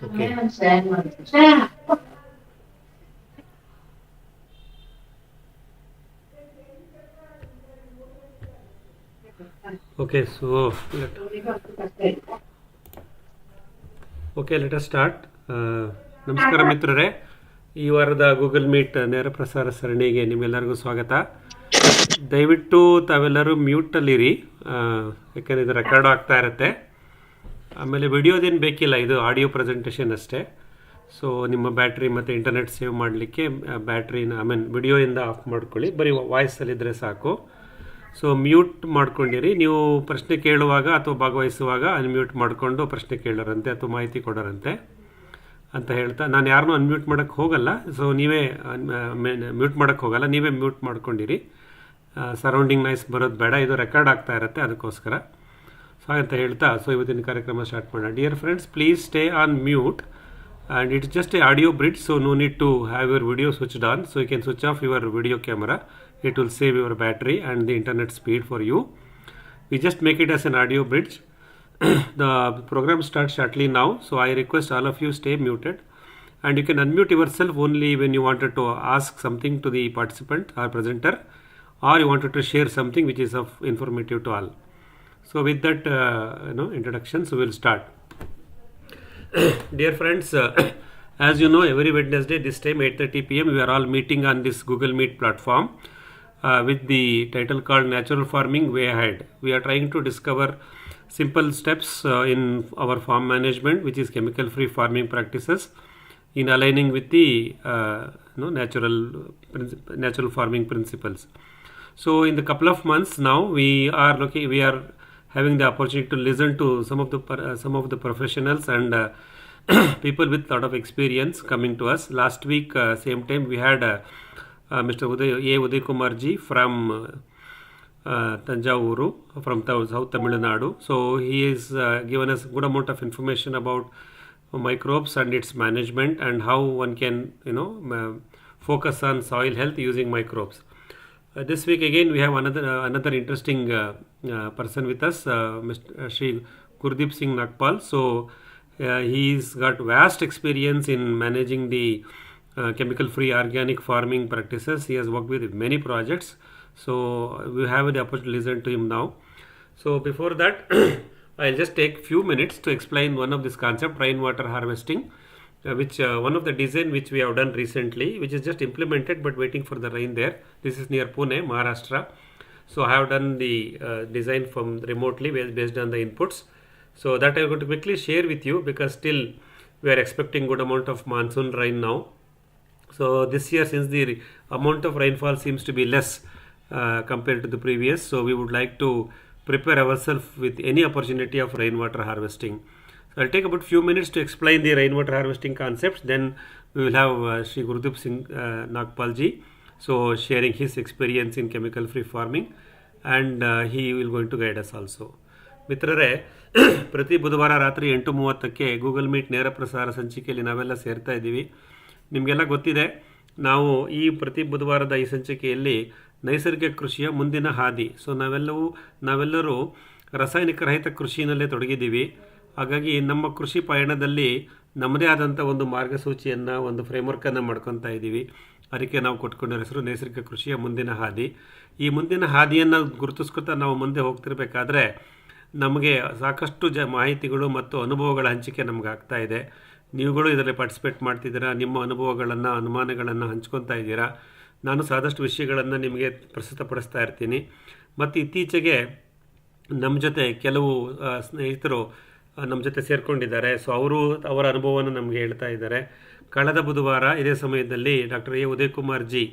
Okay. Okay, so let us start. ನಮಸ್ಕಾರ ಮಿತ್ರರೇ, ಈ ವಾರದ ಗೂಗಲ್ ಮೀಟ್ ನೇರ ಪ್ರಸಾರ ಸರಣಿಗೆ ನಿಮ್ಮೆಲ್ಲರಿಗೂ ಸ್ವಾಗತ. ದಯವಿಟ್ಟು ತಾವೆಲ್ಲರೂ ಮ್ಯೂಟಲ್ಲಿರಿ, ಯಾಕಂದರೆ ಇದು ರೆಕಾರ್ಡ್ ಆಗ್ತಾ ಇರುತ್ತೆ. ಆಮೇಲೆ ವಿಡಿಯೋದೇನು ಬೇಕಿಲ್ಲ, ಇದು ಆಡಿಯೋ ಪ್ರೆಸೆಂಟೇಷನ್ ಅಷ್ಟೇ. ಸೊ ನಿಮ್ಮ ಬ್ಯಾಟ್ರಿ ಮತ್ತು ಇಂಟರ್ನೆಟ್ ಸೇವ್ ಮಾಡಲಿಕ್ಕೆ ಬ್ಯಾಟ್ರಿನ ವಿಡಿಯೋಯಿಂದ ಆಫ್ ಮಾಡ್ಕೊಳ್ಳಿ, ಬರೀ ವಾಯ್ಸಲ್ಲಿದ್ದರೆ ಸಾಕು. ಸೊ ಮ್ಯೂಟ್ ಮಾಡ್ಕೊಂಡಿರಿ. ನೀವು ಪ್ರಶ್ನೆ ಕೇಳುವಾಗ ಅಥವಾ ಭಾಗವಹಿಸುವಾಗ ಅನ್ಮ್ಯೂಟ್ ಮಾಡಿಕೊಂಡು ಪ್ರಶ್ನೆ ಕೇಳೋರಂತೆ ಅಥವಾ ಮಾಹಿತಿ ಕೊಡೋರಂತೆ ಅಂತ ಹೇಳ್ತಾ, ನಾನು ಯಾರನ್ನೂ ಅನ್ಮ್ಯೂಟ್ ಮಾಡೋಕ್ಕೆ ಹೋಗಲ್ಲ. ಸೊ ನೀವೇ ಮ್ಯೂಟ್ ಮಾಡೋಕ್ಕೆ ಹೋಗಲ್ಲ, ನೀವೇ ಮ್ಯೂಟ್ ಮಾಡ್ಕೊಂಡಿರಿ. ಸರೌಂಡಿಂಗ್ ನಾಯ್ಸ್ ಬರೋದು ಬೇಡ, ಇದು ರೆಕಾರ್ಡ್ ಆಗ್ತಾ ಇರುತ್ತೆ, ಅದಕ್ಕೋಸ್ಕರ. ಸೊ ಹಾಗಂತ ಹೇಳ್ತಾ ಇವತ್ತಿನ ಕಾರ್ಯಕ್ರಮ ಸ್ಟಾರ್ಟ್ ಮಾಡೋಣ. Dear friends, please stay on mute and it's just a audio bridge, so no need to have your video switched on. So you can switch off your video camera, it will save your battery and the internet speed for you. We just make it as an audio bridge. The program starts shortly now, so I request all of you stay muted, and you can unmute yourself only when you wanted to ask something to the participant or presenter, or you wanted to share something which is of informative to all. So with that introduction, so we'll start. Dear friends, as you know, every Wednesday this time 8:30 p.m. we are all meeting on this Google Meet platform with the title called Natural Farming Way Ahead. We are trying to discover simple steps in our farm management, which is chemical free farming practices, in aligning with the natural farming principles. So in the couple of months now, we are having the opportunity to listen to some of the professionals and people with lot of experience coming to us. Last week, same time, we had Mr. Uday Kumar ji from Tanjavuru, from South Tamil Nadu. So he has given us good amount of information about microbes and its management and how one can focus on soil health using microbes. This week again we have another interesting person with us, Mr. Shri Gurdeep Singh Nagpal. So he's got vast experience in managing the chemical free organic farming practices. He has worked with many projects, so we have the opportunity to listen to him now. So before that I'll just take few minutes to explain one of this concept, rainwater harvesting, which one of the design which we have done recently, which is just implemented but waiting for the rain there. This is near Pune, Maharashtra. So I have done the design from remotely based on the inputs. So that I am going to quickly share with you, because still we are expecting good amount of monsoon rain now. So this year, since the amount of rainfall seems to be less compared to the previous, so we would like to prepare ourselves with any opportunity of rainwater harvesting. So I'll take about few minutes to explain the rainwater harvesting concepts. Then we will have Shri Gurdeep Singh Nagpal ji, so sharing his experience in chemical free farming, and he will going to guide us also. ಮಿತ್ರರೇ, ಪ್ರತಿ ಬುಧವಾರ ರಾತ್ರಿ 8:30ಕ್ಕೆ Google meet ನೇರ ಪ್ರಸಾರ ಸಂಚಿಕೆಯಲ್ಲಿ ನಾವೆಲ್ಲ ಸೇರ್ತಾ ಇದ್ದೀವಿ. ನಿಮಗೆಲ್ಲ ಗೊತ್ತಿದೆ, ನಾವು ಈ ಪ್ರತಿ ಬುಧವಾರದ ಈ ಸಂಚಿಕೆಯಲ್ಲಿ ನೈಸರ್ಗಿಕ ಕೃಷಿಯ ಮುಂದಿನ ಹಾದಿ, ಸೊ ನಾವೆಲ್ಲರೂ ರಾಸಾಯನಿಕ ರಹಿತ ಕೃಷಿನಲ್ಲೇ ತೊಡಗಿದ್ದೀವಿ. ಹಾಗಾಗಿ ನಮ್ಮ ಕೃಷಿ ಪಯಣದಲ್ಲಿ ನಮ್ಮದೇ ಆದಂಥ ಒಂದು ಮಾರ್ಗಸೂಚಿಯನ್ನು, ಒಂದು ಫ್ರೇಮ್ವರ್ಕನ್ನು ಮಾಡ್ಕೊತಾ ಇದ್ದೀವಿ. ಅದಕ್ಕೆ ನಾವು ಕೊಟ್ಕೊಂಡಿರೋ ಹೆಸರು ನೈಸರ್ಗಿಕ ಕೃಷಿಯ ಮುಂದಿನ ಹಾದಿ. ಈ ಮುಂದಿನ ಹಾದಿಯನ್ನು ಗುರುತಿಸ್ಕೊತಾ ನಾವು ಮುಂದೆ ಹೋಗ್ತಿರ್ಬೇಕಾದ್ರೆ ನಮಗೆ ಸಾಕಷ್ಟು ಮಾಹಿತಿಗಳು ಮತ್ತು ಅನುಭವಗಳ ಹಂಚಿಕೆ ನಮ್ಗೆ ಆಗ್ತಾ ಇದೆ. ನೀವುಗಳು ಇದರಲ್ಲಿ ಪಾರ್ಟಿಸಿಪೇಟ್ ಮಾಡ್ತಿದ್ದೀರಾ, ನಿಮ್ಮ ಅನುಭವಗಳನ್ನು, ಅನುಮಾನಗಳನ್ನು ಹಂಚ್ಕೊತಾ ಇದ್ದೀರಾ. ನಾನು ಸಾಕಷ್ಟು ವಿಷಯಗಳನ್ನು ನಿಮಗೆ ಪ್ರಸ್ತುತಪಡಿಸ್ತಾ ಇರ್ತೀನಿ. ಮತ್ತು ಇತ್ತೀಚೆಗೆ ನಮ್ಮ ಜೊತೆ ಕೆಲವು ಸ್ನೇಹಿತರು ನಮ್ಮ ಜೊತೆ ಸೇರಿಕೊಂಡಿದ್ದಾರೆ. ಸೊ ಅವರ ಅನುಭವವನ್ನು ನಮಗೆ ಹೇಳ್ತಾ ಇದ್ದಾರೆ. ಕಳೆದ ಬುಧವಾರ ಇದೇ ಸಮಯದಲ್ಲಿ ಡಾಕ್ಟರ್ ಉದಯ್ ಕುಮಾರ್ ಜಿ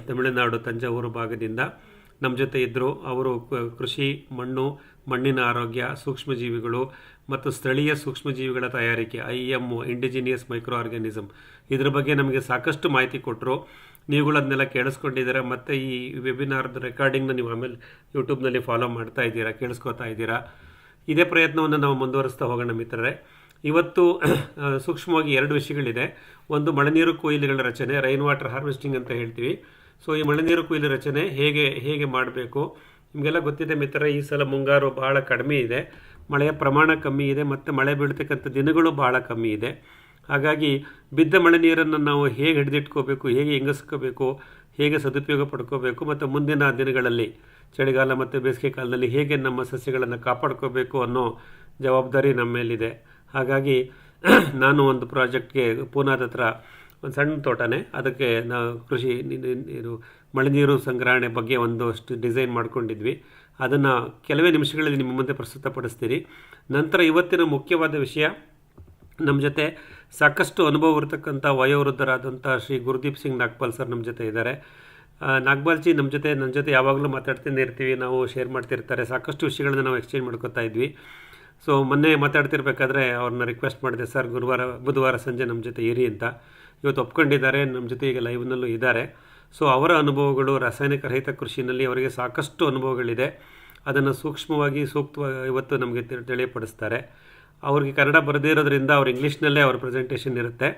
ತಮಿಳುನಾಡು ತಂಜಾವೂರು ಭಾಗದಿಂದ ನಮ್ಮ ಜೊತೆ ಇದ್ದರು. ಅವರು ಕೃಷಿ, ಮಣ್ಣಿನ ಆರೋಗ್ಯ, ಸೂಕ್ಷ್ಮಜೀವಿಗಳು ಮತ್ತು ಸ್ಥಳೀಯ ಸೂಕ್ಷ್ಮಜೀವಿಗಳ ತಯಾರಿಕೆ, IM ಇಂಡಿಜಿನಿಯಸ್ ಮೈಕ್ರೋ ಆರ್ಗ್ಯಾನಿಸಮ್, ಇದರ ಬಗ್ಗೆ ನಮಗೆ ಸಾಕಷ್ಟು ಮಾಹಿತಿ ಕೊಟ್ಟರು. ನೀವುಗಳನ್ನೆಲ್ಲ ಕೇಳಿಸ್ಕೊಂಡಿದ್ದೀರಾ, ಮತ್ತು ಈ ವೆಬಿನಾರ್ದ ರೆಕಾರ್ಡಿಂಗ್ನ ನೀವು ಆಮೇಲೆ ಯೂಟ್ಯೂಬ್ನಲ್ಲಿ ಫಾಲೋ ಮಾಡ್ತಾ ಇದ್ದೀರಾ, ಕೇಳಿಸ್ಕೊತಾ ಇದ್ದೀರಾ. ಇದೇ ಪ್ರಯತ್ನವನ್ನು ನಾವು ಮುಂದುವರಿಸ್ತಾ ಹೋಗೋಣ ಮಿತ್ರರೇ. ಇವತ್ತು ಸೂಕ್ಷ್ಮವಾಗಿ 2 ವಿಷಯಗಳಿದೆ. ಒಂದು, ಮಳೆನೀರು ಕೊಯ್ಲುಗಳ ರಚನೆ, ರೈನ್ ವಾಟರ್ ಹಾರ್ವೆಸ್ಟಿಂಗ್ ಅಂತ ಹೇಳ್ತೀವಿ. ಸೊ ಈ ಮಳೆನೀರು ಕೊಯ್ಲು ರಚನೆ ಹೇಗೆ ಮಾಡಬೇಕು, ನಿಮಗೆಲ್ಲ ಗೊತ್ತಿದೆ ಮಿತ್ರ. ಈ ಸಲ ಮುಂಗಾರು ಬಹಳ ಕಡಿಮೆ ಇದೆ, ಮಳೆಯ ಪ್ರಮಾಣ ಕಮ್ಮಿ ಇದೆ ಮತ್ತು ಮಳೆ ಬೀಳ್ತಕ್ಕಂಥ ದಿನಗಳು ಬಹಳ ಕಮ್ಮಿ ಇದೆ. ಹಾಗಾಗಿ ಬಿದ್ದ ಮಳೆ ನೀರನ್ನು ನಾವು ಹೇಗೆ ಹಿಡಿದಿಟ್ಕೋಬೇಕು, ಹೇಗೆ ಇಂಗಿಸ್ಕೋಬೇಕು, ಹೇಗೆ ಸದುಪಯೋಗ ಪಡ್ಕೋಬೇಕು ಮತ್ತು ಮುಂದಿನ ದಿನಗಳಲ್ಲಿ ಚಳಿಗಾಲ ಮತ್ತು ಬೇಸಿಗೆ ಕಾಲದಲ್ಲಿ ಹೇಗೆ ನಮ್ಮ ಸಸ್ಯಗಳನ್ನು ಕಾಪಾಡ್ಕೋಬೇಕು ಅನ್ನೋ ಜವಾಬ್ದಾರಿ ನಮ್ಮ ಮೇಲಿದೆ. ಹಾಗಾಗಿ ನಾನು ಒಂದು ಪ್ರಾಜೆಕ್ಟ್ಗೆ ಪೂನಾದ ಹತ್ರ ಒಂದು ಸಣ್ಣ ತೋಟನೇ, ಅದಕ್ಕೆ ನಾವು ಕೃಷಿ ಇದು ಮಳೆ ನೀರು ಸಂಗ್ರಹಣೆ ಬಗ್ಗೆ ಒಂದಷ್ಟು ಡಿಸೈನ್ ಮಾಡ್ಕೊಂಡಿದ್ವಿ. ಅದನ್ನು ಕೆಲವೇ ನಿಮಿಷಗಳಲ್ಲಿ ನಿಮ್ಮ ಮುಂದೆ ಪ್ರಸ್ತುತಪಡಿಸ್ತೀರಿ. ನಂತರ ಇವತ್ತಿನ ಮುಖ್ಯವಾದ ವಿಷಯ, ನಮ್ಮ ಜೊತೆ ಸಾಕಷ್ಟು ಅನುಭವ ಇರತಕ್ಕಂಥ ವಯೋವೃದ್ಧರಾದಂಥ ಶ್ರೀ ಗುರುದೀಪ್ ಸಿಂಗ್ ನಾಗ್ಪಾಲ್ ಸರ್ ನಮ್ಮ ಜೊತೆ ಇದ್ದಾರೆ. ನಾಗ್ಪಾಲ್ಜಿ ನನ್ನ ಜೊತೆ ಯಾವಾಗಲೂ ಮಾತಾಡ್ತಾನೆ ಇರ್ತೀವಿ, ನಾವು ಶೇರ್ ಮಾಡ್ತಿರ್ತಾರೆ, ಸಾಕಷ್ಟು ವಿಷಯಗಳನ್ನ ನಾವು ಎಕ್ಸ್ಚೇಂಜ್ ಮಾಡ್ಕೊತಾ ಇದ್ವಿ. ಸೊ ಮೊನ್ನೆ ಮಾತಾಡ್ತಿರ್ಬೇಕಾದ್ರೆ ಅವ್ರನ್ನ ರಿಕ್ವೆಸ್ಟ್ ಮಾಡಿದೆ, ಸರ್ ಬುಧವಾರ ಸಂಜೆ ನಮ್ಮ ಜೊತೆ ಇರಿ ಅಂತ. ಇವತ್ತು ಒಪ್ಕೊಂಡಿದ್ದಾರೆ, ನಮ್ಮ ಜೊತೆ ಈಗ ಲೈವ್ನಲ್ಲೂ ಇದ್ದಾರೆ. ಸೊ ಅವರ ಅನುಭವಗಳು ರಾಸಾಯನಿಕ ರಹಿತ ಕೃಷಿನಲ್ಲಿ ಅವರಿಗೆ ಸಾಕಷ್ಟು ಅನುಭವಗಳಿದೆ. ಅದನ್ನು ಸೂಕ್ಷ್ಮವಾಗಿ ಸೂಕ್ತವಾಗಿ ಇವತ್ತು ನಮಗೆ ತಿಳಿಯಪಡಿಸ್ತಾರೆ. ಅವ್ರಿಗೆ ಕನ್ನಡ ಬರದೇ ಇರೋದ್ರಿಂದ ಅವ್ರು ಇಂಗ್ಲೀಷ್ನಲ್ಲೇ ಅವ್ರ ಪ್ರೆಸೆಂಟೇಷನ್ ಇರುತ್ತೆ,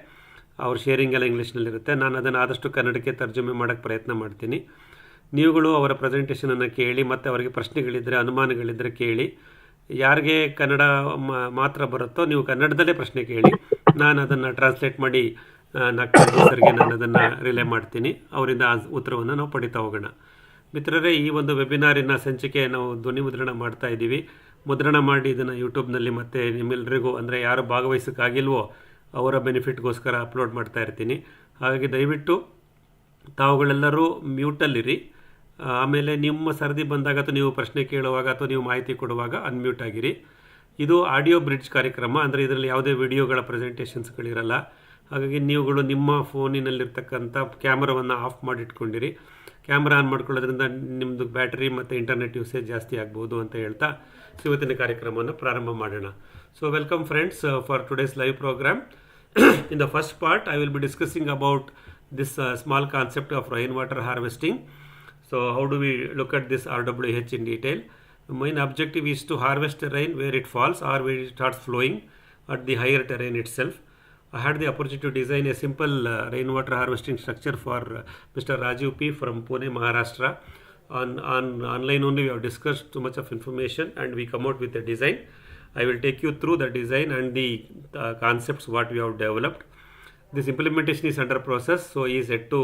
ಅವ್ರ ಶೇರಿಂಗ್ ಎಲ್ಲ ಇಂಗ್ಲೀಷ್ನಲ್ಲಿರುತ್ತೆ. ನಾನು ಅದನ್ನು ಆದಷ್ಟು ಕನ್ನಡಕ್ಕೆ ತರ್ಜುಮೆ ಮಾಡೋಕ್ಕೆ ಪ್ರಯತ್ನ ಮಾಡ್ತೀನಿ. ನೀವುಗಳು ಅವರ ಪ್ರೆಸೆಂಟೇಷನನ್ನು ಕೇಳಿ ಮತ್ತು ಅವರಿಗೆ ಪ್ರಶ್ನೆಗಳಿದ್ದರೆ, ಅನುಮಾನಗಳಿದ್ದರೆ ಕೇಳಿ. ಯಾರಿಗೆ ಕನ್ನಡ ಮಾತ್ರ ಬರುತ್ತೋ ನೀವು ಕನ್ನಡದಲ್ಲೇ ಪ್ರಶ್ನೆ ಕೇಳಿ, ನಾನು ಅದನ್ನು ಟ್ರಾನ್ಸ್ಲೇಟ್ ಮಾಡಿ ನಾಗ್ಪಾಲ್ಜಿ ಸರ್ಗೆ ನಾನು ಅದನ್ನು ರಿಲೇ ಮಾಡ್ತೀನಿ. ಅವರಿಂದ ಉತ್ತರವನ್ನು ನಾವು ಪಡಿತಾ ಹೋಗೋಣ. ಮಿತ್ರರೇ, ಈ ಒಂದು ವೆಬಿನಾರಿನ ಸಂಚಿಕೆ ನಾವು ಧ್ವನಿ ಮುದ್ರಣ ಮಾಡ್ತಾ ಇದ್ದೀವಿ. ಮುದ್ರಣ ಮಾಡಿ ಇದನ್ನು ಯೂಟ್ಯೂಬ್ನಲ್ಲಿ ಮತ್ತು ನಿಮ್ಮೆಲ್ಲರಿಗೂ, ಅಂದರೆ ಯಾರು ಭಾಗವಹಿಸೋಕ್ಕಾಗಿಲ್ವೋ ಅವರ ಬೆನಿಫಿಟ್ಗೋಸ್ಕರ ಅಪ್ಲೋಡ್ ಮಾಡ್ತಾ ಇರ್ತೀನಿ. ಹಾಗಾಗಿ ದಯವಿಟ್ಟು ತಾವುಗಳೆಲ್ಲರೂ ಮ್ಯೂಟಲ್ಲಿರಿ. ಆಮೇಲೆ ನಿಮ್ಮ ಸರದಿ ಬಂದಾಗ ಅಥವಾ ನೀವು ಪ್ರಶ್ನೆ ಕೇಳುವಾಗ ಅಥವಾ ನೀವು ಮಾಹಿತಿ ಕೊಡುವಾಗ ಅನ್ಮ್ಯೂಟ್ ಆಗಿರಿ. ಇದು ಆಡಿಯೋ ಬ್ರಿಡ್ಜ್ ಕಾರ್ಯಕ್ರಮ, ಅಂದರೆ ಇದರಲ್ಲಿ ಯಾವುದೇ ವಿಡಿಯೋಗಳ ಪ್ರೆಸೆಂಟೇಷನ್ಸ್ಗಳಿರಲ್ಲ. ಹಾಗಾಗಿ ನೀವುಗಳು ನಿಮ್ಮ ಫೋನಿನಲ್ಲಿರ್ತಕ್ಕಂಥ ಕ್ಯಾಮ್ರಾವನ್ನು ಆಫ್ ಮಾಡಿಟ್ಕೊಂಡಿರಿ. ಕ್ಯಾಮ್ರಾ ಆನ್ ಮಾಡ್ಕೊಳ್ಳೋದ್ರಿಂದ ನಿಮ್ಮದು ಬ್ಯಾಟರಿ ಮತ್ತು ಇಂಟರ್ನೆಟ್ ಯೂಸೇಜ್ ಜಾಸ್ತಿ ಆಗ್ಬೋದು ಅಂತ ಹೇಳ್ತಾ ಇವತ್ತಿನ ಕಾರ್ಯಕ್ರಮವನ್ನು ಪ್ರಾರಂಭ ಮಾಡೋಣ. So welcome friends for today's live program. In the first part, I will be discussing about this small concept of rainwater harvesting. So how do we look at this RWH in detail? The main objective is to harvest the rain where it falls or where it starts flowing at the higher terrain itself. I had the opportunity to design a simple rainwater harvesting structure for Mr. Rajiv P from Pune, Maharashtra. Online only we have discussed too much of information and we come out with a design. I will take you through the design and the concepts what we have developed. This implementation is under process, so he is yet to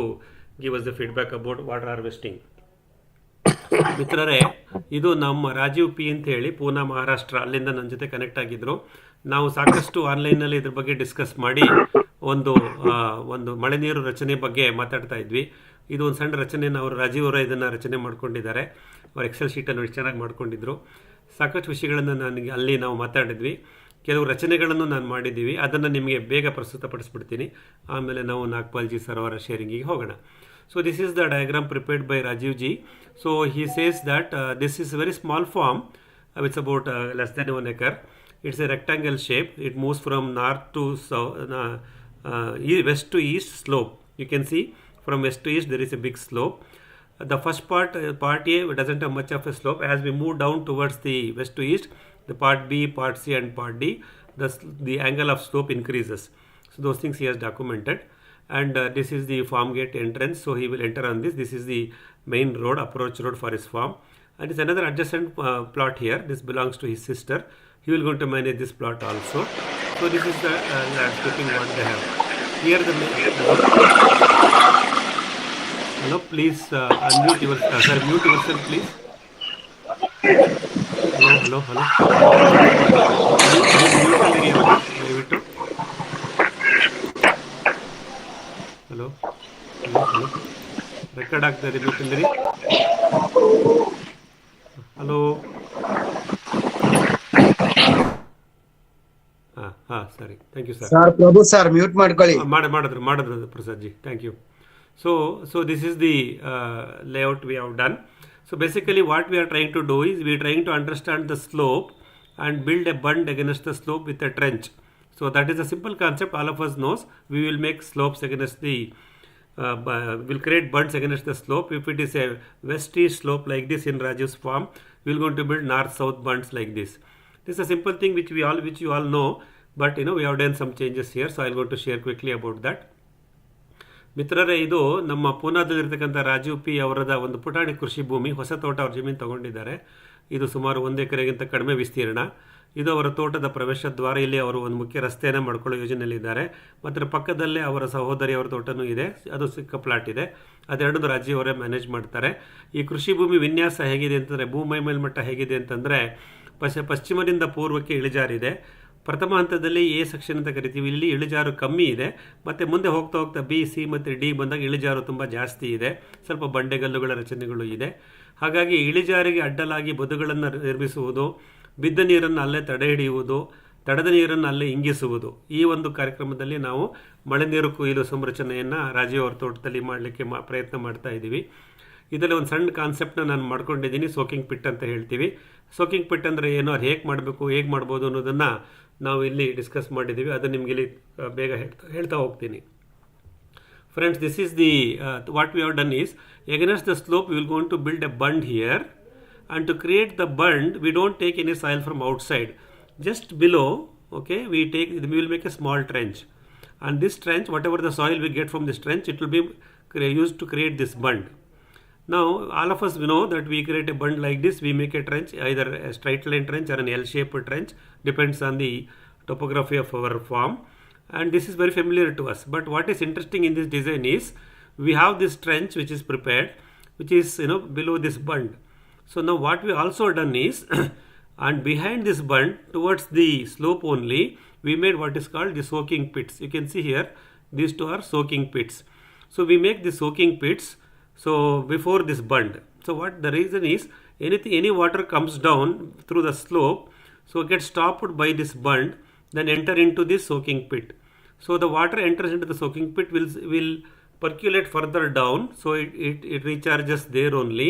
give us the feedback about water harvesting. ಮಿತ್ರರೇ, ಇದು ನಮ್ಮ Rajiv P ಅಂತ ಹೇಳಿ ಪೂನಾ ಮಹಾರಾಷ್ಟ್ರ, ಅಲ್ಲಿಂದ ನನ್ನ ಜೊತೆ connect ಆಗಿದ್ರು. ನಾವು ಸಾಕಷ್ಟು ಆನ್ಲೈನಲ್ಲಿ ಇದ್ರ ಬಗ್ಗೆ ಡಿಸ್ಕಸ್ ಮಾಡಿ ಒಂದು ಮಳೆ ನೀರು ರಚನೆ ಬಗ್ಗೆ ಮಾತಾಡ್ತಾ ಇದ್ವಿ. ಇದು ಒಂದು ಸಣ್ಣ ರಚನೆಯನ್ನು ಅವರು ರಾಜೀವ್ ಅವರ ಇದನ್ನು ರಚನೆ ಮಾಡ್ಕೊಂಡಿದ್ದಾರೆ. ಅವ್ರು ಎಕ್ಸೆಲ್ ಶೀಟನ್ನು ಚೆನ್ನಾಗಿ ಮಾಡ್ಕೊಂಡಿದ್ರು. ಸಾಕಷ್ಟು ವಿಷಯಗಳನ್ನು ಅಲ್ಲಿ ನಾವು ಮಾತಾಡಿದ್ವಿ. ಕೆಲವು ರಚನೆಗಳನ್ನು ನಾನು ಮಾಡಿದ್ದೀವಿ, ಅದನ್ನು ನಿಮಗೆ ಬೇಗ ಪ್ರಸ್ತುತಪಡಿಸ್ಬಿಡ್ತೀನಿ. ಆಮೇಲೆ ನಾವು ನಾಗ್ಪಾಲ್ಜಿ ಸರ್ ಅವರ ಶೇರಿಂಗಿಗೆ ಹೋಗೋಣ. So this is the diagram prepared by Rajeev ji. So he says that this is very small farm, it's about less than 1 acre. It's a rectangle shape. It moves from north to south, west to east slope. You can see from west to east there is a big slope. The first part A doesn't have much of a slope. As we move down towards the west to east, the part B, part C and part D, the angle of slope increases. So those things he has documented. And this is the farm gate entrance, so he will enter on this. This is the main road, approach road for his farm. And it's another adjacent plot here. This belongs to his sister. He will going to manage this plot also. So this is the landscaping what they have. Here the hello, please unmute yourself. Sir, mute yourself, please. Hello. Hello. Record ಆಗ್ತದೆ, mute ಅಂದಿರಿ. Hello. ಸರಿ, thank you sir. Prabhu sir mute ಮಾಡ್ಕೊಳ್ಳಿ. ಮಾಡಿದ್ರು Prasad ji, thank you. So this is the layout we have done. So basically what we are trying to do is we are trying to understand the slope and build a bund against the slope with a trench. So that is a simple concept all of us knows. We will make slopes against the will create bunds against the slope. If it is a west-east slope like this in Rajiv's farm, we are going to build north-south bunds like this. This is a simple thing which you all know, but we have done some changes here, so I am going to share quickly about that. ಮಿತ್ರರೇ, ಇದು ನಮ್ಮ ಪೂನಾದಲ್ಲಿರ್ತಕ್ಕಂಥ Rajiv P ಅವರದ ಒಂದು ಪುಟಾಣಿ ಕೃಷಿ ಭೂಮಿ, ಹೊಸ ತೋಟ ಅವ್ರ ಜಮೀನು ತಗೊಂಡಿದ್ದಾರೆ. ಇದು ಸುಮಾರು 1 ಎಕರೆಗಿಂತ ಕಡಿಮೆ ವಿಸ್ತೀರ್ಣ. ಇದು ಅವರ ತೋಟದ ಪ್ರವೇಶ ದ್ವಾರ. ಇಲ್ಲಿ ಅವರು ಒಂದು ಮುಖ್ಯ ರಸ್ತೆಯನ್ನು ಮಾಡ್ಕೊಳ್ಳೋ ಯೋಜನೆಯಲ್ಲಿದ್ದಾರೆ. ಮತ್ತು ಪಕ್ಕದಲ್ಲೇ ಅವರ ಸಹೋದರಿಯವರ ತೋಟನೂ ಇದೆ, ಅದು ಚಿಕ್ಕ ಪ್ಲಾಟ್ ಇದೆ. ಅದೆರಡನ್ನು ರಾಜೀವ್ ಮ್ಯಾನೇಜ್ ಮಾಡ್ತಾರೆ. ಈ ಕೃಷಿ ಭೂಮಿ ವಿನ್ಯಾಸ ಹೇಗಿದೆ ಅಂತಂದರೆ, ಭೂಮಿ ಮೇಲ್ಮಟ್ಟ ಹೇಗಿದೆ ಅಂತಂದರೆ, ಪಶ್ಚಿಮದಿಂದ ಪೂರ್ವಕ್ಕೆ ಇಳಿಜಾರಿದೆ. ಪ್ರಥಮ ಹಂತದಲ್ಲಿ ಎ ಸೆಕ್ಷನ್ ಅಂತ ಕರಿತೀವಿ, ಇಲ್ಲಿ ಇಳಿಜಾರು ಕಮ್ಮಿ ಇದೆ. ಮತ್ತು ಮುಂದೆ ಹೋಗ್ತಾ ಹೋಗ್ತಾ ಬಿ, ಸಿ ಮತ್ತು ಡಿ ಬಂದಾಗ ಇಳಿಜಾರು ತುಂಬ ಜಾಸ್ತಿ ಇದೆ, ಸ್ವಲ್ಪ ಬಂಡೆಗಲ್ಲುಗಳ ರಚನೆಗಳು ಇದೆ. ಹಾಗಾಗಿ ಇಳಿಜಾರಿಗೆ ಅಡ್ಡಲಾಗಿ ಬದುಗಳನ್ನು ನಿರ್ಮಿಸುವುದು, ಬಿದ್ದ ನೀರನ್ನು ಅಲ್ಲೇ ತಡೆ ಹಿಡಿಯುವುದು, ತಡೆದ ನೀರನ್ನು ಅಲ್ಲೇ ಇಂಗಿಸುವುದು, ಈ ಒಂದು ಕಾರ್ಯಕ್ರಮದಲ್ಲಿ ನಾವು ಮಳೆ ನೀರು ಕೊಯ್ಲು ಸಂರಚನೆಯನ್ನು ರಾಜೀವ್ ಅವ್ರ ತೋಟದಲ್ಲಿ ಮಾಡಲಿಕ್ಕೆ ಪ್ರಯತ್ನ ಮಾಡ್ತಾ ಇದ್ದೀವಿ. ಇದರಲ್ಲಿ ಒಂದು ಸಣ್ಣ ಕಾನ್ಸೆಪ್ಟನ್ನ ನಾನು ಮಾಡ್ಕೊಂಡಿದ್ದೀನಿ, ಸೋಕಿಂಗ್ ಪಿಟ್ ಅಂತ ಹೇಳ್ತೀವಿ. ಸೋಕಿಂಗ್ ಪಿಟ್ ಅಂದರೆ ಏನು, ಅದು ಹೇಗೆ ಮಾಡಬೇಕು, ಹೇಗೆ ಮಾಡ್ಬೋದು ಅನ್ನೋದನ್ನು ನಾವು ಇಲ್ಲಿ ಡಿಸ್ಕಸ್ ಮಾಡಿದ್ದೀವಿ. ಅದು ನಿಮಗೆ ಇಲ್ಲಿ ಬೇಗ ಹೇಳ್ತಾ ಹೋಗ್ತೀನಿ. Friends, this is the what we have done is, against the slope we will going to build a bund here, and to create the bund we don't take any soil from outside. Just below, okay, we will make a small trench, and this trench, whatever the soil we get from this trench, it will be used to create this bund. Now all of us know that we create a bund like this, we make a trench, either a straight line trench or an L-shaped trench, depends on the topography of our farm. And this is very familiar to us. But what is interesting in this design is, we have this trench which is prepared, which is below this bund. So now what we also done is, and behind this bund towards the slope only, we made what is called the soaking pits. You can see here, these two are soaking pits. So we make the soaking pits so before this bund. So what the reason is, any water comes down through the slope, so it gets stopped by this bund, then enter into this soaking pit. So the water enters into the soaking pit, will percolate further down, so it recharges there only.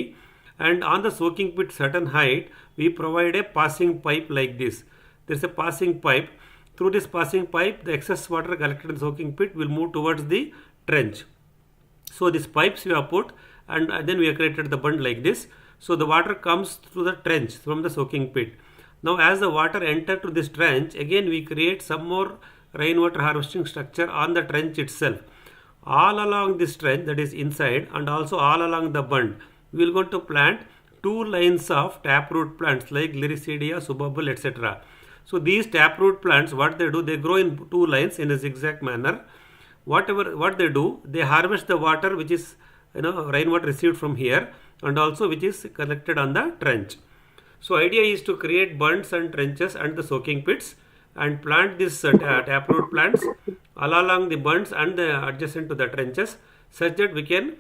And on the soaking pit certain height, we provide a passing pipe like this. There is a passing pipe. Through this passing pipe, the excess water collected in the soaking pit will move towards the trench. So these pipes we have put, and then we have created the bund like this. So the water comes through the trench from the soaking pit. Now as the water enter to this trench, again we create some more rainwater harvesting structure on the trench itself. All along this trench, that is inside, and also all along the bund, we will going to plant 2 lines of taproot plants like Liricidea, Subabul, etc. So these taproot plants, what they do, they grow in 2 lines in a zigzag manner. What they do, they harvest the water which is rainwater received from here, and also which is collected on the trench. So idea is to create bunds and trenches and the soaking pits, and plant these taproot plants all along the bunds and the adjacent to the trenches, such that we can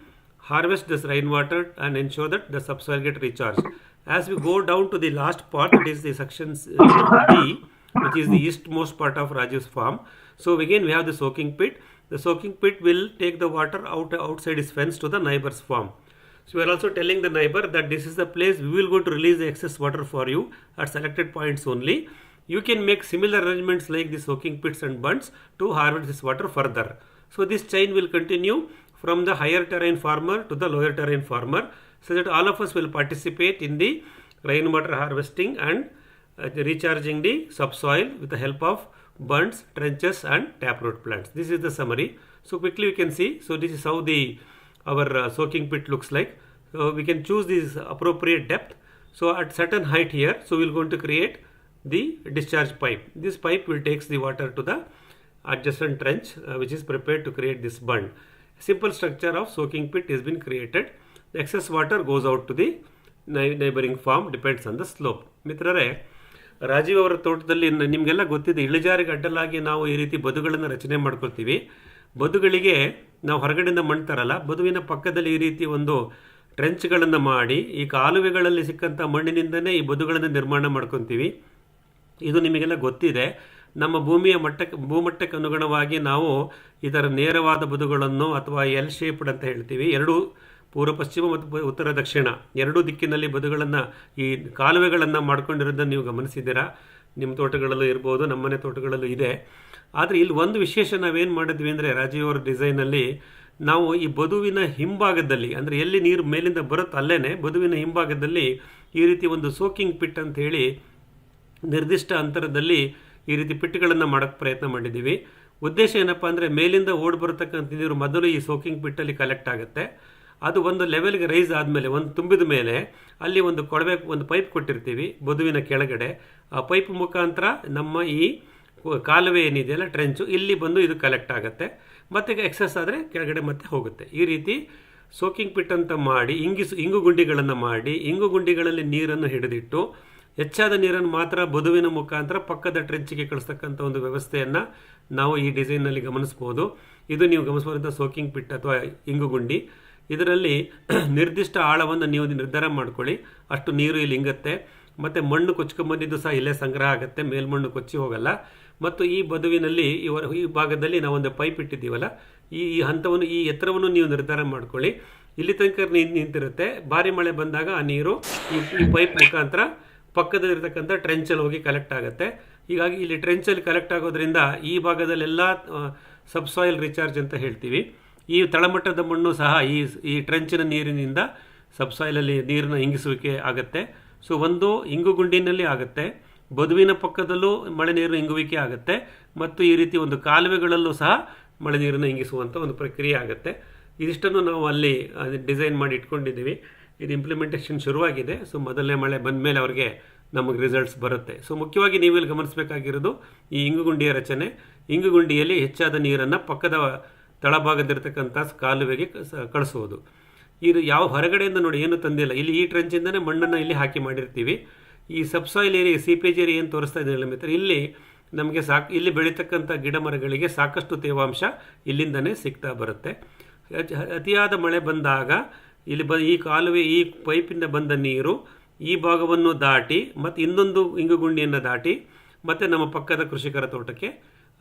harvest this rainwater and ensure that the subsoil get recharged. As we go down to the last part, that is the section D, which is the eastmost part of Rajiv's farm. So again we have the soaking pit. The soaking pit will take the water outside his fence to the neighbor's farm. So we are also telling the neighbor that this is the place we will go to release the excess water for you at selected points only. You can make similar arrangements like the soaking pits and bunds to harvest this water further. So this chain will continue from the higher terrain farmer to the lower terrain farmer, so that all of us will participate in the rainwater harvesting and recharging the subsoil with the help of bunds, trenches and taproot plants. This is the summary. So quickly we can see. So this is how our soaking pit looks like. So we can choose this appropriate depth. So at certain height here, so we are going to create the discharge pipe. This pipe will takes the water to the adjacent trench which is prepared to create this bund. Simple structure of soaking pit has been created. The excess water goes out to the neighboring farm, depends on the slope. ಮಿತ್ರರೇ, ರಾಜೀವ್ ಅವರ ತೋಟದಲ್ಲಿ ನಿಮಗೆಲ್ಲ ಗೊತ್ತಿದೆ, ಇಳಿಜಾರಿಗೆ ಅಡ್ಡಲಾಗಿ ನಾವು ಈ ರೀತಿ ಬದುಗಳನ್ನು ರಚನೆ ಮಾಡ್ಕೊಳ್ತೀವಿ. ಬದುಗಳಿಗೆ ನಾವು ಹೊರಗಡೆಯಿಂದ ಮಣ್ಣು ತರಲ್ಲ, ಬದುವಿನ ಪಕ್ಕದಲ್ಲಿ ಈ ರೀತಿ ಒಂದು ಟ್ರೆಂಚ್ಗಳನ್ನು ಮಾಡಿ ಈ ಕಾಲುವೆಗಳಲ್ಲಿ ಸಿಕ್ಕಂಥ ಮಣ್ಣಿನಿಂದನೇ ಈ ಬದುಗಳನ್ನು ನಿರ್ಮಾಣ ಮಾಡ್ಕೊತೀವಿ. ಇದು ನಿಮಗೆಲ್ಲ ಗೊತ್ತಿದೆ. ನಮ್ಮ ಭೂಮಟ್ಟಕ್ಕೆ ಅನುಗುಣವಾಗಿ ನಾವು ಈ ಥರ ನೇರವಾದ ಬದುಗಳನ್ನು ಅಥವಾ ಎಲ್ ಶೇಪ್ಡ್ ಅಂತ ಹೇಳ್ತೀವಿ. ಎರಡೂ ಪೂರ್ವ ಪಶ್ಚಿಮ ಮತ್ತು ಉತ್ತರ ದಕ್ಷಿಣ ಎರಡೂ ದಿಕ್ಕಿನಲ್ಲಿ ಬದುಗಳನ್ನು, ಈ ಕಾಲುವೆಗಳನ್ನು ಮಾಡ್ಕೊಂಡಿರೋದನ್ನು ನೀವು ಗಮನಿಸಿದ್ದೀರಾ. ನಿಮ್ಮ ತೋಟಗಳಲ್ಲೂ ಇರ್ಬೋದು, ನಮ್ಮನೆ ತೋಟಗಳಲ್ಲೂ ಇದೆ. ಆದರೆ ಇಲ್ಲಿ ಒಂದು ವಿಶೇಷ ನಾವೇನು ಮಾಡಿದ್ವಿ ಅಂದರೆ, ರಾಜೀವ್ ಅವರ ಡಿಸೈನಲ್ಲಿ ನಾವು ಈ ಬದುವಿನ ಹಿಂಭಾಗದಲ್ಲಿ, ಅಂದರೆ ಎಲ್ಲಿ ನೀರು ಮೇಲಿಂದ ಬರುತ್ತೆ ಅಲ್ಲೇ ಬದುವಿನ ಹಿಂಭಾಗದಲ್ಲಿ ಈ ರೀತಿ ಒಂದು ಸೋಕಿಂಗ್ ಪಿಟ್ ಅಂತ ಹೇಳಿ ನಿರ್ದಿಷ್ಟ ಅಂತರದಲ್ಲಿ ಈ ರೀತಿ ಪಿಟ್ಗಳನ್ನು ಮಾಡೋಕ್ಕೆ ಪ್ರಯತ್ನ ಮಾಡಿದ್ದೀವಿ. ಉದ್ದೇಶ ಏನಪ್ಪ ಅಂದರೆ, ಮೇಲಿಂದ ಓಡಿ ಬರತಕ್ಕಂಥ ನೀರು ಮೊದಲು ಈ ಸೋಕಿಂಗ್ ಪಿಟ್ಟಲ್ಲಿ ಕಲೆಕ್ಟ್ ಆಗುತ್ತೆ. ಅದು ಒಂದು ಲೆವೆಲ್ಗೆ ರೈಸ್ ಆದಮೇಲೆ ಒಂದು ತುಂಬಿದ ಮೇಲೆ ಅಲ್ಲಿ ಒಂದು ಕೊಳವೆ ಒಂದು ಪೈಪ್ ಕೊಟ್ಟಿರ್ತೀವಿ ಬದುವಿನ ಕೆಳಗಡೆ. ಆ ಪೈಪ್ ಮುಖಾಂತರ ನಮ್ಮ ಈ ಕಾಲುವೆ ಏನಿದೆಯಲ್ಲ ಟ್ರೆಂಚು ಇಲ್ಲಿ ಬಂದು ಇದು ಕಲೆಕ್ಟ್ ಆಗುತ್ತೆ, ಮತ್ತು ಎಕ್ಸಸ್ ಆದರೆ ಕೆಳಗಡೆ ಮತ್ತೆ ಹೋಗುತ್ತೆ. ಈ ರೀತಿ ಸೋಕಿಂಗ್ ಪಿಟ್ ಅಂತ ಮಾಡಿ ಇಂಗು ಗುಂಡಿಗಳನ್ನು ಮಾಡಿ ಇಂಗು ಗುಂಡಿಗಳಲ್ಲಿ ನೀರನ್ನು ಹಿಡಿದಿಟ್ಟು ಹೆಚ್ಚಾದ ನೀರನ್ನು ಮಾತ್ರ ಬದುವಿನ ಮುಖಾಂತರ ಪಕ್ಕದ ಟ್ರೆಂಚಿಗೆ ಕಳಿಸ್ತಕ್ಕಂಥ ಒಂದು ವ್ಯವಸ್ಥೆಯನ್ನು ನಾವು ಈ ಡಿಸೈನ್ನಲ್ಲಿ ಗಮನಿಸ್ಬೋದು. ಇದು ನೀವು ಗಮನಿಸಬಹುದಂಥ ಸೋಕಿಂಗ್ ಪಿಟ್ ಅಥವಾ ಇಂಗು ಗುಂಡಿ. ಇದರಲ್ಲಿ ನಿರ್ದಿಷ್ಟ ಆಳವನ್ನು ನೀವು ನಿರ್ಧಾರ ಮಾಡ್ಕೊಳ್ಳಿ, ಅಷ್ಟು ನೀರು ಇಲ್ಲಿ ಇಂಗುತ್ತೆ. ಮತ್ತು ಮಣ್ಣು ಕೊಚ್ಕೊಂಬಂದಿದ್ದು ಸಹ ಇಲ್ಲೇ ಸಂಗ್ರಹ ಆಗುತ್ತೆ, ಮೇಲ್ಮಣ್ಣು ಕೊಚ್ಚಿ ಹೋಗಲ್ಲ. ಮತ್ತು ಈ ಬದುವಿನಲ್ಲಿ ಈ ಭಾಗದಲ್ಲಿ ನಾವೊಂದು ಪೈಪ್ ಇಟ್ಟಿದ್ದೀವಲ್ಲ, ಈ ಹಂತವನ್ನು ಈ ಎತ್ತರವನ್ನು ನೀವು ನಿರ್ಧಾರ ಮಾಡ್ಕೊಳ್ಳಿ. ಇಲ್ಲಿ ತನಕ ನಿಂತಿರುತ್ತೆ, ಭಾರಿ ಮಳೆ ಬಂದಾಗ ಆ ನೀರು ಈ ಪೈಪ್ ಮುಖಾಂತರ ಪಕ್ಕದಲ್ಲಿರ್ತಕ್ಕಂಥ ಟ್ರೆಂಚಲ್ಲಿ ಹೋಗಿ ಕಲೆಕ್ಟ್ ಆಗುತ್ತೆ. ಹೀಗಾಗಿ ಇಲ್ಲಿ ಟ್ರೆಂಚಲ್ಲಿ ಕಲೆಕ್ಟ್ ಆಗೋದ್ರಿಂದ ಈ ಭಾಗದಲ್ಲೆಲ್ಲ ಸಬ್ಸಾಯಿಲ್ ರಿಚಾರ್ಜ್ ಅಂತ ಹೇಳ್ತೀವಿ. ಈ ತಳಮಟ್ಟದ ಮಣ್ಣು ಸಹ ಈ ಟ್ರೆಂಚಿನ ನೀರಿನಿಂದ ಸಬ್ಸಾಯಿಲಲ್ಲಿ ನೀರಿನ ಇಂಗಿಸುವಿಕೆ ಆಗುತ್ತೆ. ಸೊ ಒಂದು ಇಂಗು ಗುಂಡಿನಲ್ಲಿ ಆಗುತ್ತೆ, ಬದುವಿನ ಪಕ್ಕದಲ್ಲೂ ಮಳೆ ನೀರಿನ ಇಂಗುವಿಕೆ ಆಗುತ್ತೆ, ಮತ್ತು ಈ ರೀತಿ ಒಂದು ಕಾಲುವೆಗಳಲ್ಲೂ ಸಹ ಮಳೆ ನೀರನ್ನು ಇಂಗಿಸುವಂಥ ಒಂದು ಪ್ರಕ್ರಿಯೆ ಆಗುತ್ತೆ. ಇದಿಷ್ಟನ್ನು ನಾವು ಅಲ್ಲಿ ಡಿಸೈನ್ ಮಾಡಿ ಇಟ್ಕೊಂಡಿದ್ದೀವಿ. ಇದು ಇಂಪ್ಲಿಮೆಂಟೇಷನ್ ಶುರುವಾಗಿದೆ. ಸೊ ಮೊದಲನೇ ಮಳೆ ಬಂದ ಮೇಲೆ ಅವ್ರಿಗೆ ನಮಗೆ ರಿಸಲ್ಟ್ಸ್ ಬರುತ್ತೆ. ಸೊ ಮುಖ್ಯವಾಗಿ ನೀವಿಲ್ಲಿ ಗಮನಿಸಬೇಕಾಗಿರೋದು ಈ ಇಂಗುಗುಂಡಿಯ ರಚನೆ. ಇಂಗುಗುಂಡಿಯಲ್ಲಿ ಹೆಚ್ಚಾದ ನೀರನ್ನು ಪಕ್ಕದ ತಳಭಾಗದಿರ್ತಕ್ಕಂಥ ಕಾಲುವೆಗೆ ಕಳಿಸುವುದು. ಇದು ಯಾವ ಹೊರಗಡೆಯಿಂದ ನೋಡಿ ಏನು ತಂದಿಲ್ಲ, ಇಲ್ಲಿ ಈ ಟ್ರೆಂಚಿಂದನೇ ಮಣ್ಣನ್ನು ಇಲ್ಲಿ ಹಾಕಿ ಮಾಡಿರ್ತೀವಿ. ಈ ಸಬ್ಸಾಯಿಲ್ ಏರಿಯಾ ಸೀಪೇಜ್ ಏರಿಯಾ ಏನು ತೋರಿಸ್ತಾ ಇದ್ದೀವಿ ಮಿತ್ರ, ಇಲ್ಲಿ ನಮಗೆ ಇಲ್ಲಿ ಬೆಳೀತಕ್ಕಂಥ ಗಿಡ ಮರಗಳಿಗೆ ಸಾಕಷ್ಟು ತೇವಾಂಶ ಇಲ್ಲಿಂದನೇ ಸಿಗ್ತಾ ಬರುತ್ತೆ. ಅತಿಯಾದ ಮಳೆ ಬಂದಾಗ ಇಲ್ಲಿ ಈ ಕಾಲುವೆ ಈ ಪೈಪಿಂದ ಬಂದ ನೀರು ಈ ಭಾಗವನ್ನು ದಾಟಿ ಮತ್ತು ಇನ್ನೊಂದು ಇಂಗುಗುಂಡಿಯನ್ನು ದಾಟಿ ಮತ್ತು ನಮ್ಮ ಪಕ್ಕದ ಕೃಷಿಕರ ತೋಟಕ್ಕೆ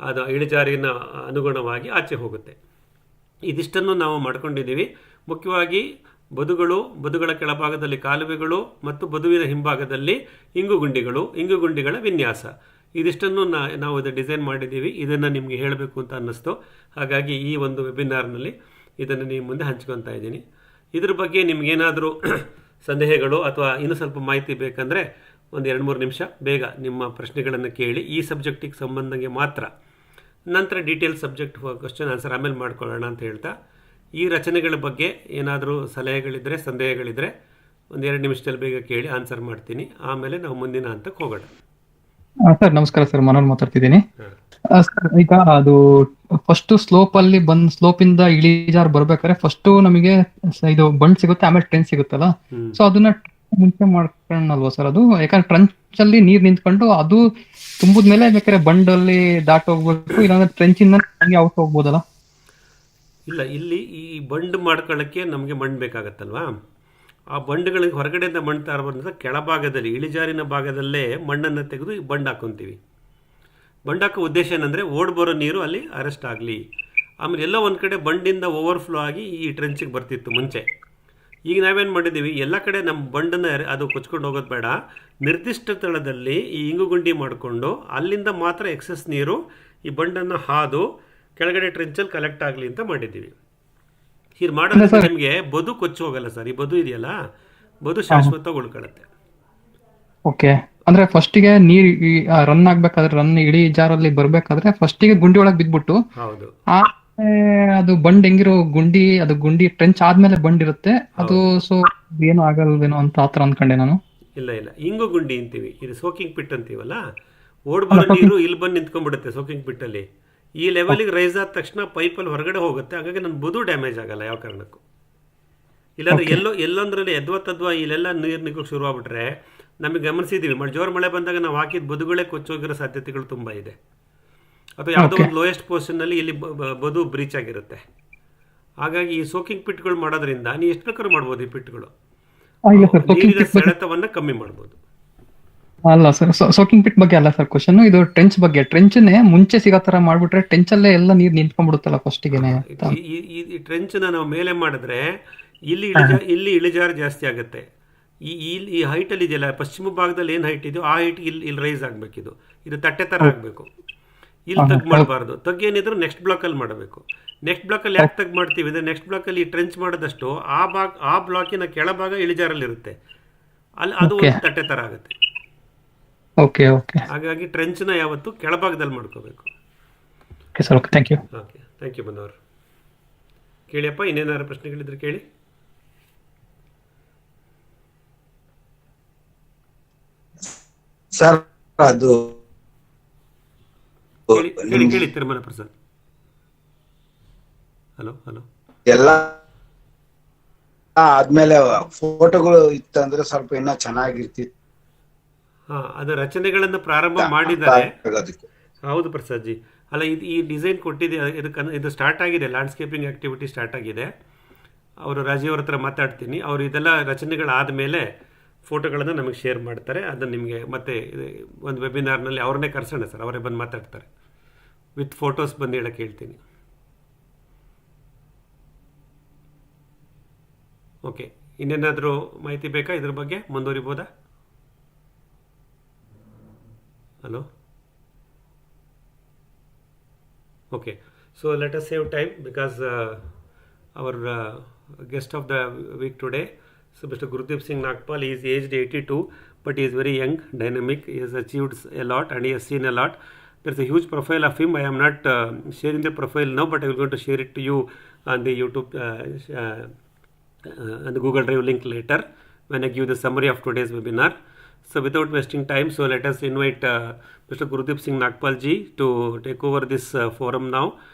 ಅದು ಇಳಿಜಾರಿನ ಅನುಗುಣವಾಗಿ ಆಚೆ ಹೋಗುತ್ತೆ. ಇದಿಷ್ಟನ್ನು ನಾವು ಮಾಡ್ಕೊಂಡಿದ್ದೀವಿ. ಮುಖ್ಯವಾಗಿ ಬದುಗಳ ಕೆಳಭಾಗದಲ್ಲಿ ಕಾಲುವೆಗಳು ಮತ್ತು ಬದುವಿನ ಹಿಂಭಾಗದಲ್ಲಿ ಇಂಗುಗುಂಡಿಗಳ ವಿನ್ಯಾಸ, ಇದಿಷ್ಟನ್ನು ನಾವು ಇದು ಡಿಸೈನ್ ಮಾಡಿದ್ದೀವಿ. ಇದನ್ನು ನಿಮಗೆ ಹೇಳಬೇಕು ಅಂತ ಅನ್ನಿಸ್ತು, ಹಾಗಾಗಿ ಈ ಒಂದು ವೆಬಿನಾರ್ನಲ್ಲಿ ಇದನ್ನು ನಿಮ್ಮ ಮುಂದೆ ಹಂಚ್ಕೊತಾ ಇದ್ದೀನಿ. ಇದ್ರ ಬಗ್ಗೆ ನಿಮಗೇನಾದರೂ ಸಂದೇಹಗಳು ಅಥವಾ ಇನ್ನೂ ಸ್ವಲ್ಪ ಮಾಹಿತಿ ಬೇಕಂದರೆ ಒಂದು 2-3 ನಿಮಿಷ ಬೇಗ ನಿಮ್ಮ ಪ್ರಶ್ನೆಗಳನ್ನು ಕೇಳಿ, ಈ ಸಬ್ಜೆಕ್ಟಿಗೆ ಸಂಬಂಧಂಗೆ ಮಾತ್ರ. ನಂತರ ಡೀಟೇಲ್ ಸಬ್ಜೆಕ್ಟ್ ಕ್ವಶನ್ ಆನ್ಸರ್ ಆಮೇಲೆ ಮಾಡ್ಕೊಳ್ಳೋಣ ಅಂತ ಹೇಳ್ತಾ, ಈ ರಚನೆಗಳ ಬಗ್ಗೆ ಏನಾದರೂ ಸಲಹೆಗಳಿದ್ದರೆ ಸಂದೇಹಗಳಿದ್ದರೆ ಒಂದು 2 ನಿಮಿಷದಲ್ಲಿ ಬೇಗ ಕೇಳಿ ಆನ್ಸರ್ ಮಾಡ್ತೀನಿ. ಆಮೇಲೆ ನಾವು ಮುಂದಿನ ಹಂತಕ್ಕೆ ಹೋಗೋಣ. ಸರ್ ನಮಸ್ಕಾರ ಸರ್, ಮನೋಹರ್ ಮಾತಾಡ್ತಿದ್ದೀನಿ. ಸರ್ ಈಗ ಅದು ಫಸ್ಟ್ ಸ್ಲೋಪ್ ಇಂದ ಇಳಿಜಾರು ಬರ್ಬೇಕಾದ್ರೆ ಫಸ್ಟ್ ನಮಗೆ ಇದು ಬಂಡ್ ಸಿಗುತ್ತೆ, ಆಮೇಲೆ ಟ್ರೆಂಚ್ ಸಿಗುತ್ತಲ್ಲ, ಸೊ ಅದನ್ನ ಮುಂಚೆ ಮಾಡ್ಕೊಳ್ಳಲ್ವಾ ಸರ್? ಅದು ಯಾಕಂದ್ರೆ ಟ್ರೆಂಚ್ ಅಲ್ಲಿ ನೀರ್ ನಿಂತ್ಕೊಂಡು ಅದು ತುಂಬಿದ್ಮೇಲೆ ಬೇಕಾದ್ರೆ ಬಂಡಲ್ಲಿ ದಾಟ್ ಹೋಗ್ಬೇಕು, ಇಲ್ಲಾಂದ್ರೆ ಟ್ರೆಂಚ್ ಇಂದ ಔಟ್ ಹೋಗ್ಬೋದಲ್ಲ? ಇಲ್ಲ, ಇಲ್ಲಿ ಈ ಬಂಡ್ ಮಾಡ್ಕೊಳ್ಳೋಕ್ಕೆ ನಮಗೆ ಮಣ್ಣು ಬೇಕಾಗತ್ತಲ್ವಾ, ಆ ಬಂಡ್ಗಳಿಗೆ ಹೊರಗಡೆಯಿಂದ ಮಣ್ಣು ತರಬಂದ ಕೆಳಭಾಗದಲ್ಲಿ ಇಳಿಜಾರಿನ ಭಾಗದಲ್ಲೇ ಮಣ್ಣನ್ನು ತೆಗೆದು ಬಂಡ್ ಹಾಕೊತೀವಿ. ಬಂಡ್ ಹಾಕೋ ಉದ್ದೇಶ ಏನಂದರೆ ಬರೋ ನೀರು ಅಲ್ಲಿ ಅರೆಸ್ಟ್ ಆಗಲಿ. ಆಮೇಲೆ ಎಲ್ಲೋ ಒಂದು ಕಡೆ ಬಂಡಿಂದ ಓವರ್ಫ್ಲೋ ಆಗಿ ಈ ಟ್ರೆಂಚಿಗೆ ಬರ್ತಿತ್ತು ಮುಂಚೆ. ಈಗ ನಾವೇನು ಮಾಡಿದ್ದೀವಿ, ಎಲ್ಲ ಕಡೆ ನಮ್ಮ ಬಂಡನ್ನು ಅದು ಕೊಚ್ಕೊಂಡು ಹೋಗೋದು ಬೇಡ, ನಿರ್ದಿಷ್ಟ ಸ್ಥಳದಲ್ಲಿ ಈ ಇಂಗುಗುಂಡಿ ಮಾಡಿಕೊಂಡು ಅಲ್ಲಿಂದ ಮಾತ್ರ ಎಕ್ಸಸ್ ನೀರು ಈ ಬಂಡನ್ನು ಹಾದು ಕೆಳಗಡೆ ಟ್ರೆಂಚಲ್ಲಿ ಕಲೆಕ್ಟ್ ಆಗಲಿ ಅಂತ ಮಾಡಿದ್ದೀವಿ. ಹೀಗೆ ಮಾಡೋದ್ರಿಂದ ನಿಮಗೆ ಬದು ಕೊಚ್ಚಿ ಹೋಗಲ್ಲ ಸರ್. ಈ ಬದು ಇದೆಯಲ್ಲ, ಬದು ಶಾಶ್ವತವಾಗಿ ಉಳ್ಕೊಳ್ಳುತ್ತೆ. ಓಕೆ, ಅಂದ್ರೆ ಫಸ್ಟಿಗೆ ನೀರ್ ರನ್ ಆಗ್ಬೇಕಾದ್ರೆ ಇಡೀ ಜಾರಲ್ಲಿ ಬರ್ಬೇಕಾದ್ರೆ ಫಸ್ಟಿಗೆ ಗುಂಡಿ ಒಳಗೆ ಬಿದ್ಬಿಟ್ಟು, ಹೌದು, ಅದು ಬಂಡ್ ಹೆಂಗಿರೋ ಗುಂಡಿ ಟ್ರೆಂಚ್ ಆದ್ಮೇಲೆ ಬಂಡ್ ಇರುತ್ತೆ ಅದು. ಸೊ ಏನು ಆಗಲ್ವೇನೋ ಅಂತ ಆತರ ಅನ್ಕೊಂಡೆ ನಾನು. ಇಲ್ಲ, ಇಂಗು ಗುಂಡಿ ಅಂತೀವಿ, ಇದು ಸೋಕಿಂಗ್ ಪಿಟ್ ಅಂತೀವಲ್ಲ. ಬರೋ ನೀರು ಇಲ್ಲಿ ಬಂದು ನಿಂತ್ಕೊಂಡ್ಬಿಡುತ್ತೆ ಸೋಕಿಂಗ್ ಪಿಟ್ಟಲ್ಲಿ. ಈ ಲೆವೆಲಿಗೆ ರೈಸ್ ಆದ ತಕ್ಷಣ ಪೈಪಲ್ಲಿ ಹೊರಗಡೆ ಹೋಗುತ್ತೆ, ಹಾಗಾಗಿ ನನ್ನ ಬದು ಡ್ಯಾಮೇಜ್ ಆಗಲ್ಲ ಯಾವ ಕಾರಣಕ್ಕೂ. ಇಲ್ಲಾಂದ್ರೆ ಎಲ್ಲೊಂದ್ರಲ್ಲಿ ಎದ್ವಾ ಇಲ್ಲೆಲ್ಲ ನೀರು ನಿಗೋಕ್ಕೆ ಶುರು ಆಗ್ಬಿಟ್ರೆ ನಮಗೆ ಗಮನಿಸಿದ್ದೀವಿ, ಜೋರು ಮಳೆ ಬಂದಾಗ ನಾವು ಹಾಕಿದ ಬದುಗಳೇ ಕೊಚ್ಚೋಗಿರೋ ಸಾಧ್ಯತೆಗಳು ತುಂಬ ಇದೆ. ಅಥವಾ ಯಾವುದೋ ಒಂದು ಲೋಯೆಸ್ಟ್ ಪೋರ್ಷನ್ನಲ್ಲಿ ಇಲ್ಲಿ ಬದು ಬ್ರೀಚ್ ಆಗಿರುತ್ತೆ. ಹಾಗಾಗಿ ಈ ಸೋಕಿಂಗ್ ಪಿಟ್ಗಳು ಮಾಡೋದ್ರಿಂದ ನೀವು ಎಷ್ಟು ಬೇಕಾದ್ರೂ ಮಾಡ್ಬೋದು. ಈ ಪಿಟ್ಗಳು ನೀರಿನ ಸೆಳೆತವನ್ನು ಕಮ್ಮಿ ಮಾಡ್ಬೋದು. ಅಲ್ಲ ಸರ್, ಸೋಕಿಂಗ್ ಪಿಟ್ ಬಗ್ಗೆ ಅಲ್ಲ ಸರ್ ಕ್ವಶನ್, ಇದು ಟ್ರೆಂಚ್ ಬಗ್ಗೆ. ಟ್ರೆಂಚ್ನೇ ಮುಂಚೆ ಸಿಗೋ ತರ ಮಾಡ್ಬಿಟ್ರೆ ಟ್ರೆಂಚಲ್ಲೇ ಎಲ್ಲ ನೀರು ನಿಂತ್ಕೊಂಡ್ಬಿಡುತ್ತಲ್ಲ ಫಸ್ಟಿಗೆನೆ. ಈ ಟ್ರೆಂಚ್ನ ನಾವು ಮೇಲೆ ಮಾಡಿದ್ರೆ ಇಲ್ಲಿ ಇಳಿಜಾರು ಜಾಸ್ತಿ ಆಗುತ್ತೆ. ಈ ಹೈಟಲ್ಲಿ ಇದೆಯಲ್ಲ, ಪಶ್ಚಿಮ ಭಾಗದಲ್ಲಿ ಏನು ಹೈಟ್ ಇದೆಯೋ ಆ ಹೈಟ್ ಇಲ್ಲಿ ರೈಸ್ ಆಗಬೇಕಿದು. ಇದು ತಟ್ಟೆ ಥರ ಆಗಬೇಕು. ಇಲ್ಲಿ ತಗ್ ಮಾಡಬಾರ್ದು. ತಗ್ಗೇನಿದ್ರು ನೆಕ್ಸ್ಟ್ ಬ್ಲಾಕಲ್ಲಿ ಮಾಡಬೇಕು. ನೆಕ್ಸ್ಟ್ ಬ್ಲಾಕಲ್ಲಿ ಯಾಕೆ ತಗ್ ಮಾಡ್ತೀವಿ ಅಂದರೆ, ನೆಕ್ಸ್ಟ್ ಬ್ಲಾಕಲ್ಲಿ ಟ್ರೆಂಚ್ ಮಾಡಿದಷ್ಟು ಆ ಬ್ಲಾಕಿನ ಕೆಳಭಾಗ ಇಳಿಜಾರಲ್ಲಿರುತ್ತೆ, ಅಲ್ಲಿ ಅದು ಒಂದು ತಟ್ಟೆ ಥರ ಆಗುತ್ತೆ. ಓಕೆ ಓಕೆ, ಹಾಗಾಗಿ ಟ್ರೆಂಚ್ನ ಯಾವತ್ತು ಕೆಳಭಾಗದಲ್ಲಿ ಮಾಡ್ಕೋಬೇಕು. Okay sir, okay, thank you. Okay, thank you Manohar. ಕೇಳಿಯಪ್ಪ, ಇನ್ನೇನಾದ್ರು ಪ್ರಶ್ನೆಗಳಿದ್ರೆ ಕೇಳಿ. ಸರ್ ಅದು ಕೇಳಿ ಕೇಳಿ ಕೇಳಿ ತಿರುಮಲ ಪ್ರಸಾದ್. Hello hello. ಎಲ್ಲ ಆದ್ಮೇಲೆ ಫೋಟೋಗಳು ಇತ್ತಂದ್ರೆ ಸ್ವಲ್ಪ ಇನ್ನ ಚೆನ್ನಾಗಿರ್ತಿತ್ತು. ಹಾ, ಅದು ರಚನೆಗಳನ್ನು ಪ್ರಾರಂಭ ಮಾಡಿದ್ದಾರೆ. ಆಗೋದಕ್ಕೆ. ಹೌದು ಪ್ರಸಾದ್ ಜಿ. ಅಲ್ಲ, ಇದು ಈ ಡಿಸೈನ್ ಕೊಟ್ಟಿದೆ, ಇದು ಸ್ಟಾರ್ಟ್ ಆಗಿದೆ, ಲ್ಯಾಂಡ್ಸ್ಕೇಪಿಂಗ್ ಆಕ್ಟಿವಿಟಿ ಸ್ಟಾರ್ಟ್ ಆಗಿದೆ. ಅವರು ರಾಜೀವ್ ಅವ್ರ ಹತ್ರ ಮಾತಾಡ್ತೀನಿ. ಅವರು ಇದೆಲ್ಲ ರಚನೆಗಳಾದ ಮೇಲೆ ಫೋಟೋಗಳನ್ನು ನಮಗೆ ಶೇರ್ ಮಾಡ್ತಾರೆ. ಅದನ್ನು ನಿಮಗೆ ಮತ್ತೆ ಒಂದು ವೆಬಿನಾರ್ನಲ್ಲಿ ಅವ್ರನ್ನೇ ಕರೆಸೋಣ ಸರ್, ಅವರೇ ಬಂದು ಮಾತಾಡ್ತಾರೆ. ವಿತ್ ಫೋಟೋಸ್ ಬಂದು ಹೇಳಕ್ಕೆ ಹೇಳ್ತೀನಿ. ಓಕೆ, ಇನ್ನೇನಾದರೂ ಮಾಹಿತಿ ಬೇಕಾ ಇದ್ರ ಬಗ್ಗೆ? ಮುಂದುವರಿಬೋದಾ? Hello. Okay, so let us save time because our guest of the week today, so Mr. Gurudeep Singh Nagpal, he is aged 82, but he is very young, dynamic. He has achieved a lot and he has seen a lot. There is a huge profile of him. I am not sharing the profile now, but I will going to share it to you on the YouTube and the Google Drive link later when I give the summary of today's webinar. So without wasting time, so let us invite Mr. Gurudeep Singh Nagpal ji to take over this forum now.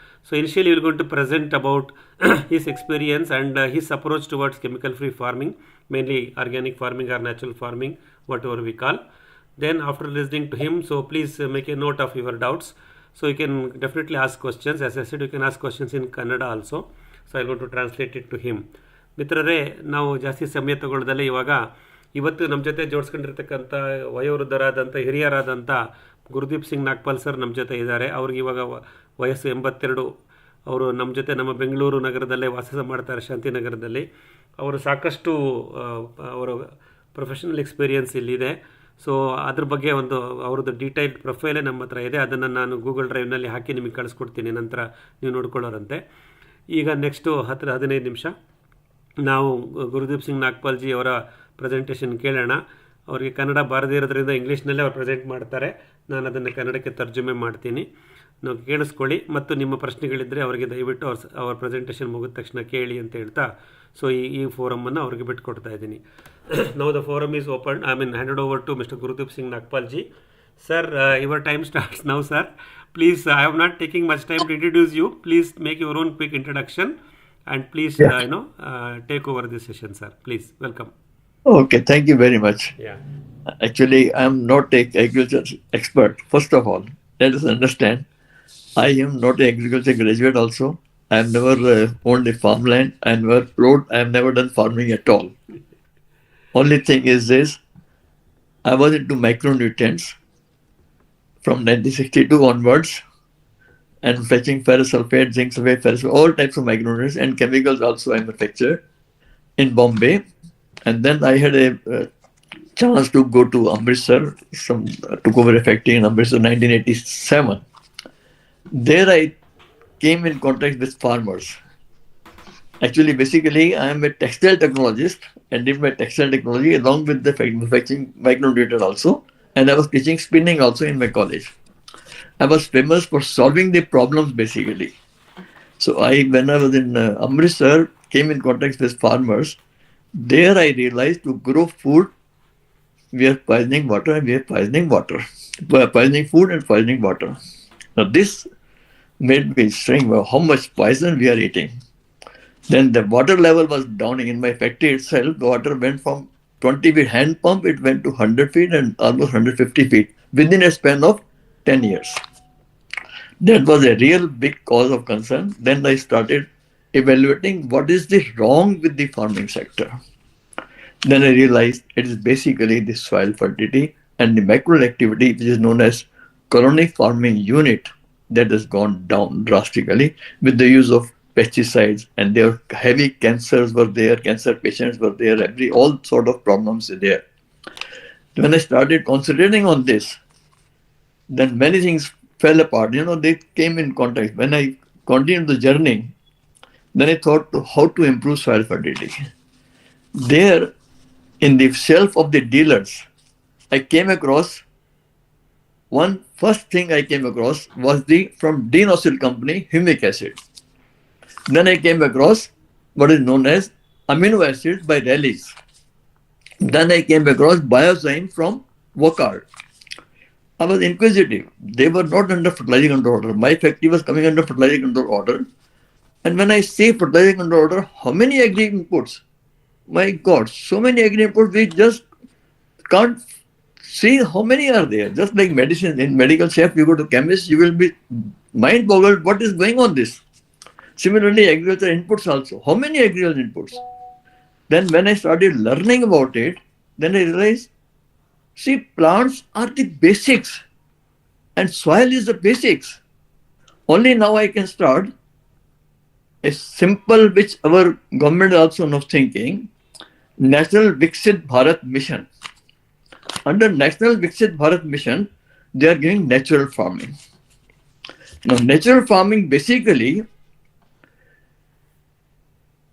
So initially we are going to present about his experience and his approach towards chemical free farming, mainly organic farming or natural farming, whatever we call. Then after listening to him, so please make a note of your doubts. So you can definitely ask questions. As I said, you can ask questions in Kannada also. So I am going to translate it to him. ಮಿತ್ರರೇ, ನಾವು ಜಾಸ್ತಿ ಸಮಯ ತಗೊಳ್ಳೋದಲ್ಲ. ಇವಾಗ ಇವತ್ತು ನಮ್ಮ ಜೊತೆ ಜೋಡಿಸ್ಕೊಂಡಿರ್ತಕ್ಕಂಥ ವಯೋವೃದ್ಧರಾದಂಥ ಹಿರಿಯರಾದಂಥ Gurudeep Singh Nagpal sir ನಮ್ಮ ಜೊತೆ ಇದ್ದಾರೆ. ಅವ್ರಿಗೆ ಇವಾಗ ವಯಸ್ಸು 82. ಅವರು ನಮ್ಮ ಜೊತೆ ನಮ್ಮ ಬೆಂಗಳೂರು ನಗರದಲ್ಲೇ ವಾಸ ಮಾಡ್ತಾರೆ, ಶಾಂತಿನಗರದಲ್ಲಿ. ಅವರು ಸಾಕಷ್ಟು ಅವರ ಪ್ರೊಫೆಷನಲ್ ಎಕ್ಸ್ಪೀರಿಯನ್ಸ್ ಇಲ್ಲಿದೆ. ಸೊ ಅದ್ರ ಬಗ್ಗೆ ಒಂದು ಅವ್ರದ್ದು ಡೀಟೈಲ್ಡ್ ಪ್ರೊಫೈಲೇ ನಮ್ಮ ಹತ್ರ ಇದೆ. ಅದನ್ನು ನಾನು ಗೂಗಲ್ ಡ್ರೈವ್ನಲ್ಲಿ ಹಾಕಿ ನಿಮಗೆ ಕಳಿಸ್ಕೊಡ್ತೀನಿ, ನಂತರ ನೀವು ನೋಡ್ಕೊಳ್ಳೋರಂತೆ. ಈಗ ನೆಕ್ಸ್ಟು 10-15 ನಿಮಿಷ ನಾವು ಗುರುದೀಪ್ ಸಿಂಗ್ ನಾಗ್ಪಾಲ್ ಜಿ ಅವರ ಪ್ರೆಸೆಂಟೇಷನ್ ಕೇಳೋಣ. ಅವರಿಗೆ ಕನ್ನಡ ಬಾರದೇ ಇರೋದ್ರಿಂದ ಇಂಗ್ಲೀಷ್ನಲ್ಲೇ ಅವ್ರು ಪ್ರೆಸೆಂಟ್ ಮಾಡ್ತಾರೆ. ನಾನು ಅದನ್ನು ಕನ್ನಡಕ್ಕೆ ತರ್ಜುಮೆ ಮಾಡ್ತೀನಿ, ನಾವು ಕೇಳಿಸ್ಕೊಳ್ಳಿ. ಮತ್ತು ನಿಮ್ಮ ಪ್ರಶ್ನೆಗಳಿದ್ದರೆ ಅವರಿಗೆ ದಯವಿಟ್ಟು ಅವ್ರ ಪ್ರೆಸೆಂಟೇಷನ್ ಮುಗಿದ ತಕ್ಷಣ ಕೇಳಿ ಅಂತ ಹೇಳ್ತಾ, ಸೊ ಈ ಫೋರಮನ್ನು ಅವ್ರಿಗೆ ಬಿಟ್ಕೊಡ್ತಾ ಇದ್ದೀನಿ. Now the forum is open. I mean handed over to mister Gurdeep Singh Nagpal ji. Sir, your time starts now sir. Please, I am not taking much time to introduce you. Please make your own quick introduction and please, take over this session, sir. Please, welcome. Okay, thank you very much. Yeah. Actually, I am not an agriculture expert. First of all, let us understand, I am not an agriculture graduate also. I have never owned a farmland. I have never plowed. I have never done farming at all. Only thing is this, I was into micronutrients from 1962 onwards and fetching ferrous sulfate, zinc sulfate, ferrous, all types of micronutrients and chemicals also I manufactured in Bombay. And then I had a chance to go to Amritsar, took over a factory in Amritsar 1987. There I came in contact with farmers. Actually, basically, I am a textile technologist and did my textile technology along with the manufacturing micronutrient also. And I was teaching spinning also in my college. I was famous for solving the problems basically. So when I was in Amritsar, came in contact with farmers. There I realized to grow food, we are poisoning water and we are poisoning water. Poisoning food and poisoning water. Now this made me think, well, how much poison we are eating. Then the water level was down in my factory itself. The water went from 20 feet hand pump, it went to 100 feet and almost 150 feet within a span of 10 years. That was a real big cause of concern. Then I started evaluating what is the wrong with the farming sector. Then I realized it is basically the soil fertility and the macro activity, which is known as colonic farming unit, that has gone down drastically with the use of pesticides, and there heavy cancers were there, cancer patients were there, all sort of problems are there. When I started concentrating on this, then many things fell apart. They came in contact. When I continued the journey, then I thought how to improve soil fertility. There, in the shelf of the dealers, I came across first thing I came across was from Dinosil company, humic acid. Then I came across what is known as amino acids by Rallis. Then I came across Biozyme from Wockhardt. I was inquisitive. They were not under fertilizer control order. My factory was coming under fertilizer control order. And when I say fertilizer control order, how many agri inputs? My God, so many agri inputs, we just can't see how many are there. Just like medicine, in medical chef, you go to chemist, you will be mind boggled what is going on this. Similarly, agriculture inputs also. How many agriculture inputs? Then when I started learning about it, then I realized, see, plants are the basics and soil is the basics. Only now I can start a simple, which our government also now thinking, National Viksit Bharat Mission. Under National Viksit Bharat Mission, they are giving natural farming. Now, natural farming basically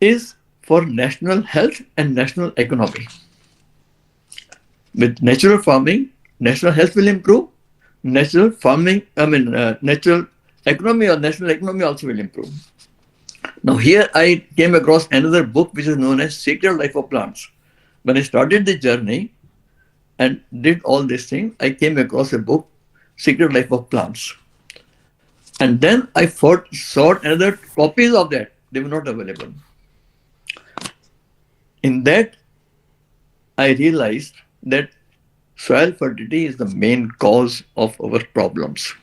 is for national health and national economy. With natural farming, national health will improve. Natural farming, natural economy or national economy also will improve. Now here I came across another book which is known as Secret Life of Plants. When I started the journey and did all this thing, I came across a book, Secret Life of Plants. And then I sought another copies of that. They were not available. In that, I realized that soil fertility is the main cause of our problems.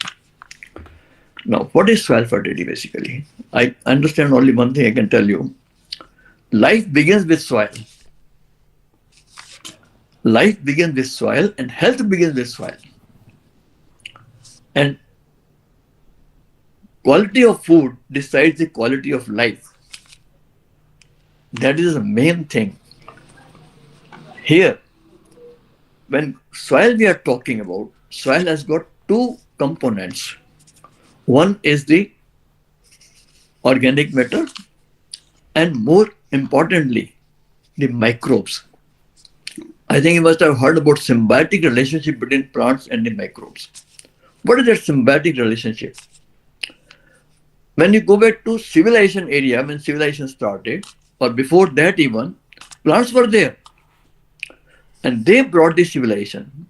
Now, what is soil fertility basically? I understand only one thing I can tell you. Life begins with soil. Life begins with soil and health begins with soil. And quality of food decides the quality of life. That is the main thing. Here, when soil we are talking about, soil has got two components. One is the organic matter and more importantly, the microbes. I think you must have heard about symbiotic relationship between plants and the microbes. What is that symbiotic relationship? When you go back to civilization area, when civilization started, or before that even, plants were there. And they brought the civilization.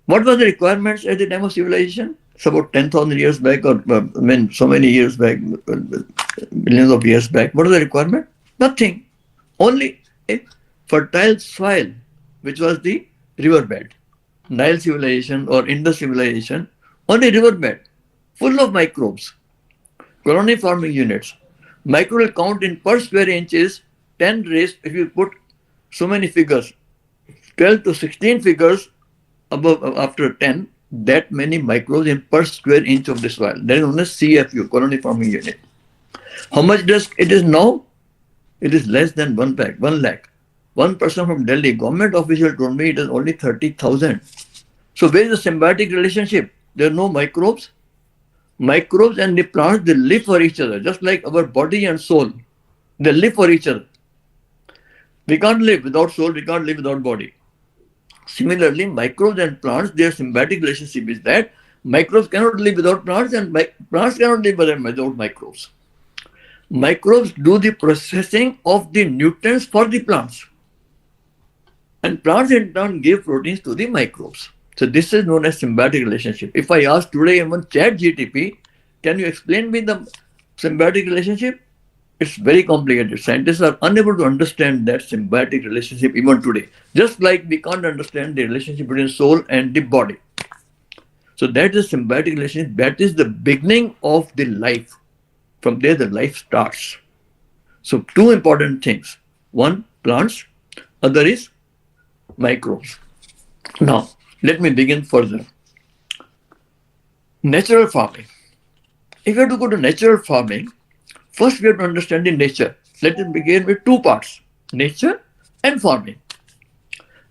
What was the requirements at the time of civilization? It's about 10,000 years back, or so many years back, millions of years back. What was the requirement? Nothing. Only a fertile soil, which was the riverbed. Nile civilization or Indus civilization, only riverbed, full of microbes. Colony forming units. Micro will count in per square inches, 10 raised, if you put so many figures, 12 to 16 figures above after 10, that many microbes in per square inch of the soil. That is known as CFU, colony forming unit. How much does it is now? It is less than 1 lakh. One person from Delhi, government official told me it is only 30,000. So where is the symbiotic relationship? There are no microbes. Microbes and the plants, they live for each other, just like our body and soul. They live for each other. We can't live without soul, we can't live without body. Similarly, microbes and plants, their symbiotic relationship is that microbes cannot live without plants and plants cannot live without microbes. Microbes do the processing of the nutrients for the plants. And plants in turn give proteins to the microbes. So this is known as symbiotic relationship. If I ask today even ChatGPT, can you explain me the symbiotic relationship? It's very complicated. Scientists are unable to understand that symbiotic relationship even today. Just like we can't understand the relationship between soul and the body. So that is symbiotic relationship. That is the beginning of the life. From there the life starts. So two important things. One, plants. Other is microbes. Now, let me begin further. Natural farming. If you have to go to natural farming, first we have to understand the nature. Let us begin with two parts, nature and farming.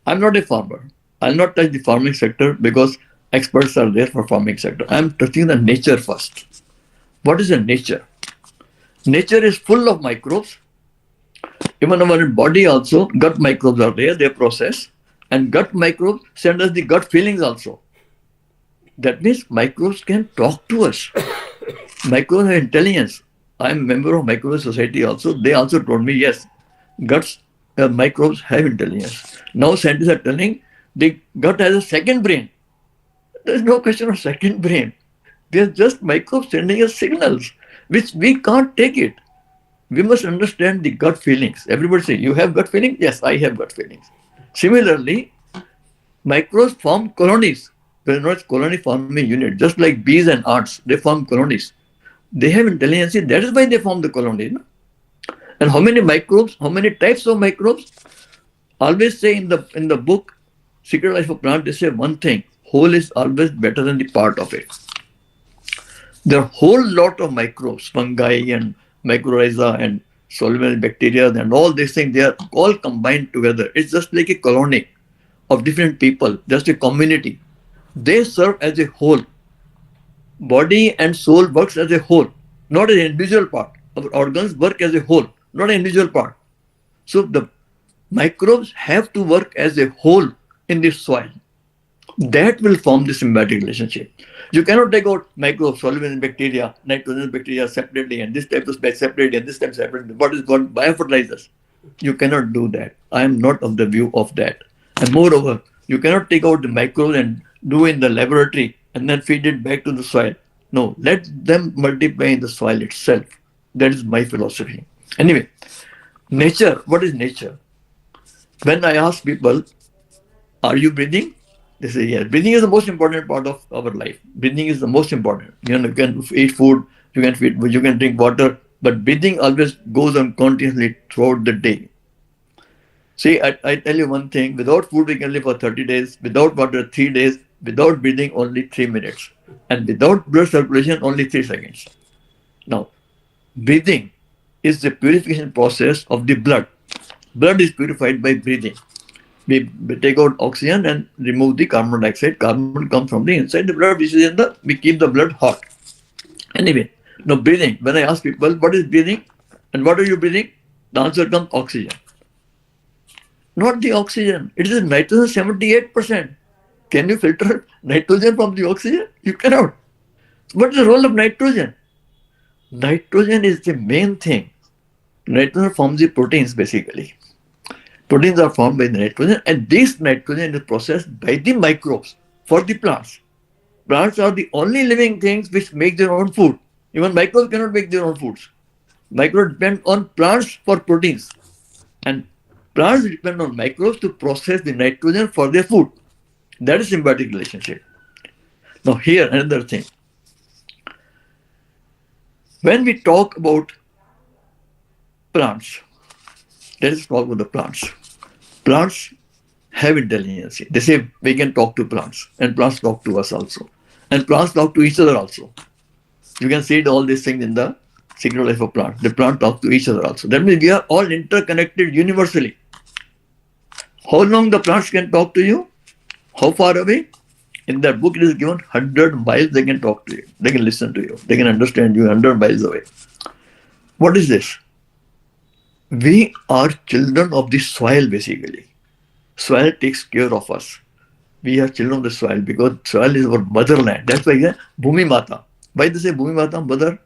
I'm not a farmer. I'll not touch the farming sector because experts are there for farming sector. I'm touching the nature first. What is the nature? Nature is full of microbes. Even our body also, gut microbes are there, they process. And gut microbes send us the gut feelings also. That means microbes can talk to us. Microbes have intelligence. I am a member of Microbial Society also. They also told me, yes, microbes have intelligence. Now scientists are telling the gut has a second brain. There's no question of second brain. They're just microbes sending us signals, which we can't take it. We must understand the gut feelings. Everybody say, you have gut feelings? Yes, I have gut feelings. Similarly, microbes form colonies. They're not colony forming unit, just like bees and ants, they form colonies. They have intelligence, that is why they form the colony. No? And how many microbes, how many types of microbes? Always say in the book, Secret Life of Plant, they say one thing, whole is always better than the part of it. There are a whole lot of microbes, fungi and mycorrhiza and soluble bacteria and all these things, they are all combined together. It's just like a colony of different people, just a community. They serve as a whole. Body and soul works as a whole, not an individual part. Our organs work as a whole, not an individual part. So the microbes have to work as a whole in the soil. That will form the symbiotic relationship. You cannot take out microbes, soluble in bacteria, nitrogen bacteria separately, and this type of species separately, and this type separately. What is called biofertilizers? You cannot do that. I am not of the view of that. And moreover, you cannot take out the microbes and do in the laboratory and then feed it back to the soil. No, let them multiply in the soil itself. That is my philosophy. Anyway, nature, what is nature? When I ask people, are you breathing? They say yes. Breathing is the most important part of our life. Breathing is the most important. You can eat food, you can drink water, but breathing always goes on continuously throughout the day. See, I tell you one thing, without food we can live for 30 days, without water 3 days, without breathing only 3 minutes, and without blood circulation only 3 seconds. Now, breathing is the purification process of the blood. Blood is purified by breathing. We take out oxygen and remove the carbon dioxide. Carbon comes from the inside the blood, which is we keep the blood hot. Anyway, now breathing. When I ask people, what is breathing and what are you breathing? The answer comes oxygen. Not the oxygen. It is nitrogen 78%. Can you filter nitrogen from the oxygen? You cannot. What is the role of nitrogen? Nitrogen is the main thing. Nitrogen forms the proteins basically. Proteins are formed by the nitrogen, and this nitrogen is processed by the microbes for the plants. Plants are the only living things which make their own food. Even microbes cannot make their own foods. Microbes depend on plants for proteins, and plants depend on microbes to process the nitrogen for their food. That is symbiotic relationship. Now here another thing. When we talk about plants, let us talk about the plants. Plants have intelligence. They say we can talk to plants, and plants talk to us also. And plants talk to each other also. You can see all these things in the Secret Life of Plants. The plants talk to each other also. That means we are all interconnected universally. How long the plants can talk to you? How far away? In that book it is given 100 miles they can talk to you. They can listen to you. They can understand you 100 miles away. What is this? We are children of the soil basically. Soil takes care of us. We are children of the soil because soil is our motherland. That's why Bhumi Mata. Why they say Bhumi Mata, mother?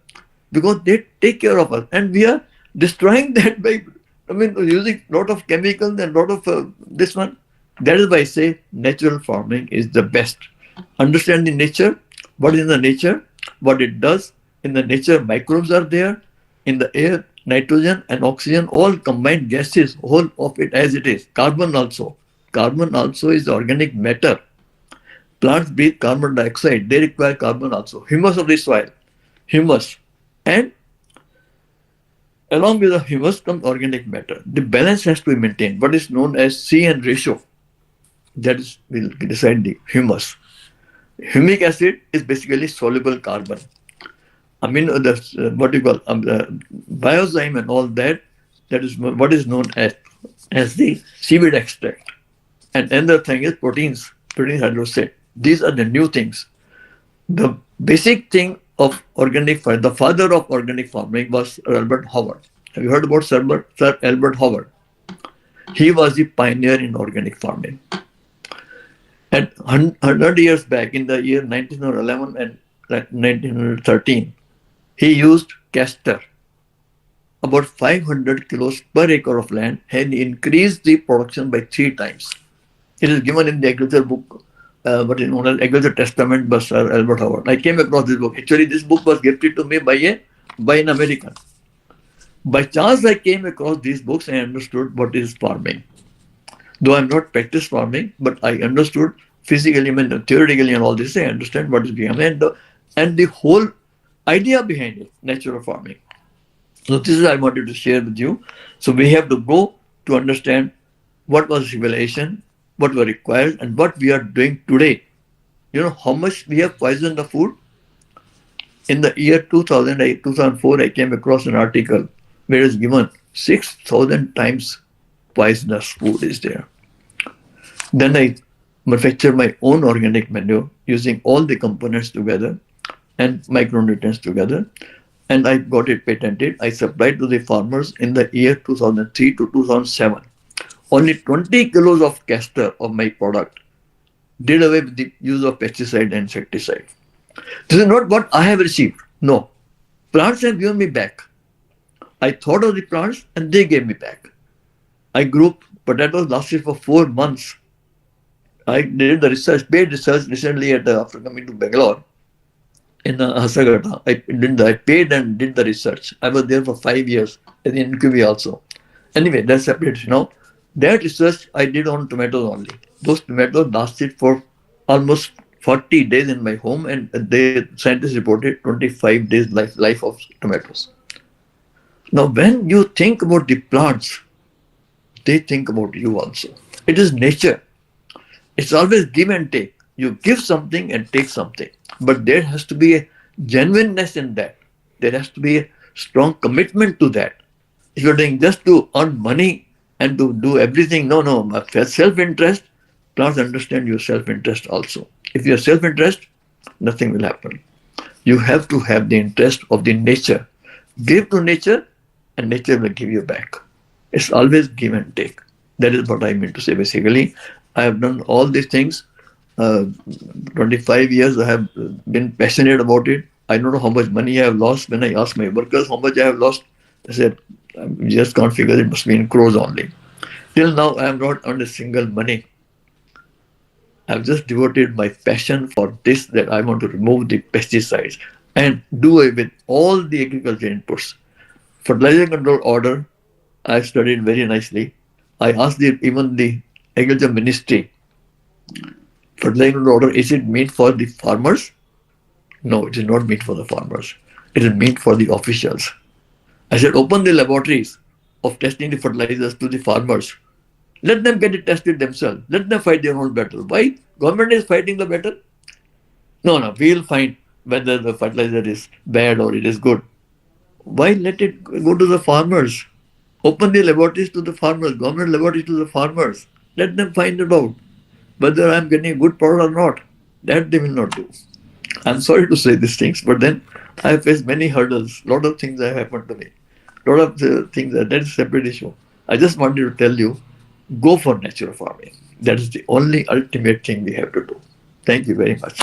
Because they take care of us, and we are destroying that by using a lot of chemicals and a lot of this one. That is why I say natural farming is the best. Understanding nature, what is in the nature, what it does. In the nature, microbes are there. In the air, nitrogen and oxygen, all combined gases, whole of it as it is. Carbon also. Carbon also is organic matter. Plants breathe carbon dioxide. They require carbon also. Humus of the soil. Humus. And along with the humus comes organic matter. The balance has to be maintained. What is known as C/N ratio. That is, will decide the humus. Humic acid is basically soluble carbon. Biozyme and all that, that is what is known as the seaweed extract. And another thing is protein hydroxide. These are the new things. The basic thing of organic farming, the father of organic farming was Sir Albert Howard. Have you heard about Sir Albert Howard? He was the pioneer in organic farming. And 100 years back, in the year 1911 and 1913, he used castor. About 500 kilos per acre of land, and increased the production by 3 times. It is given in the agriculture book what is known as Agriculture Testament by Sir Albert Howard. I came across this book. Actually, this book was gifted to me by an American. By chance, I came across these books and understood what is farming. Though I'm not practiced farming, but I understood physically, theoretically, and all this. I understand what is behind it and the whole idea behind it, nature of farming. So this is I wanted to share with you. So we have to go to understand what was civilization, what were required, and what we are doing today. You know how much we have poisoned the food. In the year 2004, I came across an article where it is given 6,000 times poisonous food is there. Then I manufactured my own organic manure using all the components together and micronutrients together, and I got it patented. I supplied to the farmers in the year 2003 to 2007. Only 20 kilos of castor of my product did away with the use of pesticide and insecticide. This is not what I have received. No. Plants have given me back. I thought of the plants and they gave me back. I grew potatoes, lasted for 4 months. I did the research, paid research recently after coming to Bangalore in Hasagata. I paid and did the research. I was there for 5 years in NQB also. Anyway, that's separate. That research I did on tomatoes only. Those tomatoes lasted for almost 40 days in my home, and the scientists reported 25 days life of tomatoes. Now, when you think about the plants, they think about you also. It is nature. It's always give and take. You give something and take something. But there has to be a genuineness in that. There has to be a strong commitment to that. If you're doing just to earn money and to do everything, no. Self-interest, plants understand your self-interest also. If you have self-interest, nothing will happen. You have to have the interest of the nature. Give to nature and nature will give you back. It's always give and take. That is what I mean to say basically. I have done all these things. 25 years I have been passionate about it. I don't know how much money I have lost. When I asked my workers how much I have lost, they said, I just can't figure it, must be in crores only. Till now, I have not earned a single money. I have just devoted my passion for this, that I want to remove the pesticides and do away with all the agriculture inputs. Fertilizer control order, I studied very nicely. I asked even the agriculture ministry, fertilizer control order, is it meant for the farmers? No, it is not meant for the farmers. It is meant for the officials. I said, open the laboratories of testing the fertilizers to the farmers. Let them get it tested themselves. Let them fight their own battle. Why? Government is fighting the battle? No, we'll find whether the fertilizer is bad or it is good. Why let it go to the farmers? Open the laboratories to the farmers, government laboratories to the farmers. Let them find it out whether I'm getting a good product or not. That they will not do. I'm sorry to say these things, but then I have faced many hurdles. A lot of things have happened to me. A lot of things, that is a separate issue. I just wanted to tell you, go for natural farming. That is the only ultimate thing we have to do. Thank you very much.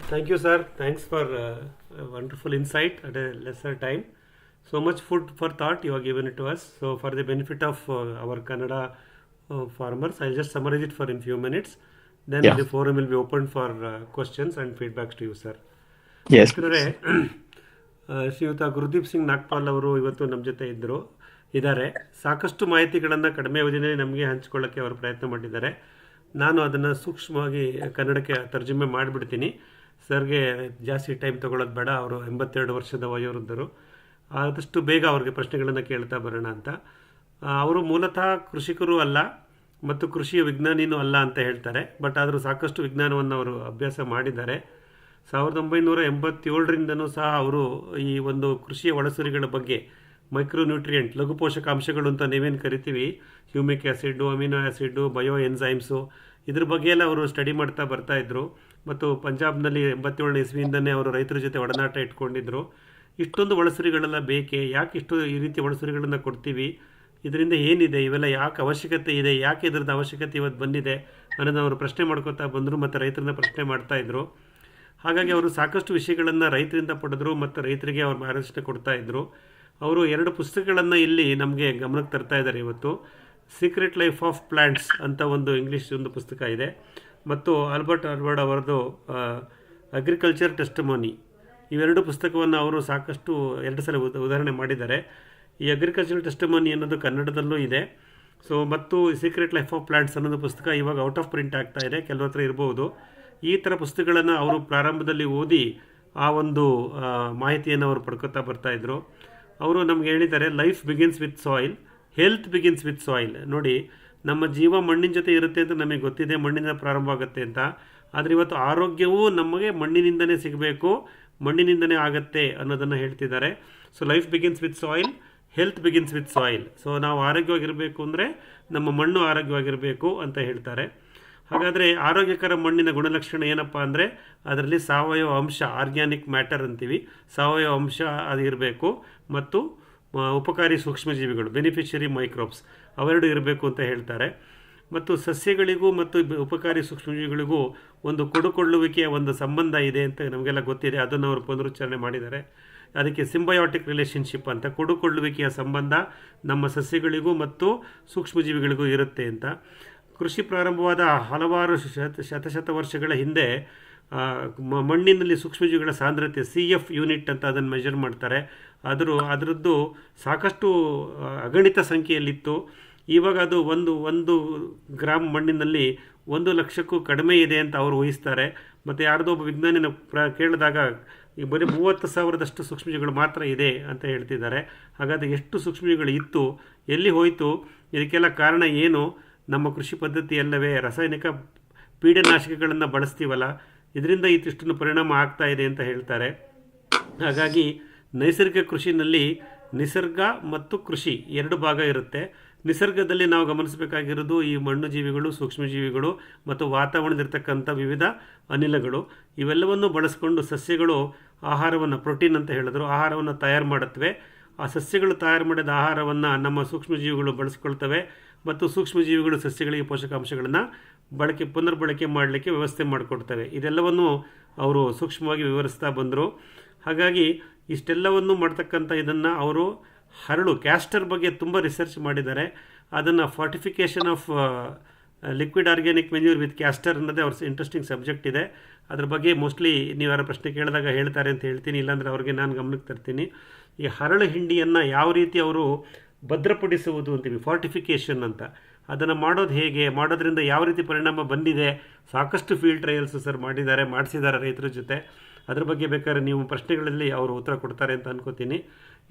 Thank you, sir. Thanks for a wonderful insight at a lesser time. So much food for thought you have given it to us. So for the benefit of our Kannada farmers, I'll just summarize it for in few minutes. Then the forum will be open for questions and feedbacks to you, sir. Yes. ಶ್ರೀಯುತ ಗುರುದೀಪ್ ಸಿಂಗ್ ನಾಗ್ಪಾಲ್ ಅವರು ಇವತ್ತು ನಮ್ಮ ಜೊತೆ ಇದ್ದಾರೆ. ಸಾಕಷ್ಟು ಮಾಹಿತಿಗಳನ್ನು ಕಡಿಮೆ ಅವಧಿಯಲ್ಲಿ ನಮಗೆ ಹಂಚಿಕೊಳ್ಳೋಕ್ಕೆ ಅವರು ಪ್ರಯತ್ನ ಮಾಡಿದ್ದಾರೆ. ನಾನು ಅದನ್ನು ಸೂಕ್ಷ್ಮವಾಗಿ ಕನ್ನಡಕ್ಕೆ ತರ್ಜುಮೆ ಮಾಡಿಬಿಡ್ತೀನಿ. ಸರ್ಗೆ ಜಾಸ್ತಿ ಟೈಮ್ ತೊಗೊಳ್ಳೋದು ಬೇಡ. ಅವರು 82 ವರ್ಷದ ವಯೋವೃದ್ಧರು. ಆದಷ್ಟು ಬೇಗ ಅವ್ರಿಗೆ ಪ್ರಶ್ನೆಗಳನ್ನು ಕೇಳ್ತಾ ಬರೋಣ ಅಂತ. ಅವರು ಮೂಲತಃ ಕೃಷಿಕರು ಅಲ್ಲ ಮತ್ತು ಕೃಷಿಯ ವಿಜ್ಞಾನಿನೂ ಅಲ್ಲ ಅಂತ ಹೇಳ್ತಾರೆ. ಬಟ್ ಆದರೂ ಸಾಕಷ್ಟು ವಿಜ್ಞಾನವನ್ನು ಅವರು ಅಭ್ಯಾಸ ಮಾಡಿದ್ದಾರೆ. 1987ರಿಂದನೂ ಸಹ ಅವರು ಈ ಒಂದು ಕೃಷಿಯ ಒಳಸರಿಗಳ ಬಗ್ಗೆ ಮೈಕ್ರೋನ್ಯೂಟ್ರಿಯೆಂಟ್, ಲಘು ಪೋಷಕಾಂಶಗಳು ಅಂತ ನೀವೇನು ಕರಿತೀವಿ, humic acid, amino acid, bio enzymes, ಇದ್ರ ಬಗ್ಗೆ ಎಲ್ಲ ಅವರು ಸ್ಟಡಿ ಮಾಡ್ತಾ ಬರ್ತಾಯಿದ್ರು. ಮತ್ತು ಪಂಜಾಬ್ನಲ್ಲಿ 87ನೇ ಇಸ್ವಿಯಿಂದನೇ ಅವರು ರೈತರ ಜೊತೆ ಒಡನಾಟ ಇಟ್ಕೊಂಡಿದ್ರು. ಇಷ್ಟೊಂದು ಒಳಸರಿಗಳೆಲ್ಲ ಬೇಕೇ, ಯಾಕೆ ಈ ರೀತಿ ಒಳಸರಿಗಳನ್ನು ಕೊಡ್ತೀವಿ, ಇದರಿಂದ ಏನಿದೆ, ಇವೆಲ್ಲ ಯಾಕೆ ಅವಶ್ಯಕತೆ ಇದೆ, ಯಾಕೆ ಇದರದ್ದು ಅವಶ್ಯಕತೆ ಇವತ್ತು ಬಂದಿದೆ ಅನ್ನೋದನ್ನು ಅವರು ಪ್ರಶ್ನೆ ಮಾಡ್ಕೋತಾ ಬಂದರು ಮತ್ತು ರೈತರನ್ನ ಪ್ರಶ್ನೆ ಮಾಡ್ತಾಯಿದ್ರು. ಹಾಗಾಗಿ ಅವರು ಸಾಕಷ್ಟು ವಿಷಯಗಳನ್ನು ರೈತರಿಂದ ಪಡೆದರು ಮತ್ತು ರೈತರಿಗೆ ಅವರು ಮಾರ್ಗದರ್ಶನ ಕೊಡ್ತಾಯಿದ್ರು. ಅವರು 2 ಪುಸ್ತಕಗಳನ್ನು ಇಲ್ಲಿ ನಮಗೆ ಗಮನಕ್ಕೆ ತರ್ತಾ ಇದ್ದಾರೆ ಇವತ್ತು. ಸೀಕ್ರೆಟ್ ಲೈಫ್ ಆಫ್ ಪ್ಲಾಂಟ್ಸ್ ಅಂತ ಒಂದು ಇಂಗ್ಲೀಷ್ ಒಂದು ಪುಸ್ತಕ ಇದೆ, ಮತ್ತು ಆಲ್ಬರ್ಟ್ ಅರ್ವರ್ಡ್ ಅವರದು ಅಗ್ರಿಕಲ್ಚರ್ ಟೆಸ್ಟಿಮೋನಿ. ಇವೆರಡು ಪುಸ್ತಕವನ್ನು ಅವರು ಸಾಕಷ್ಟು 2 ಸಲ ಉದಾಹರಣೆ ಮಾಡಿದ್ದಾರೆ. ಈ ಅಗ್ರಿಕಲ್ಚರ್ ಟೆಸ್ಟಿಮೋನಿ ಅನ್ನೋದು ಕನ್ನಡದಲ್ಲೂ ಇದೆ. ಸೊ ಮತ್ತು ಸೀಕ್ರೆಟ್ ಲೈಫ್ ಆಫ್ ಪ್ಲಾಂಟ್ಸ್ ಅನ್ನೋದು ಪುಸ್ತಕ ಇವಾಗ ಔಟ್ ಆಫ್ ಪ್ರಿಂಟ್ ಆಗ್ತಾ ಇದೆ, ಕೆಲವ್ರ ಹತ್ರ ಇರ್ಬೋದು. ಈ ಥರ ಪುಸ್ತಕಗಳನ್ನು ಅವರು ಪ್ರಾರಂಭದಲ್ಲಿ ಓದಿ ಆ ಒಂದು ಮಾಹಿತಿಯನ್ನು ಅವರು ಪಡ್ಕೊತಾ ಬರ್ತಾಯಿದ್ರು. ಅವರು ನಮ್ಗೆ ಹೇಳಿದ್ದಾರೆ, life begins with soil, health begins with soil. ನೋಡಿ, ನಮ್ಮ ಜೀವ ಮಣ್ಣಿನ ಜೊತೆ ಇರುತ್ತೆ ಅಂತ ನಮಗೆ ಗೊತ್ತಿದೆ, ಮಣ್ಣಿನಿಂದ ಪ್ರಾರಂಭ ಆಗುತ್ತೆ ಅಂತ. ಆದರೆ ಇವತ್ತು ಆರೋಗ್ಯವೂ ನಮಗೆ ಮಣ್ಣಿನಿಂದನೇ ಸಿಗಬೇಕು, ಮಣ್ಣಿನಿಂದನೇ ಆಗುತ್ತೆ ಅನ್ನೋದನ್ನು ಹೇಳ್ತಿದ್ದಾರೆ. So life begins with soil, health begins with soil. So ನಾವು ಆರೋಗ್ಯವಾಗಿರಬೇಕು ಅಂದರೆ ನಮ್ಮ ಮಣ್ಣು ಆರೋಗ್ಯವಾಗಿರಬೇಕು ಅಂತ ಹೇಳ್ತಾರೆ. ಹಾಗಾದರೆ ಆರೋಗ್ಯಕರ ಮಣ್ಣಿನ ಗುಣಲಕ್ಷಣ ಏನಪ್ಪ ಅಂದರೆ ಅದರಲ್ಲಿ ಸಾವಯವ ಅಂಶ, ಆರ್ಗ್ಯಾನಿಕ್ ಮ್ಯಾಟರ್ ಅಂತೀವಿ, ಸಾವಯವ ಅಂಶ ಅದು ಇರಬೇಕು, ಮತ್ತು ಉಪಕಾರಿ ಸೂಕ್ಷ್ಮಜೀವಿಗಳು, ಬೆನಿಫಿಷರಿ ಮೈಕ್ರೋಬ್ಸ್ ಅವೆರಡು ಇರಬೇಕು ಅಂತ ಹೇಳ್ತಾರೆ. ಮತ್ತು ಸಸ್ಯಗಳಿಗೂ ಮತ್ತು ಉಪಕಾರಿ ಸೂಕ್ಷ್ಮಜೀವಿಗಳಿಗೂ ಒಂದು ಕೊಡುಕೊಳ್ಳುವಿಕೆಯ ಒಂದು ಸಂಬಂಧ ಇದೆ ಅಂತ ನಮಗೆಲ್ಲ ಗೊತ್ತಿದೆ. ಅದನ್ನು ಅವರು ಪುನರುಚ್ಚಾರಣೆ ಮಾಡಿದ್ದಾರೆ. ಅದಕ್ಕೆ ಸಿಂಬಯೋಟಿಕ್ ರಿಲೇಷನ್ಶಿಪ್ ಅಂತ, ಕೊಡುಕೊಳ್ಳುವಿಕೆಯ ಸಂಬಂಧ ನಮ್ಮ ಸಸ್ಯಗಳಿಗೂ ಮತ್ತು ಸೂಕ್ಷ್ಮಜೀವಿಗಳಿಗೂ ಇರುತ್ತೆ ಅಂತ. ಕೃಷಿ ಪ್ರಾರಂಭವಾದ ಹಲವಾರು ಶತ ವರ್ಷಗಳ ಹಿಂದೆ ಮಣ್ಣಿನಲ್ಲಿ ಸೂಕ್ಷ್ಮಜೀವಿಗಳ ಸಾಂದ್ರತೆ CF ಯೂನಿಟ್ ಅಂತ ಅದನ್ನು ಮೆಜರ್ ಮಾಡ್ತಾರೆ. ಅದರದ್ದು ಸಾಕಷ್ಟು ಅಗಣಿತ ಸಂಖ್ಯೆಯಲ್ಲಿತ್ತು. ಇವಾಗ ಅದು ಒಂದು ಗ್ರಾಮ್ ಮಣ್ಣಿನಲ್ಲಿ 1,00,000ಕ್ಕೂ ಕಡಿಮೆ ಇದೆ ಅಂತ ಅವರು ಊಹಿಸ್ತಾರೆ. ಮತ್ತು ಯಾರ್ದೋ ಒಬ್ಬ ವಿಜ್ಞಾನಿನ ಕೇಳಿದಾಗ ಈ ಬರೀ 30,000ದಷ್ಟು ಸೂಕ್ಷ್ಮಜೀವಿಗಳು ಮಾತ್ರ ಇದೆ ಅಂತ ಹೇಳ್ತಿದ್ದಾರೆ. ಹಾಗಾದರೆ ಎಷ್ಟು ಸೂಕ್ಷ್ಮಜೀವಿಗಳು ಇತ್ತು, ಎಲ್ಲಿ ಹೋಯಿತು? ಇದಕ್ಕೆಲ್ಲ ಕಾರಣ ಏನು? ನಮ್ಮ ಕೃಷಿ ಪದ್ಧತಿಯಲ್ಲವೇ? ರಾಸಾಯನಿಕ ಪೀಡನಾಶಕಗಳನ್ನು ಬಳಸ್ತೀವಲ್ಲ, ಇದರಿಂದ ಇಷ್ಟನ್ನು ಪರಿಣಾಮ ಆಗ್ತಾ ಇದೆ ಅಂತ ಹೇಳ್ತಾರೆ. ಹಾಗಾಗಿ ನೈಸರ್ಗಿಕ ಕೃಷಿನಲ್ಲಿ ನಿಸರ್ಗ ಮತ್ತು ಕೃಷಿ 2 ಭಾಗ ಇರುತ್ತೆ. ನಿಸರ್ಗದಲ್ಲಿ ನಾವು ಗಮನಿಸಬೇಕಾಗಿರೋದು ಈ ಮಣ್ಣು ಜೀವಿಗಳು, ಸೂಕ್ಷ್ಮಜೀವಿಗಳು ಮತ್ತು ವಾತಾವರಣದಲ್ಲಿರ್ತಕ್ಕಂಥ ವಿವಿಧ ಅನಿಲಗಳು, ಇವೆಲ್ಲವನ್ನು ಬಳಸ್ಕೊಂಡು ಸಸ್ಯಗಳು ಆಹಾರವನ್ನು, ಪ್ರೋಟೀನ್ ಅಂತ ಹೇಳಿದ್ರು, ಆಹಾರವನ್ನು ತಯಾರು ಮಾಡುತ್ತವೆ. ಆ ಸಸ್ಯಗಳು ತಯಾರು ಮಾಡಿದ ಆಹಾರವನ್ನು ನಮ್ಮ ಸೂಕ್ಷ್ಮಜೀವಿಗಳು ಬಳಸ್ಕೊಳ್ತವೆ, ಮತ್ತು ಸೂಕ್ಷ್ಮಜೀವಿಗಳು ಸಸ್ಯಗಳಿಗೆ ಪೋಷಕಾಂಶಗಳನ್ನು ಪುನರ್ಬಳಕೆ ಮಾಡಲಿಕ್ಕೆ ವ್ಯವಸ್ಥೆ ಮಾಡಿಕೊಡ್ತವೆ. ಇದೆಲ್ಲವನ್ನು ಅವರು ಸೂಕ್ಷ್ಮವಾಗಿ ವಿವರಿಸ್ತಾ ಬಂದರು. ಹಾಗಾಗಿ ಇಷ್ಟೆಲ್ಲವನ್ನು ಮಾಡ್ತಕ್ಕಂಥ ಇದನ್ನು ಅವರು ಕ್ಯಾಸ್ಟರ್ ಬಗ್ಗೆ ತುಂಬ ರಿಸರ್ಚ್ ಮಾಡಿದ್ದಾರೆ. ಅದನ್ನು fortification of liquid organic manure with castor ಅನ್ನೋದೇ ಅವ್ರ ಇಂಟ್ರೆಸ್ಟಿಂಗ್ ಸಬ್ಜೆಕ್ಟ್ ಇದೆ. ಅದ್ರ ಬಗ್ಗೆ ಮೋಸ್ಟ್ಲಿ ನೀವು ಯಾರ ಪ್ರಶ್ನೆ ಕೇಳಿದಾಗ ಹೇಳ್ತಾರೆ ಅಂತ ಹೇಳ್ತೀನಿ, ಇಲ್ಲಾಂದರೆ ಅವ್ರಿಗೆ ನಾನು ಗಮನಕ್ಕೆ ತರ್ತೀನಿ. ಈ ಹರಳು ಹಿಂಡಿಯನ್ನು ಯಾವ ರೀತಿ ಅವರು ಭದ್ರಪಡಿಸುವುದು ಅಂತೀವಿ, ಫಾರ್ಟಿಫಿಕೇಷನ್ ಅಂತ, ಅದನ್ನು ಮಾಡೋದು ಹೇಗೆ, ಮಾಡೋದ್ರಿಂದ ಯಾವ ರೀತಿ ಪರಿಣಾಮ ಬಂದಿದೆ, ಸಾಕಷ್ಟು ಫೀಲ್ಡ್ ಟ್ರಯಲ್ಸು ಸರ್ ಮಾಡಿಸಿದ್ದಾರೆ ರೈತರ ಜೊತೆ. ಅದ್ರ ಬಗ್ಗೆ ಬೇಕಾದ್ರೆ ನೀವು ಪ್ರಶ್ನೆಗಳಲ್ಲಿ ಅವರು ಉತ್ತರ ಕೊಡ್ತಾರೆ ಅಂತ ಅನ್ಕೋತೀನಿ.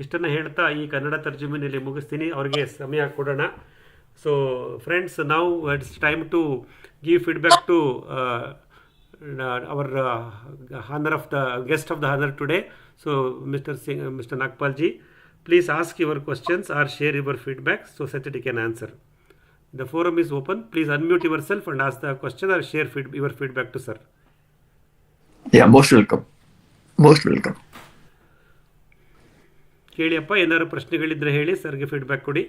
ಇಷ್ಟನ್ನು ಹೇಳ್ತಾ ಈ ಕನ್ನಡ ತರ್ಜುಮೆಯಲ್ಲಿ ಮುಗಿಸ್ತೀನಿ, ಅವ್ರಿಗೆ ಸಮಯ ಕೊಡೋಣ. ಸೊ ಫ್ರೆಂಡ್ಸ್, ನಾವು it's time to give feedback to our honour of the guest of the honour today. So Mr. Nagpal ji, please ask your questions or share your feedback so that he can answer. The forum is open. Please unmute yourself and ask the question or share your feedback to sir. Yeah, most welcome. Most welcome. ಕೇಳಿಯಪ್ಪ, ಏನಾದ್ರು ಪ್ರಶ್ನೆಗಳಿದ್ರೆ ಹೇಳಿ, ಸರ್ಗೆ feedback ಕೊಡಿ.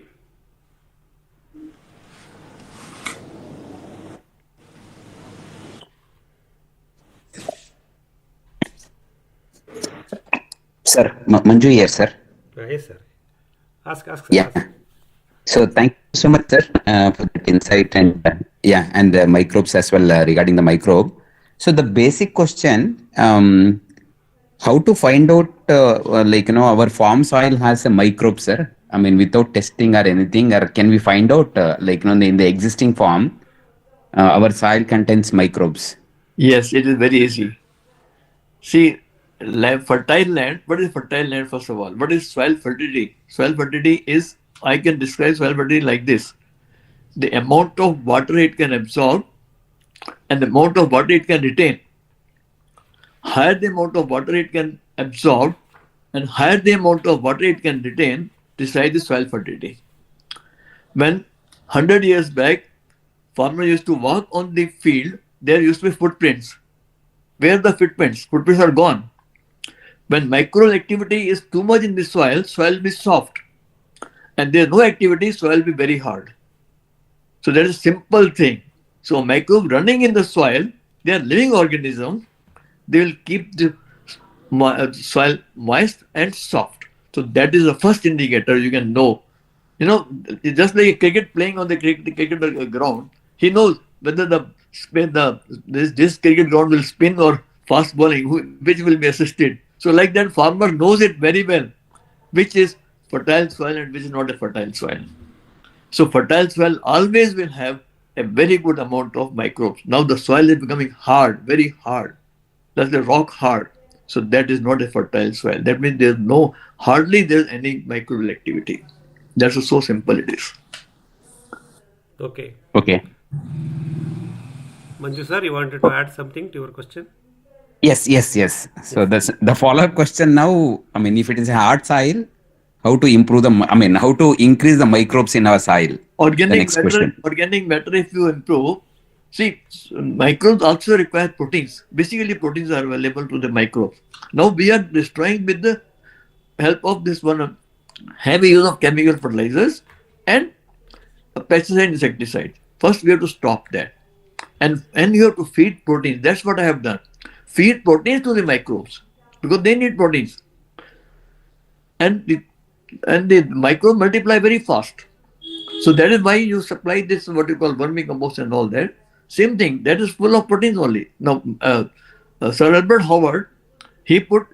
Sir, Manju here, sir. Yes, sir. Ask. Yeah. Ask. So thank you so much, sir, for that insight and the microbes as well, regarding the microbe. So the basic question, how to find out, our farm soil has a microbe, sir? I mean, without testing or anything, or can we find out, in the existing farm, our soil contains microbes? Yes, it is very easy. See, fertile land. What is fertile land, first of all? What is soil fertility? Soil fertility is, I can describe soil fertility like this: the amount of water it can absorb and the amount of water it can retain. Higher the amount of water it can absorb and higher the amount of water it can retain, decide the soil fertility. When 100 years back, farmers used to walk on the field, there used to be footprints. Where the footprints? Footprints are gone. When microbial activity is too much in the soil will be soft. And there is no activity, soil will be very hard. So that is a simple thing. So microbes running in the soil, they are living organisms. They will keep the soil moist and soft. So that is the first indicator you can know You know, it's just like a cricket playing on the cricket ground. He knows whether this cricket ground will spin or fast bowling, which will be assisted. So like that, farmer knows it very well, which is fertile soil and which is not a fertile soil. So fertile soil always will have a very good amount of microbes. Now the soil is becoming hard, very hard. That's the rock hard. So that is not a fertile soil. That means hardly there's any microbial activity. That's so simple it is. Okay. Okay. Manju sir, you wanted to add something to your question? Yes. So that's the follow-up question now. I mean, if it is a hard soil, how to improve how to increase the microbes in our soil? Organic matter, if you improve, see, microbes also require proteins. Basically, proteins are available to the microbes. Now we are destroying with the help of this one heavy use of chemical fertilizers and pesticide insecticide. First, we have to stop that. And you have to feed proteins. That's what I have done. Feed proteins to the microbes because they need proteins. And the microbes multiply very fast. So that is why you supply this, what you call vermicompost and all that. Same thing, that is full of proteins only. Now, Sir Albert Howard, he put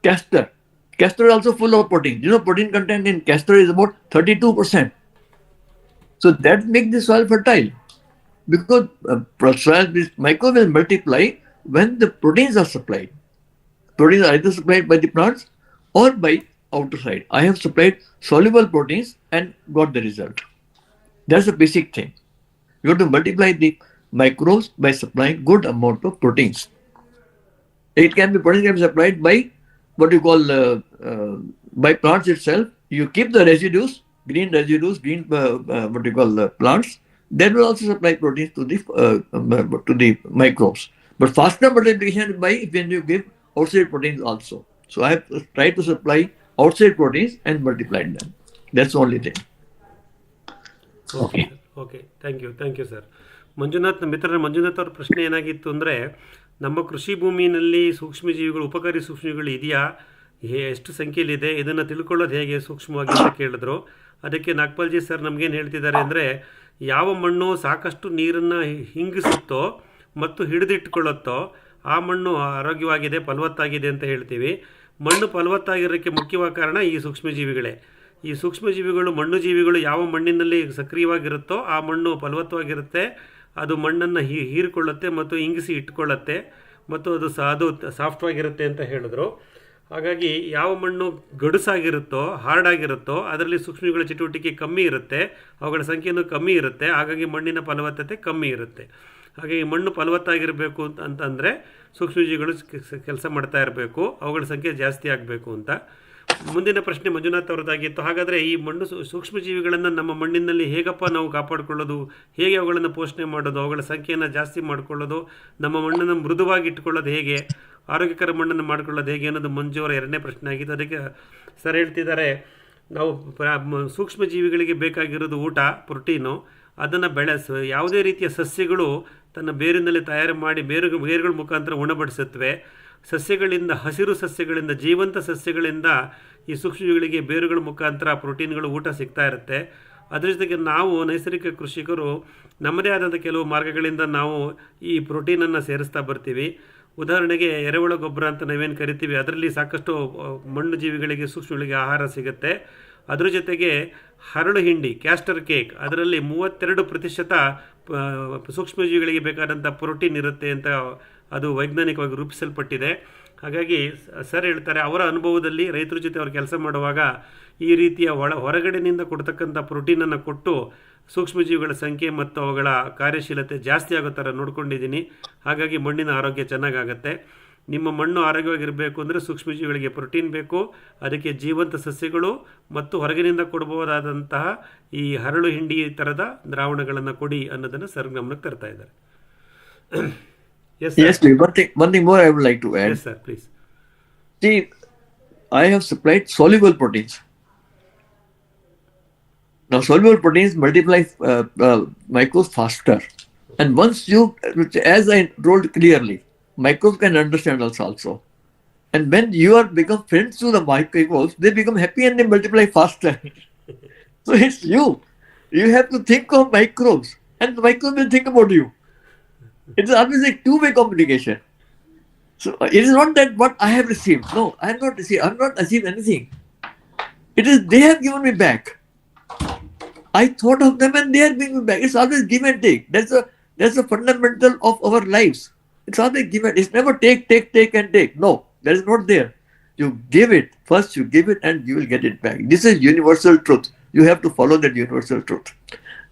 castor. Castor is also full of protein. You know, protein content in castor is about 32%. So that makes the soil fertile. Because this microbe will multiply when the proteins are supplied. Proteins are either supplied by the plants or by outer side. I have supplied soluble proteins and got the result. That's the basic thing. You have to multiply the microbes by supplying good amount of proteins. Proteins can be supplied by what you call by plants itself. You keep the residues, green what you call plants. That will also supply proteins to the microbes. But faster multiplication is by when you give outside proteins also. So I have tried to supply outside proteins and multiplied them. That's the only thing. Okay. Thank you sir. ಮಿತ್ರರ ಮಂಜುನಾಥ್ ಅವ್ರ ಪ್ರಶ್ನೆ ಏನಾಗಿತ್ತು ಅಂದರೆ, ನಮ್ಮ ಕೃಷಿ ಭೂಮಿಯಲ್ಲಿ ಸೂಕ್ಷ್ಮಜೀವಿಗಳು, ಉಪಕಾರಿ ಸೂಕ್ಷ್ಮಜೀವಿಗಳು ಇದೆಯಾ, ಎಷ್ಟು ಸಂಖ್ಯೆಯಲ್ಲಿದೆ, ಇದನ್ನು ತಿಳ್ಕೊಳ್ಳೋದು ಹೇಗೆ ಸೂಕ್ಷ್ಮವಾಗಿ ಅಂತ ಕೇಳಿದ್ರು. ಅದಕ್ಕೆ ನಾಗಪಾಲ್ಜಿ ಸರ್ ನಮಗೇನು ಹೇಳ್ತಿದ್ದಾರೆ ಅಂದರೆ, ಯಾವ ಮಣ್ಣು ಸಾಕಷ್ಟು ನೀರನ್ನು ಹಿಂಗಿಸುತ್ತೋ ಮತ್ತು ಹಿಡಿದಿಟ್ಕೊಳ್ಳುತ್ತೋ ಆ ಮಣ್ಣು ಆರೋಗ್ಯವಾಗಿದೆ, ಫಲವತ್ತಾಗಿದೆ ಅಂತ ಹೇಳ್ತೀವಿ. ಮಣ್ಣು ಫಲವತ್ತಾಗಿರೋಕ್ಕೆ ಮುಖ್ಯವಾದ ಕಾರಣ ಈ ಸೂಕ್ಷ್ಮಜೀವಿಗಳೇ. ಈ ಸೂಕ್ಷ್ಮಜೀವಿಗಳು, ಮಣ್ಣು ಜೀವಿಗಳು ಯಾವ ಮಣ್ಣಿನಲ್ಲಿ ಸಕ್ರಿಯವಾಗಿರುತ್ತೋ ಆ ಮಣ್ಣು ಫಲವತ್ತವಾಗಿರುತ್ತೆ, ಅದು ಮಣ್ಣನ್ನು ಹೀರಿಕೊಳ್ಳುತ್ತೆ ಮತ್ತು ಇಂಗಿಸಿ ಇಟ್ಕೊಳ್ಳುತ್ತೆ ಮತ್ತು ಅದು ಸಾಫ್ಟ್ವಾಗಿರುತ್ತೆ ಅಂತ ಹೇಳಿದ್ರು. ಹಾಗಾಗಿ ಯಾವ ಮಣ್ಣು ಗಡುಸಾಗಿರುತ್ತೋ, ಹಾರ್ಡಾಗಿರುತ್ತೋ ಅದರಲ್ಲಿ ಸೂಕ್ಷ್ಮಜೀವಿಗಳ ಚಟುವಟಿಕೆ ಕಮ್ಮಿ ಇರುತ್ತೆ, ಅವುಗಳ ಸಂಖ್ಯೆಯೂ ಕಮ್ಮಿ ಇರುತ್ತೆ, ಹಾಗಾಗಿ ಮಣ್ಣಿನ ಫಲವತ್ತತೆ ಕಮ್ಮಿ ಇರುತ್ತೆ. ಹಾಗಾಗಿ ಮಣ್ಣು ಫಲವತ್ತಾಗಿರಬೇಕು ಅಂತಂದರೆ ಸೂಕ್ಷ್ಮಜೀವಿಗಳು ಕೆಲಸ ಮಾಡ್ತಾ ಇರಬೇಕು, ಅವುಗಳ ಸಂಖ್ಯೆ ಜಾಸ್ತಿ ಆಗಬೇಕು ಅಂತ. ಮುಂದಿನ ಪ್ರಶ್ನೆ ಮಂಜುನಾಥ್ ಅವರದಾಗಿತ್ತು. ಹಾಗಾದರೆ ಈ ಮಣ್ಣು ಸೂಕ್ಷ್ಮಜೀವಿಗಳನ್ನು ನಮ್ಮ ಮಣ್ಣಿನಲ್ಲಿ ಹೇಗಪ್ಪ ನಾವು ಕಾಪಾಡಿಕೊಳ್ಳೋದು, ಹೇಗೆ ಅವುಗಳನ್ನು ಪೋಷಣೆ ಮಾಡೋದು, ಅವುಗಳ ಸಂಖ್ಯೆಯನ್ನು ಜಾಸ್ತಿ ಮಾಡಿಕೊಳ್ಳೋದು, ನಮ್ಮ ಮಣ್ಣನ್ನು ಮೃದುವಾಗಿ ಇಟ್ಕೊಳ್ಳೋದು ಹೇಗೆ, ಆರೋಗ್ಯಕರ ಮಣ್ಣನ್ನು ಮಾಡಿಕೊಳ್ಳೋದು ಹೇಗೆ ಅನ್ನೋದು ಮಂಜು ಅವರ ಎರಡನೇ ಪ್ರಶ್ನೆ ಆಗಿತ್ತು. ಅದಕ್ಕೆ ಸರ್ ಹೇಳ್ತಿದ್ದಾರೆ, ನಾವು ಸೂಕ್ಷ್ಮಜೀವಿಗಳಿಗೆ ಬೇಕಾಗಿರೋದು ಊಟ, ಪ್ರೋಟೀನು, ಅದನ್ನು ಯಾವುದೇ ರೀತಿಯ ಸಸ್ಯಗಳು ತನ್ನ ಬೇರಿನಲ್ಲಿ ತಯಾರು ಮಾಡಿ ಬೇರುಗಳ ಮುಖಾಂತರ ಉಣಬಡಿಸುತ್ತವೆ. ಸಸ್ಯಗಳಿಂದ, ಹಸಿರು ಸಸ್ಯಗಳಿಂದ, ಜೀವಂತ ಸಸ್ಯಗಳಿಂದ ಈ ಸೂಕ್ಷ್ಮಜೀವಿಗಳಿಗೆ ಬೇರುಗಳ ಮುಖಾಂತರ ಪ್ರೋಟೀನ್ಗಳು ಊಟ ಸಿಗ್ತಾ ಇರುತ್ತೆ. ಅದರ ಜೊತೆಗೆ ನಾವು ನೈಸರ್ಗಿಕ ಕೃಷಿಕರು ನಮ್ಮದೇ ಆದಂಥ ಕೆಲವು ಮಾರ್ಗಗಳಿಂದ ನಾವು ಈ ಪ್ರೋಟೀನನ್ನು ಸೇರಿಸ್ತಾ ಬರ್ತೀವಿ. ಉದಾಹರಣೆಗೆ ಎರೆಹುಳ ಗೊಬ್ಬರ ಅಂತ ನಾವೇನು ಕರಿತೀವಿ, ಅದರಲ್ಲಿ ಸಾಕಷ್ಟು ಮಣ್ಣು ಜೀವಿಗಳಿಗೆ, ಸೂಕ್ಷ್ಮಗಳಿಗೆ ಆಹಾರ ಸಿಗುತ್ತೆ. ಅದರ ಜೊತೆಗೆ ಹರಳು ಹಿಂಡಿ, ಕ್ಯಾಸ್ಟರ್ ಕೇಕ್, ಅದರಲ್ಲಿ 32% ಸೂಕ್ಷ್ಮಜೀವಿಗಳಿಗೆ ಬೇಕಾದಂಥ ಪ್ರೋಟೀನ್ ಇರುತ್ತೆ ಅಂತ ಅದು ವೈಜ್ಞಾನಿಕವಾಗಿ ರೂಪಿಸಲ್ಪಟ್ಟಿದೆ. ಹಾಗಾಗಿ ಸರ್ ಹೇಳ್ತಾರೆ, ಅವರ ಅನುಭವದಲ್ಲಿ ರೈತರ ಜೊತೆ ಅವರು ಕೆಲಸ ಮಾಡುವಾಗ ಈ ರೀತಿಯ ಹೊರಗಡೆಯಿಂದ ಕೊಡ್ತಕ್ಕಂಥ ಪ್ರೋಟೀನನ್ನು ಕೊಟ್ಟು ಸೂಕ್ಷ್ಮಜೀವಿಗಳ ಸಂಖ್ಯೆ ಮತ್ತು ಅವುಗಳ ಕಾರ್ಯಶೀಲತೆ ಜಾಸ್ತಿ ಆಗೋ ಥರ ನೋಡ್ಕೊಂಡಿದ್ದೀನಿ. ಹಾಗಾಗಿ ಮಣ್ಣಿನ ಆರೋಗ್ಯ ಚೆನ್ನಾಗಾಗತ್ತೆ. ನಿಮ್ಮ ಮಣ್ಣು ಆರೋಗ್ಯವಾಗಿರಬೇಕು ಅಂದರೆ ಸೂಕ್ಷ್ಮಜೀವಿಗಳಿಗೆ ಪ್ರೋಟೀನ್ ಬೇಕು, ಅದಕ್ಕೆ ಜೀವಂತ ಸಸ್ಯಗಳು ಮತ್ತು ಹೊರಗಿನಿಂದ ಕೊಡಬಹುದಾದಂತಹ ಈ ಹರಳು ಹಿಂಡಿ ಥರದ ದ್ರಾವಣಗಳನ್ನು ಕೊಡಿ ಅನ್ನೋದನ್ನು ಸರ್ ಗಮನಕ್ಕೆ ತರ್ತಾ ಇದ್ದಾರೆ. Yes, one thing more I would like to add. Yes, sir, please. See, I have supplied soluble proteins. Now, soluble proteins multiply microbes faster. And once as I told clearly, microbes can understand us also. And when you become friends to the microbes, they become happy and they multiply faster. So it's you. You have to think of microbes, and the microbes will think about you. It is always a two-way communication. So it is not that what I have received. No, I have not received. I have not received anything. It is they have given me back. I thought of them and they are giving me back. It's always give and take. That's the fundamental of our lives. It's always give and it's never take and take. No, that is not there. You give it first. You give it and you will get it back. This is universal truth. You have to follow that universal truth.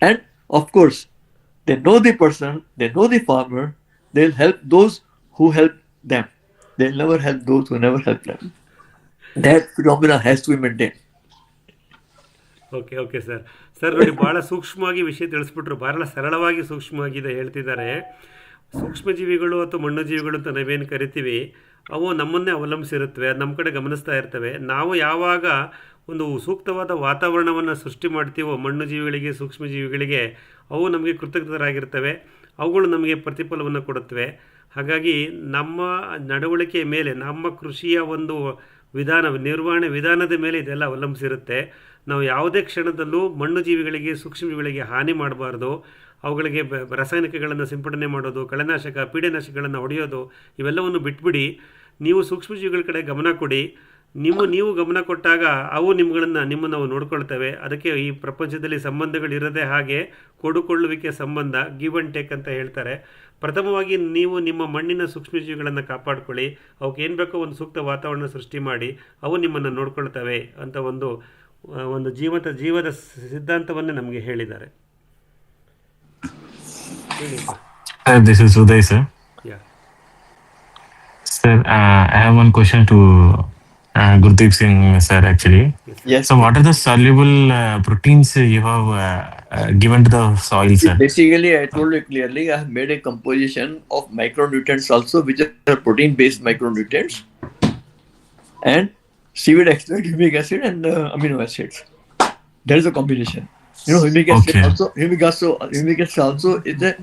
And of course, they know the person. They know the farmer. They'll help those who help them. They'll never help those who never help them. That phenomena has to be maintained. Okay sir ನೋಡಿ, ಭಾಳ ಸೂಕ್ಷ್ಮವಾಗಿ ವಿಷಯ ತಿಳಿಸ್ಬಿಟ್ರು. ಭಾಳ ಸರಳವಾಗಿ ಸೂಕ್ಷ್ಮವಾಗಿದೆ ಹೇಳ್ತಿದ್ದಾರೆ. ಸೂಕ್ಷ್ಮಜೀವಿಗಳು ಅಥವಾ ಮಣ್ಣು ಜೀವಿಗಳು ಅಂತ ನಾವೇನು ಕರಿತೀವಿ, ಅವು ನಮ್ಮನ್ನೇ ಅವಲಂಬಿಸಿರುತ್ತವೆ, ಅದು ನಮ್ಮ ಕಡೆ ಗಮನಿಸ್ತಾ ಇರ್ತವೆ. ನಾವು ಯಾವಾಗ ಒಂದು ಸೂಕ್ತವಾದ ವಾತಾವರಣವನ್ನು ಸೃಷ್ಟಿ ಮಾಡ್ತೀವೋ ಮಣ್ಣು ಜೀವಿಗಳಿಗೆ, ಸೂಕ್ಷ್ಮಜೀವಿಗಳಿಗೆ, ಅವು ನಮಗೆ ಕೃತಜ್ಞರಾಗಿರ್ತವೆ, ಅವುಗಳು ನಮಗೆ ಪ್ರತಿಫಲವನ್ನು ಕೊಡುತ್ತವೆ. ಹಾಗಾಗಿ ನಮ್ಮ ನಡವಳಿಕೆಯ ಮೇಲೆ, ನಮ್ಮ ಕೃಷಿಯ ಒಂದು ನಿರ್ವಹಣೆ ವಿಧಾನದ ಮೇಲೆ ಇದೆಲ್ಲ ಅವಲಂಬಿಸಿರುತ್ತೆ. ನಾವು ಯಾವುದೇ ಕ್ಷಣದಲ್ಲೂ ಮಣ್ಣು ಜೀವಿಗಳಿಗೆ, ಸೂಕ್ಷ್ಮಜೀವಿಗಳಿಗೆ ಹಾನಿ ಮಾಡಬಾರ್ದು. ಅವುಗಳಿಗೆ ರಾಸಾಯನಿಕಗಳನ್ನು ಸಿಂಪಡಣೆ ಮಾಡೋದು, ಕಳೆನಾಶಕ, ಪೀಡೆನಾಶಕಗಳನ್ನು ಹೊಡೆಯೋದು, ಇವೆಲ್ಲವನ್ನು ಬಿಟ್ಬಿಡಿ. ನೀವು ಸೂಕ್ಷ್ಮಜೀವಿಗಳ ಕಡೆ ಗಮನ ಕೊಡಿ. ನೀವು ಗಮನ ಕೊಟ್ಟಾಗ ಅವು ನಿಮ್ಮನ್ನು ಅವು ನೋಡ್ಕೊಳ್ತವೆ. ಅದಕ್ಕೆ ಈ ಪ್ರಪಂಚದಲ್ಲಿ ಸಂಬಂಧಗಳಿರೋದೇ ಹಾಗೆ, ಕೊಡುಕೊಳ್ಳುವಿಕೆ ಸಂಬಂಧ, ಗಿವ್ ಆ್ಯಂಡ್ ಟೇಕ್ ಅಂತ ಹೇಳ್ತಾರೆ. ಪ್ರಥಮವಾಗಿ ನೀವು ನಿಮ್ಮ ಮಣ್ಣಿನ ಸೂಕ್ಷ್ಮಜೀವಿಗಳನ್ನು ಕಾಪಾಡ್ಕೊಳ್ಳಿ. ಅವಕ್ಕೆ ಏನು ಬೇಕೋ ಒಂದು ಸೂಕ್ತ ವಾತಾವರಣ ಸೃಷ್ಟಿ ಮಾಡಿ, ಅವು ನಿಮ್ಮನ್ನು ನೋಡ್ಕೊಳ್ತವೆ ಅಂತ ಒಂದು ಜೀವದ ಸಿದ್ಧಾಂತವನ್ನೇ ನಮಗೆ ಹೇಳಿದ್ದಾರೆ. This is Uday, sir. Yeah. Sir, I have one question to Gurdeep Singh, sir, actually. Yes. So what are the soluble proteins you have given to the soil, sir? Basically, I told you clearly, I have made a composition of micronutrients also, which are protein-based micronutrients, and seaweed extract, humic acid, and amino acids. That is a combination. You know, humic acid Okay. also.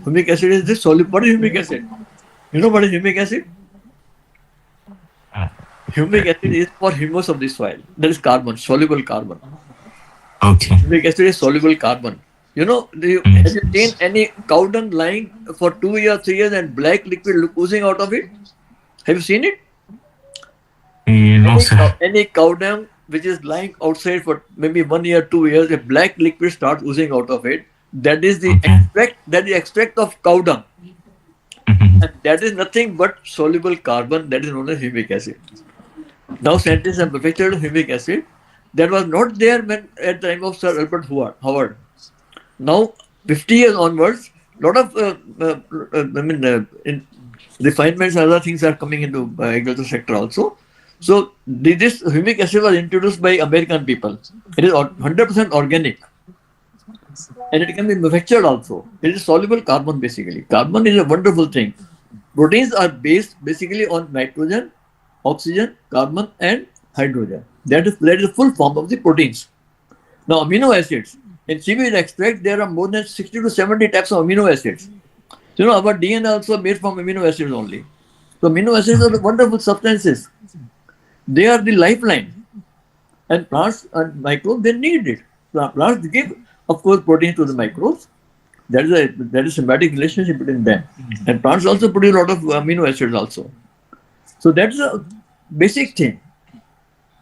Humic acid is the soluble. What is humic acid? You know what is humic acid? Humic acid is for humus of the soil. That is carbon, soluble carbon. Okay. Humic acid is soluble carbon. You know, have you seen any cow dung lying for 2 years, 3 years, and black liquid oozing out of it? Have you seen it? No, sir. Any cow dung which is lying outside for maybe 1 year, 2 years, a black liquid starts oozing out of it. That is the Okay. extract. That is extract of cow dung, Mhm. and that is nothing but soluble carbon. That is known as humic acid. Now scientists have manufactured humic acid that was not there when at the time of Sir Albert Howard. Now 50 years onwards, lot of refinements and other things are coming into agriculture sector also. So this humic acid was introduced by American people. It is 100% organic, and it can be manufactured also. It is soluble carbon basically. Carbon is a wonderful thing. Proteins are based basically on nitrogen, oxygen, carbon, and hydrogen. That is the full form of the proteins. Now amino acids. In seaweed extract, there are more than 60 to 70 types of amino acids. You know, our DNA also made from amino acids only. So amino acids are the wonderful substances. They are the lifeline. And plants and microbes, they need it. Plants give, of course, protein to the microbes. There is a symbiotic relationship between them. And plants also produce a lot of amino acids also. So that's a basic thing.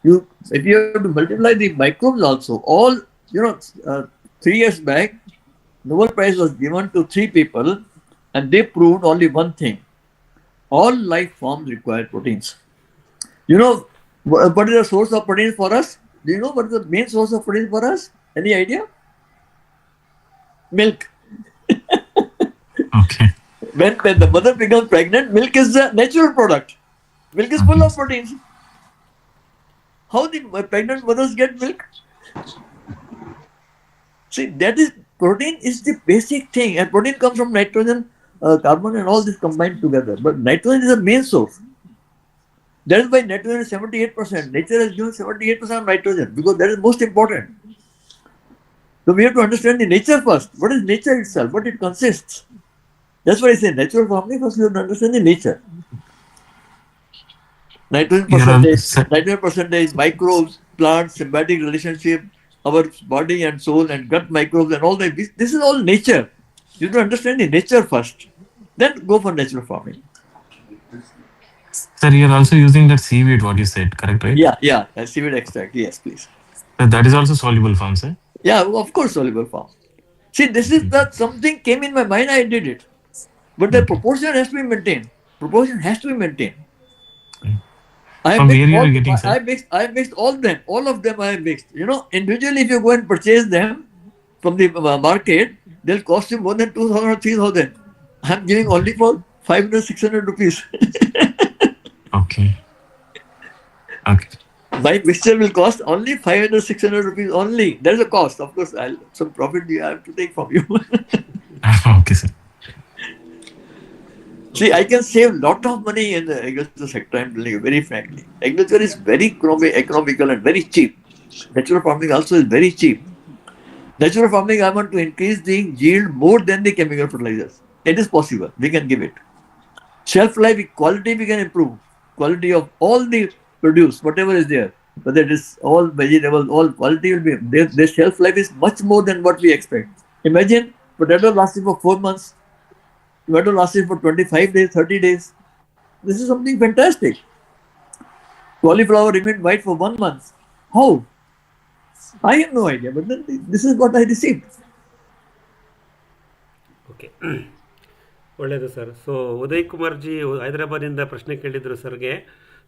If you have to multiply the microbes also, all, 3 years back, Nobel Prize was given to 3 people, and they proved only one thing. All life forms require proteins. You know, what is the source of proteins for us? Do you know what is the main source of protein for us? Any idea? Milk. Okay. When the mother becomes pregnant, milk is the natural product. Milk is full of proteins. How did pregnant mothers get milk? See, that is, protein is the basic thing, and protein comes from nitrogen, carbon, and all this combined together. But nitrogen is the main source. That is why nitrogen is 78%. Nature has given 78% of nitrogen because that is most important. So we have to understand the nature first. What is nature itself? What it consists? That's why I say natural farming. First, we have to understand the nature. Nitrogen percentage, microbes, plants, symbiotic relationship, our body and soul and gut microbes and all that. This is all nature. You don't understand the nature first. Then go for natural farming. Sir, you're also using that seaweed, what you said, correct, right? Yeah. Seaweed extract. Yes, please. That is also soluble form, sir. Yeah, of course, soluble form. See, this is that something came in my mind, I did it. But the proportion has to be maintained. Proportion has to be maintained. From where you are getting, sir? I mixed all of them I have mixed. You know, individually if you go and purchase them from the market, they'll cost you more than 2,000 or 3,000. I'm giving only for 500, 600 rupees. Okay. My mixture will cost only 500, 600 rupees only. There's a cost. Of course, some profit I have to take from you. Okay, sir. See, I can save a lot of money in the agriculture sector, I'm telling you very frankly. Agriculture is very economical and very cheap. Natural farming also is very cheap. Natural farming, I want to increase the yield more than the chemical fertilizers. It is possible. We can give it. Shelf life, quality we can improve. Quality of all the produce, whatever is there. Whether it is all vegetables, all quality will be. Their shelf life is much more than what we expect. Imagine potato lasting for 4 months. Tomato lasting for 25 days, 30 days. This is something fantastic. Cauliflower remained white for 1 month. How? I have no idea, but then this is what I received. Okay, ಒಳ್ಳೆಯದು sir. So Uday Kumar ji ಹೈದರಾಬಾದಿಂದ ಪ್ರಶ್ನೆ ಕೇಳಿದರು ಸರ್ಗೆ.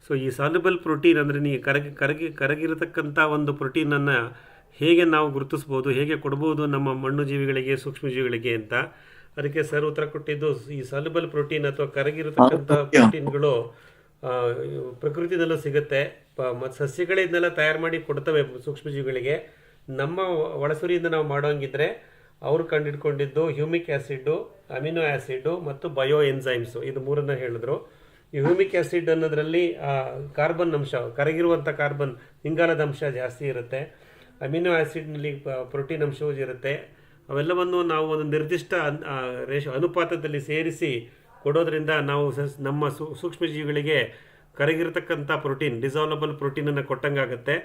So ಈ soluble protein ಅಂದರೆ ನೀವು ಕರಗಿರತಕ್ಕಂಥ ಒಂದು ಪ್ರೋಟೀನನ್ನು ಹೇಗೆ ನಾವು ಗುರುತಿಸ್ಬೋದು, ಹೇಗೆ ಕೊಡ್ಬೋದು ನಮ್ಮ ಮಣ್ಣು ಜೀವಿಗಳಿಗೆ, ಸೂಕ್ಷ್ಮಜೀವಿಗಳಿಗೆ ಅಂತ. ಅದಕ್ಕೆ ಸರ್ ಉತ್ತರ ಕೊಟ್ಟಿದ್ದು, ಈ ಸಾಲ್ಯುಬಲ್ ಪ್ರೋಟೀನ್ ಅಥವಾ ಕರಗಿರತಕ್ಕಂಥ ಪ್ರೋಟೀನ್ಗಳು ಪ್ರಕೃತಿನಲ್ಲೂ ಸಿಗುತ್ತೆ. ಮತ್ತು ಸಸ್ಯಗಳೇ ಇದನ್ನೆಲ್ಲ ತಯಾರು ಮಾಡಿ ಕೊಡ್ತವೆ ಸೂಕ್ಷ್ಮಜೀವಿಗಳಿಗೆ. ನಮ್ಮ ಒಳಸುರಿಯಿಂದ ನಾವು ಮಾಡೋಂಗಿದ್ರೆ ಅವರು ಕಂಡುಹಿಡ್ಕೊಂಡಿದ್ದು ಹ್ಯೂಮಿಕ್ ಆ್ಯಸಿಡ್ಡು, ಅಮಿನೋ ಆ್ಯಸಿಡ್ಡು ಮತ್ತು ಬಯೋ ಎನ್ಸೈಮ್ಸು, ಇದು ಮೂರನ್ನು ಹೇಳಿದ್ರು. ಈ ಹ್ಯೂಮಿಕ್ ಆ್ಯಸಿಡ್ ಅನ್ನೋದರಲ್ಲಿ ಕಾರ್ಬನ್ ಅಂಶ, ಕರಗಿರುವಂಥ ಕಾರ್ಬನ್, ಇಂಗಾಲದ ಅಂಶ ಜಾಸ್ತಿ ಇರುತ್ತೆ. ಅಮಿನೋ ಆ್ಯಸಿಡ್ನಲ್ಲಿ ಪ್ರೋಟೀನ್ ಅಂಶವೂ ಇರುತ್ತೆ. ಅವೆಲ್ಲವನ್ನು ನಾವು ಒಂದು ನಿರ್ದಿಷ್ಟ ಅನುಪಾತದಲ್ಲಿ ಸೇರಿಸಿ ಕೊಡೋದ್ರಿಂದ ನಾವು ನಮ್ಮ ಸೂಕ್ಷ್ಮಜೀವಿಗಳಿಗೆ ಕರಗಿರತಕ್ಕಂಥ ಪ್ರೋಟೀನ್, ಡಿಸಾಲ್ವಬಲ್ ಪ್ರೋಟೀನನ್ನು ಕೊಟ್ಟಂಗಾಗುತ್ತೆ.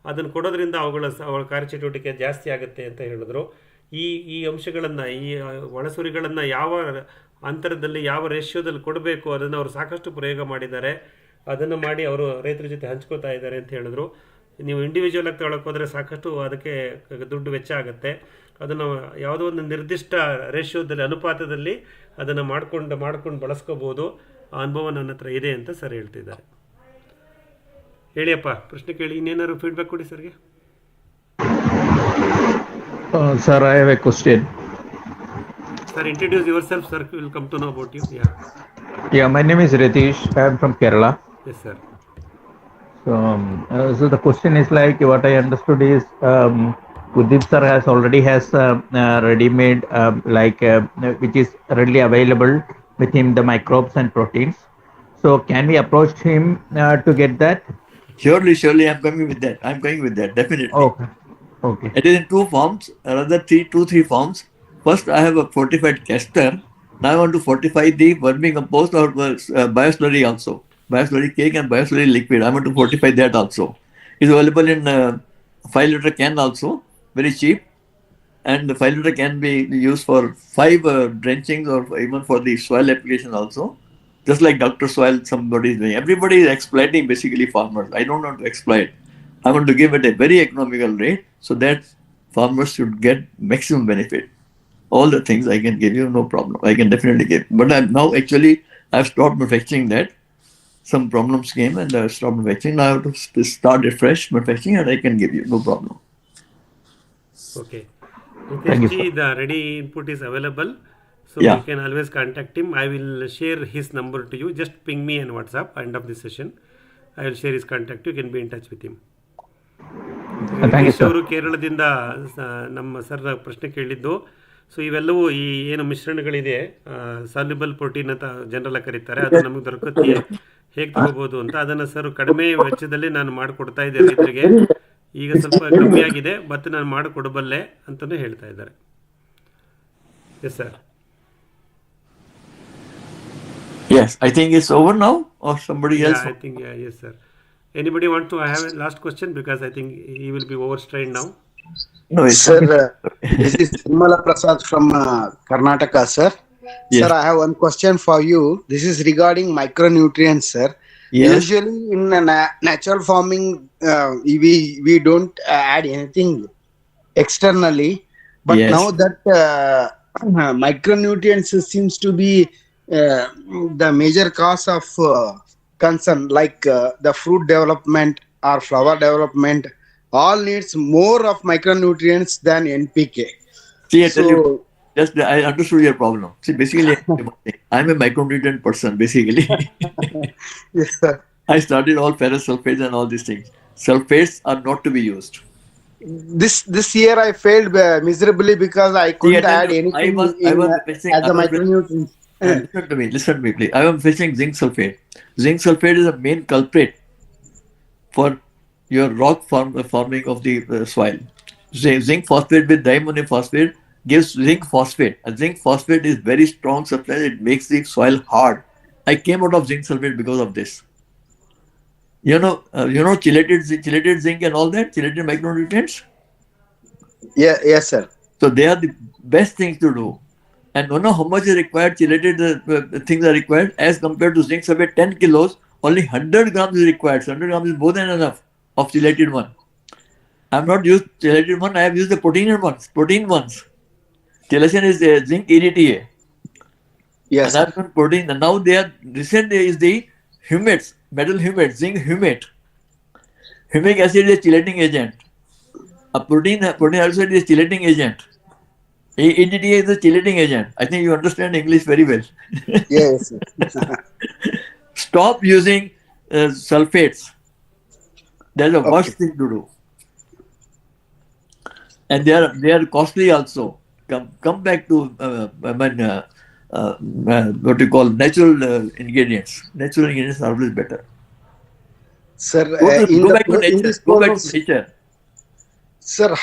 ಅದನ್ನು ಕೊಡೋದ್ರಿಂದ ಅವಳ ಕಾರ್ಯಚಟುವಟಿಕೆ ಜಾಸ್ತಿ ಆಗುತ್ತೆ ಅಂತ ಹೇಳಿದ್ರು. ಈ ಅಂಶಗಳನ್ನು, ಈ ಒಳಸುರಿಗಳನ್ನು ಯಾವ ಅಂತರದಲ್ಲಿ, ಯಾವ ರೇಷ್ಯೋದಲ್ಲಿ ಕೊಡಬೇಕು ಅದನ್ನು ಅವರು ಸಾಕಷ್ಟು ಪ್ರಯೋಗ ಮಾಡಿದ್ದಾರೆ. ಅದನ್ನು ಮಾಡಿ ಅವರು ರೈತರ ಜೊತೆ ಹಂಚ್ಕೋತಾ ಇದ್ದಾರೆ ಅಂತ ಹೇಳಿದ್ರು. ನೀವು ಇಂಡಿವಿಜುವಲ್ ಆಗಿ ತಗೊಳಕ್ಕೆ ಹೋದರೆ ಸಾಕಷ್ಟು ಅದಕ್ಕೆ ದುಡ್ಡು ವೆಚ್ಚ ಆಗುತ್ತೆ. ಅದನ್ನು ಯಾವುದೋ ಒಂದು ನಿರ್ದಿಷ್ಟ ರೇಷ್ಯೋದಲ್ಲಿ, ಅನುಪಾತದಲ್ಲಿ ಅದನ್ನು ಮಾಡ್ಕೊಂಡು ಬಳಸ್ಕೋಬೋದು. ಆ ಅನುಭವ ನನ್ನ ಹತ್ರ ಇದೆ ಅಂತ ಸರ್ ಹೇಳ್ತಿದ್ದಾರೆ. ಹೇಳಿಯಪ್ಪ, ಪ್ರಶ್ನೆ ಕೇಳಿ. ಇನ್ನೇನಾದ್ರು ಫೀಡ್ಬ್ಯಾಕ್ ಕೊಡಿ ಸರ್ಗೆ. Sir, I have a question. Sir, introduce yourself, sir. We will come to know about you. Yeah, my name is Ritesh. I am from Kerala. Yes, sir. So the question is like, what I understood is Udip sir already has ready-made which is readily available with him, the microbes and proteins. So can we approach him to get that? Surely, I'm going with that, definitely. Okay. It is in 2 forms, another 3 forms. First, I have a fortified castor. Now I want to fortify the vermicompost or bioslurry also. Bioslurry cake and bioslurry liquid. I want to fortify that also. It's available in 5-liter can also, very cheap. And the 5-liter can be used for 5 drenchings or even for the soil application also. Just like Dr. Soil, somebody is doing. Everybody is exploiting basically farmers. I don't want to exploit. I want to give it a very economical rate so that farmers should get maximum benefit. All the things I can give you, no problem. I can definitely give. But I've stopped manufacturing that. Some problems came and I stopped manufacturing. Now I have to start a fresh manufacturing and I can give you, no problem. Okay. Thank you, Mukesh ji, the ready input is available. So Yeah. you can always contact him. I will share his number to you. Just ping me on WhatsApp end of this session. I will share his contact. You can be in touch with him. Thank you, sir. ಅವರು ಕೇರಳದಿಂದ ನಮ್ಮ sir ಪ್ರಶ್ನೆ ಕೇಳಿದ್ದು. So ಇವೆಲ್ಲವೂ ಈ ಏನು ಮಿಶ್ರಣಗಳಿದೆ, soluble protein ಅಂತ ಜನರೆಲ್ಲ ಕರೀತಾರೆ, ಅದು ನಮಗೆ ದೊರಕುತ್ತೆ, ಹೇಗೆ ತಗೋಬೋದು ಅಂತ. ಅದನ್ನು ಸರ್ ಕಡಿಮೆ ವೆಚ್ಚದಲ್ಲಿ ನಾನು ಮಾಡಿಕೊಡ್ತಾ ಇದ್ದೆ ರೈತರಿಗೆ. ಈಗ ಸ್ವಲ್ಪ ಕಮ್ಮಿ ಆಗಿದೆ, ಮತ್ತು ನಾನು ಮಾಡಿಕೊಡಬಲ್ಲೆ ಅಂತಲೂ ಹೇಳ್ತಾ ಇದ್ದಾರೆ. Yes sir. Yes, I think it's over now or somebody else. I think, yes sir. Anybody want to have a last question, because I think he will be overstrained now. No, it's Sir, not. this is Nirmala Prasad from Karnataka, sir. Yes. Sir, I have one question for you. This is regarding micronutrients, sir. Yes. Usually in natural farming, we don't add anything externally, but Yes. now that micronutrients seems to be the major cause of concern, like the fruit development or flower development, all needs more of micronutrients than NPK. See, I tell you, So, I understood your problem. See, basically, I'm a micronutrient person, basically. yes, sir. I started all ferrous sulfates and all these things. Sulfates are not to be used. This year I failed miserably because I couldn't tell add you, anything I was missing- as I a was- micronutrient. Listen to me, please. I am fishing zinc sulfate. Zinc sulfate is the main culprit for your rock forming of the soil. Zinc phosphate with diammonium phosphate gives zinc phosphate. A zinc phosphate is very strong substance. It makes the soil hard. I came out of zinc sulfate because of this. You know chelated zinc and all that, chelated micronutrients. Yeah, yes, sir. So they are the best things to do. And you know how much is required, chelated things are required as compared to zinc sulfate 10 kilos, only 100 grams is required. So 100 grams is more than enough of chelated one. I have not used chelated one, I have used the protein ones. Chelation is zinc EDTA. Yes, And I've done protein. And now they are, recent is the humates, metal humate, zinc humate. Humic acid is a chelating agent. A protein also is a chelating agent. EDTA is a chelating agent. I think you understand English very well. yes. Stop using sulfates. That's the worst thing to do. And they are costly also. Come back to what you call natural ingredients. Natural ingredients are always better. Sir, Go back to nature. Sir,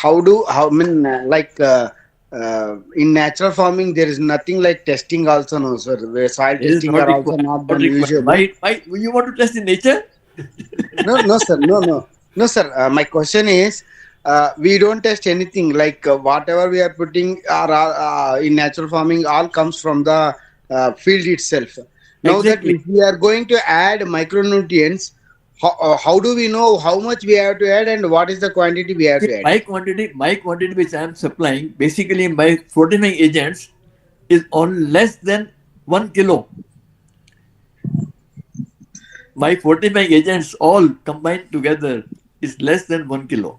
in natural farming there is nothing like testing also, no, sir. Where soil It is testing not are also required. not done usually. Why you want to test in nature? No, sir. No, sir. My question is, we don't test anything like whatever we are putting in natural farming all comes from the field itself. Now Exactly. that if we are going to add micronutrients, how do we know how much we have to add and what is the quantity we have to add? My quantity which I am supplying, basically my fortifying agents is on less than 1 kilo. My fortifying agents all combined together is less than 1 kilo.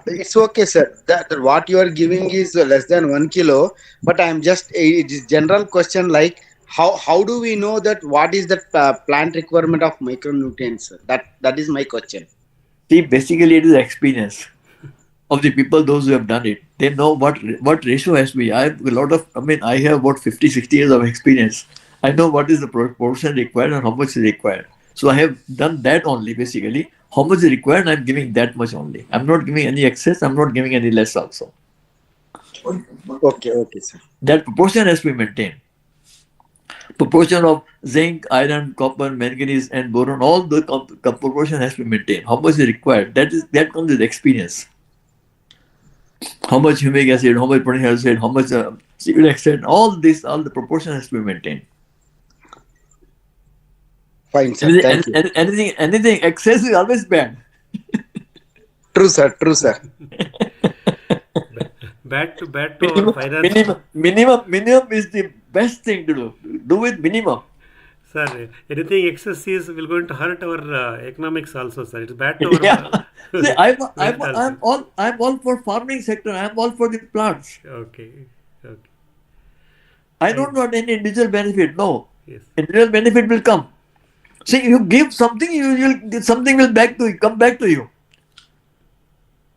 It's okay, sir. That what you are giving is less than 1 kilo. But I am just it is general question like how do we know that what is the plant requirement of micronutrients? Sir? That is my question. See, basically it is experience of the people, those who have done it. They know what ratio has to be. I have about 50, 60 years of experience. I know what is the proportion required and how much is required. So I have done that only, basically. How much is required, I'm giving that much only. I'm not giving any excess, I'm not giving any less also. Okay, sir. That proportion has to be maintained. Proportion of zinc, iron, copper, manganese, and boron, all the proportion has to be maintained. How much is required? That comes with experience. How much humic acid, how much protein acid, how much citric acid, all the proportion has to be maintained. Fine, sir. Thank you. Anything excess is always bad. True, sir. Bad to our finance. Minimum is the best thing to do. Do with minimum. Sir, anything excessive will going to hurt our economics also, sir. It's bad to our Yeah. See, wealth also. I'm all for farming sector. I'm all for the plants. Okay. I don't want any individual benefit. No. Yes. Individual benefit will come. See, you give something, something will come back to you.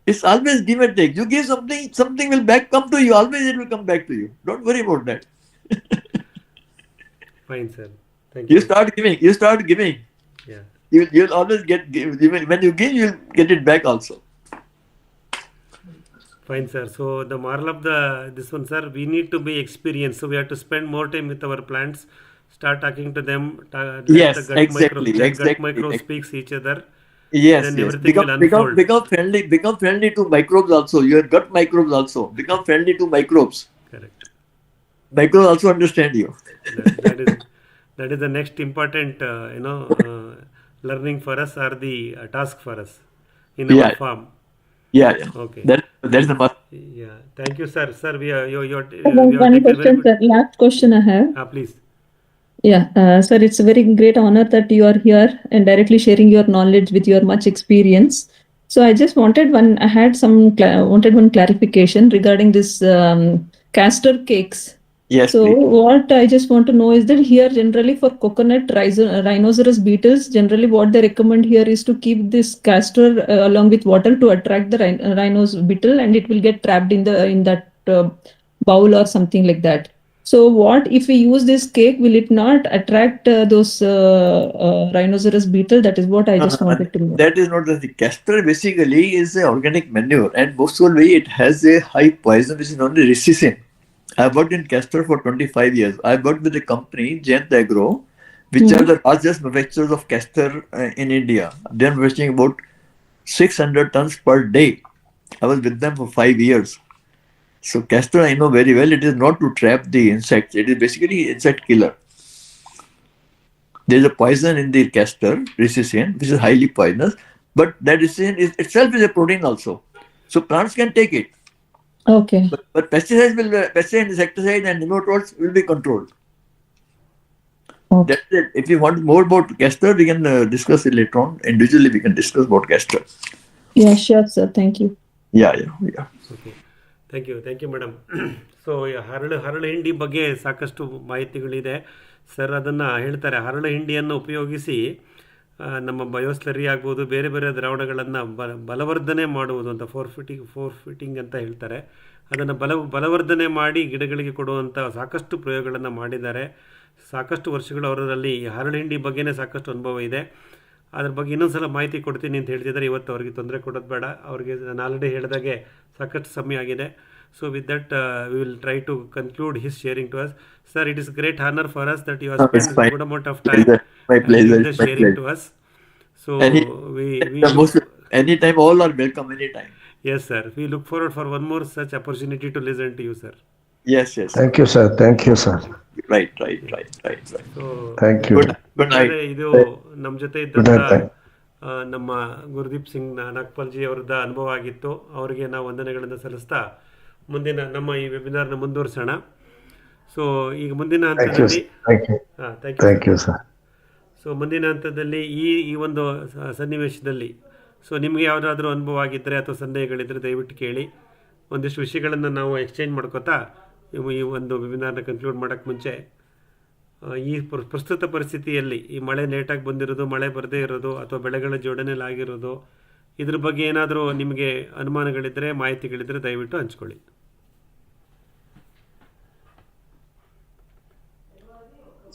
It's always give and take. You give something will come to you. Always it will come back to you. Don't worry about that. Fine, sir. Thank you. You start giving. Yeah. You'll always when you give, you'll get it back also. Fine, sir. So the moral of this one, sir, we need to be experienced. So we have to spend more time with our plants. Start talking to them. Yes, Let exactly. Gut micro speaks each other. Yes, then yes. everything will unfold. Become friendly to microbes also. Your gut microbes also become friendly to microbes. Correct. Microbes also understand you. That is the next important learning for us, or the task for us in our Yeah, farm. yeah. Okay. That's the must. Yeah. Thank you, sir. Sir, we have One taken very question, good. sir. Last question I have. Please. Yeah, sir, it's a very great honor that you are here and directly sharing your knowledge with your much experience. So I just wanted I had wanted one clarification regarding this castor cakes. Yes, So please. what I just want to know is that here generally for coconut rhinoceros beetles, generally what they recommend here is to keep this castor along with water to attract the rhinos beetle, and it will get trapped in that bowl or something like that. So what if we use this cake? Will it not attract those rhinoceros beetle? That is what I just wanted to know. That is not the castor. Basically, is a organic manure, and most of the way it has a high poison, which is only ricin. I worked in castor for 25 years. I worked with a company, Jayant Agro, which are the largest manufacturers of castor in India. They are manufacturing about 600 tons per day. I was with them for 5 years. So castor I know very well. It is not to trap the insects. It is basically insect killer. There is a poison in the castor, ricin, which is highly poisonous. But that ricin itself is a protein also. So plants can take it. Okay. But pesticide, insecticide, and nematodes will be controlled. Okay. That's it. If you want more about castor, we can discuss it later on. Individually, we can discuss about castor. Yeah, sure, sir. Thank you. Yeah. Okay. Thank you madam. So ಹರಳು ಹಿಂಡಿ ಬಗ್ಗೆ ಸಾಕಷ್ಟು ಮಾಹಿತಿಗಳಿದೆ sir. ಅದನ್ನು ಹೇಳ್ತಾರೆ, ಹರಳು ಹಿಂಡಿಯನ್ನು ಉಪಯೋಗಿಸಿ ನಮ್ಮ ಬಯೋಸ್ಲರಿ ಆಗ್ಬೋದು, ಬೇರೆ ಬೇರೆ ದ್ರಾವಣಗಳನ್ನು ಬಲವರ್ಧನೆ ಮಾಡುವುದು ಅಂತ ಫೋರ್ ಫಿಟ್ಟಿಂಗ್ ಅಂತ ಹೇಳ್ತಾರೆ. ಅದನ್ನು ಬಲವರ್ಧನೆ ಮಾಡಿ ಗಿಡಗಳಿಗೆ ಕೊಡುವಂಥ ಸಾಕಷ್ಟು ಪ್ರಯೋಗಗಳನ್ನು ಮಾಡಿದ್ದಾರೆ. ಸಾಕಷ್ಟು ವರ್ಷಗಳು ಅವರಲ್ಲಿ ಹರಳು ಹಿಂಡಿ ಬಗ್ಗೆನೇ ಸಾಕಷ್ಟು ಅನುಭವ ಇದೆ. ಅದ್ರ ಬಗ್ಗೆ ಇನ್ನೊಂದು ಸಲ ಮಾಹಿತಿ ಕೊಡ್ತೀನಿ ಅಂತ ಹೇಳ್ತಿದ್ದಾರೆ. ಇವತ್ತು ಅವ್ರಿಗೆ ತೊಂದರೆ ಕೊಡೋದು ಬೇಡ, ಅವ್ರಿಗೆ ನಾನು ಆಲ್ರೆಡಿ ಹೇಳಿದಾಗೆ ಸಾಕಷ್ಟು ಸಮಯ ಆಗಿದೆ. So with that we will try to conclude his sharing to us. Sir, it is great honour for us that you have spend good amount of time sharing to us. So anytime, all are welcome anytime. Yes, sir. We look forward for one more such opportunity to listen to you, sir. Yes. Thank you, sir. Right. So Thank you. Good night. ಇದು ನಮ್ಮ ಜೊತೆ ಇದ್ದಂಥ ನಮ್ಮ ಗುರುದೀಪ್ ಸಿಂಗ್ ನಾಗ್ಪಾಲ್ಜಿ ಅವರದ ಅನುಭವ ಆಗಿತ್ತು. ಅವರಿಗೆ ನಾವು ವಂದನೆಗಳನ್ನು ಸಲ್ಲಿಸ್ತಾ ಮುಂದಿನ ನಮ್ಮ ಈ ವೆಬಿನಾರ್ನ ಮುಂದುವರಿಸೋಣ. ಸೊ ಈಗ ಮುಂದಿನ ಹಂತದಲ್ಲಿ ಥ್ಯಾಂಕ್ ಯು ಸರ್. ಸೊ ಮುಂದಿನ ಹಂತದಲ್ಲಿ ಈ ಒಂದು ಸನ್ನಿವೇಶದಲ್ಲಿ ಸೊ ನಿಮಗೆ ಯಾವುದಾದ್ರೂ ಅನುಭವ ಆಗಿದ್ದರೆ ಅಥವಾ ಸಂದೇಹಗಳಿದ್ದರೆ ದಯವಿಟ್ಟು ಕೇಳಿ. ಒಂದಿಷ್ಟು ವಿಷಯಗಳನ್ನು ನಾವು ಎಕ್ಸ್ಚೇಂಜ್ ಮಾಡ್ಕೋತಾ ಈ ಒಂದು ವೆಬಿನಾರ್ನ ಕನ್ಕ್ಲೂಡ್ ಮಾಡೋಕ್ಕೆ ಮುಂಚೆ, ಈ ಪ್ರಸ್ತುತ ಪರಿಸ್ಥಿತಿಯಲ್ಲಿ ಈ ಮಳೆ ಲೇಟಾಗಿ ಬಂದಿರೋದು, ಮಳೆ ಬರದೇ ಇರೋದು, ಅಥವಾ ಬೆಳೆಗಳ ಜೋಡಣೆಲಾಗಿರೋದು, ಇದ್ರ ಬಗ್ಗೆ ಏನಾದರೂ ನಿಮಗೆ ಅನುಮಾನಗಳಿದ್ದರೆ, ಮಾಹಿತಿಗಳಿದ್ದರೆ ದಯವಿಟ್ಟು ಹಂಚ್ಕೊಳ್ಳಿ.